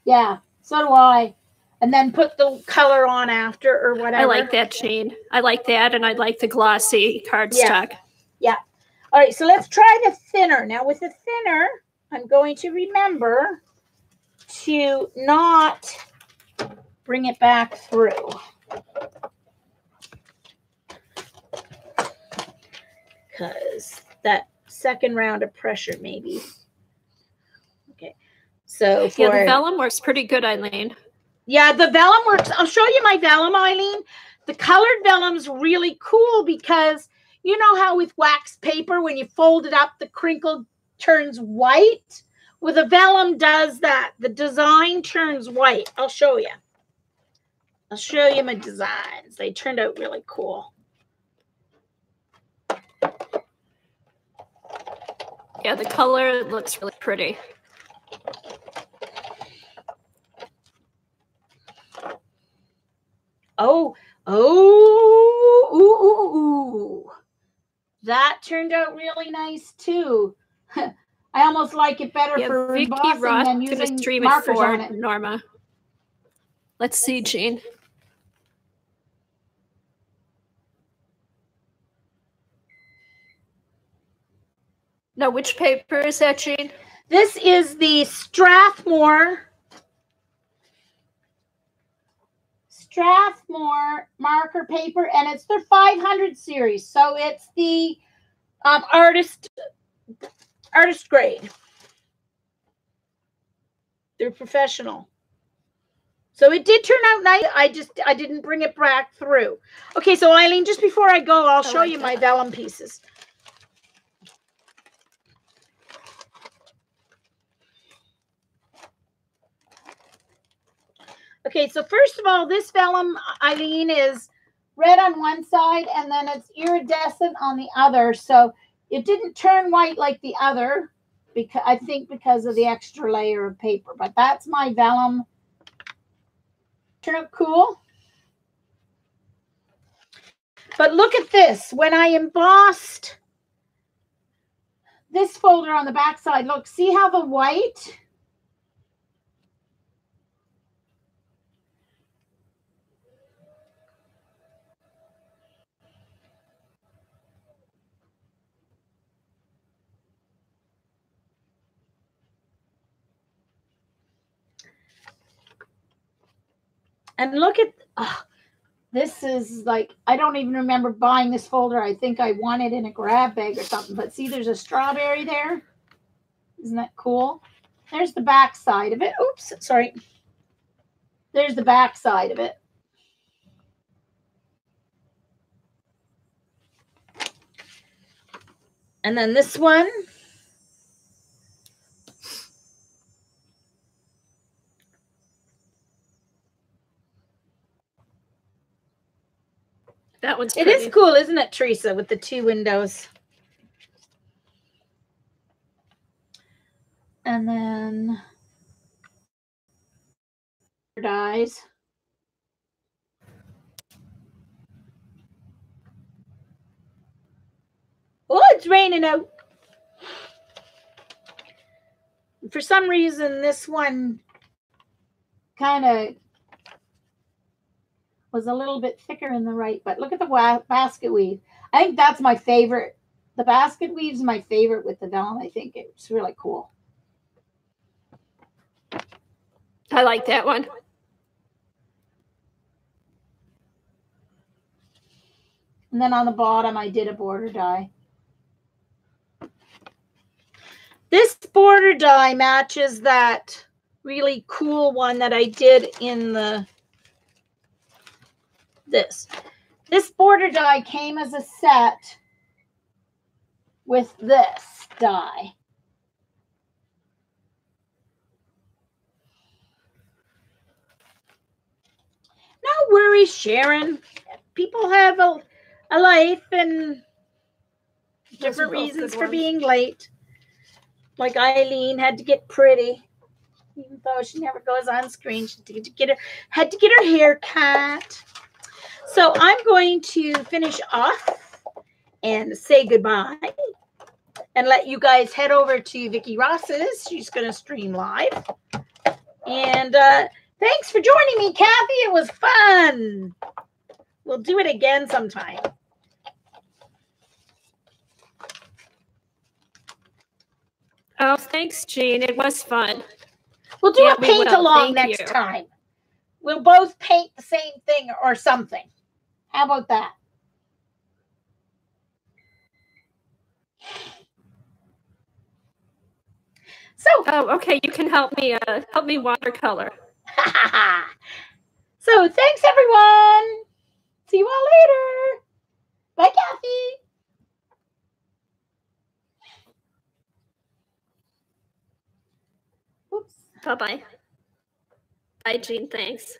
Yeah, so do I. And then put the color on after or whatever. I like that, Jane. I like that, and I like the glossy cardstock. Yeah. All right, so let's try the thinner. Now, with the thinner, I'm going to remember to not bring it back through. Because that second round of pressure, maybe. Okay. So yeah, the vellum works pretty good, Eileen. Yeah, the vellum works. I'll show you my vellum, Eileen. The colored vellum's really cool because you know how with wax paper, when you fold it up, the crinkle turns white? Well, the vellum does that. The design turns white. I'll show you. I'll show you my designs. They turned out really cool. Yeah, the color looks really pretty. Oh, ooh, ooh, ooh. That turned out really nice too. I almost like it better for embossing than using markers on it. Norma. Let's see, Jean. No, which paper is that, Jean? This is the Strathmore marker paper, and it's their 500 series. So it's the artist grade. They're professional. So it did turn out nice. I didn't bring it back through. Okay, so Eileen, just before I go, I'll show you my vellum pieces. Okay, so first of all, this vellum, Eileen, is red on one side and then it's iridescent on the other. So it didn't turn white like the other, because I think because of the extra layer of paper. But that's my vellum. Turn out cool. But look at this. When I embossed this folder on the back side, look, see how the white... And look at, this is like, I don't even remember buying this folder. I think I won it in a grab bag or something. But see, there's a strawberry there. Isn't that cool? There's the back side of it. Oops, sorry. There's the back side of it. And then this one. That one's pretty. It is cool, isn't it, Teresa, with the two windows? And then dies. Oh, it's raining out. For some reason, this one kind of was a little bit thicker in the right, but look at the basket weave. I think that's my favorite. The basket weave's my favorite with the vellum. I think it's really cool. I like that one. And then on the bottom, I did a border die. This border die matches that really cool one that I did in the This border die came as a set with this die. No worries, Sharon. People have a life and different reasons for being late. Like Eileen had to get pretty, even though she never goes on screen. She had to get her hair cut. So I'm going to finish off and say goodbye and let you guys head over to Vicki Ross's. She's going to stream live. And thanks for joining me, Kathy. It was fun. We'll do it again sometime. Oh, thanks, Jean. It was fun. We'll do a paint along next time. We'll both paint the same thing or something. How about that? So, oh, okay. You can help me watercolor. So, thanks everyone. See you all later. Bye, Kathy. Oops. Bye-bye. Bye, Jean. Thanks.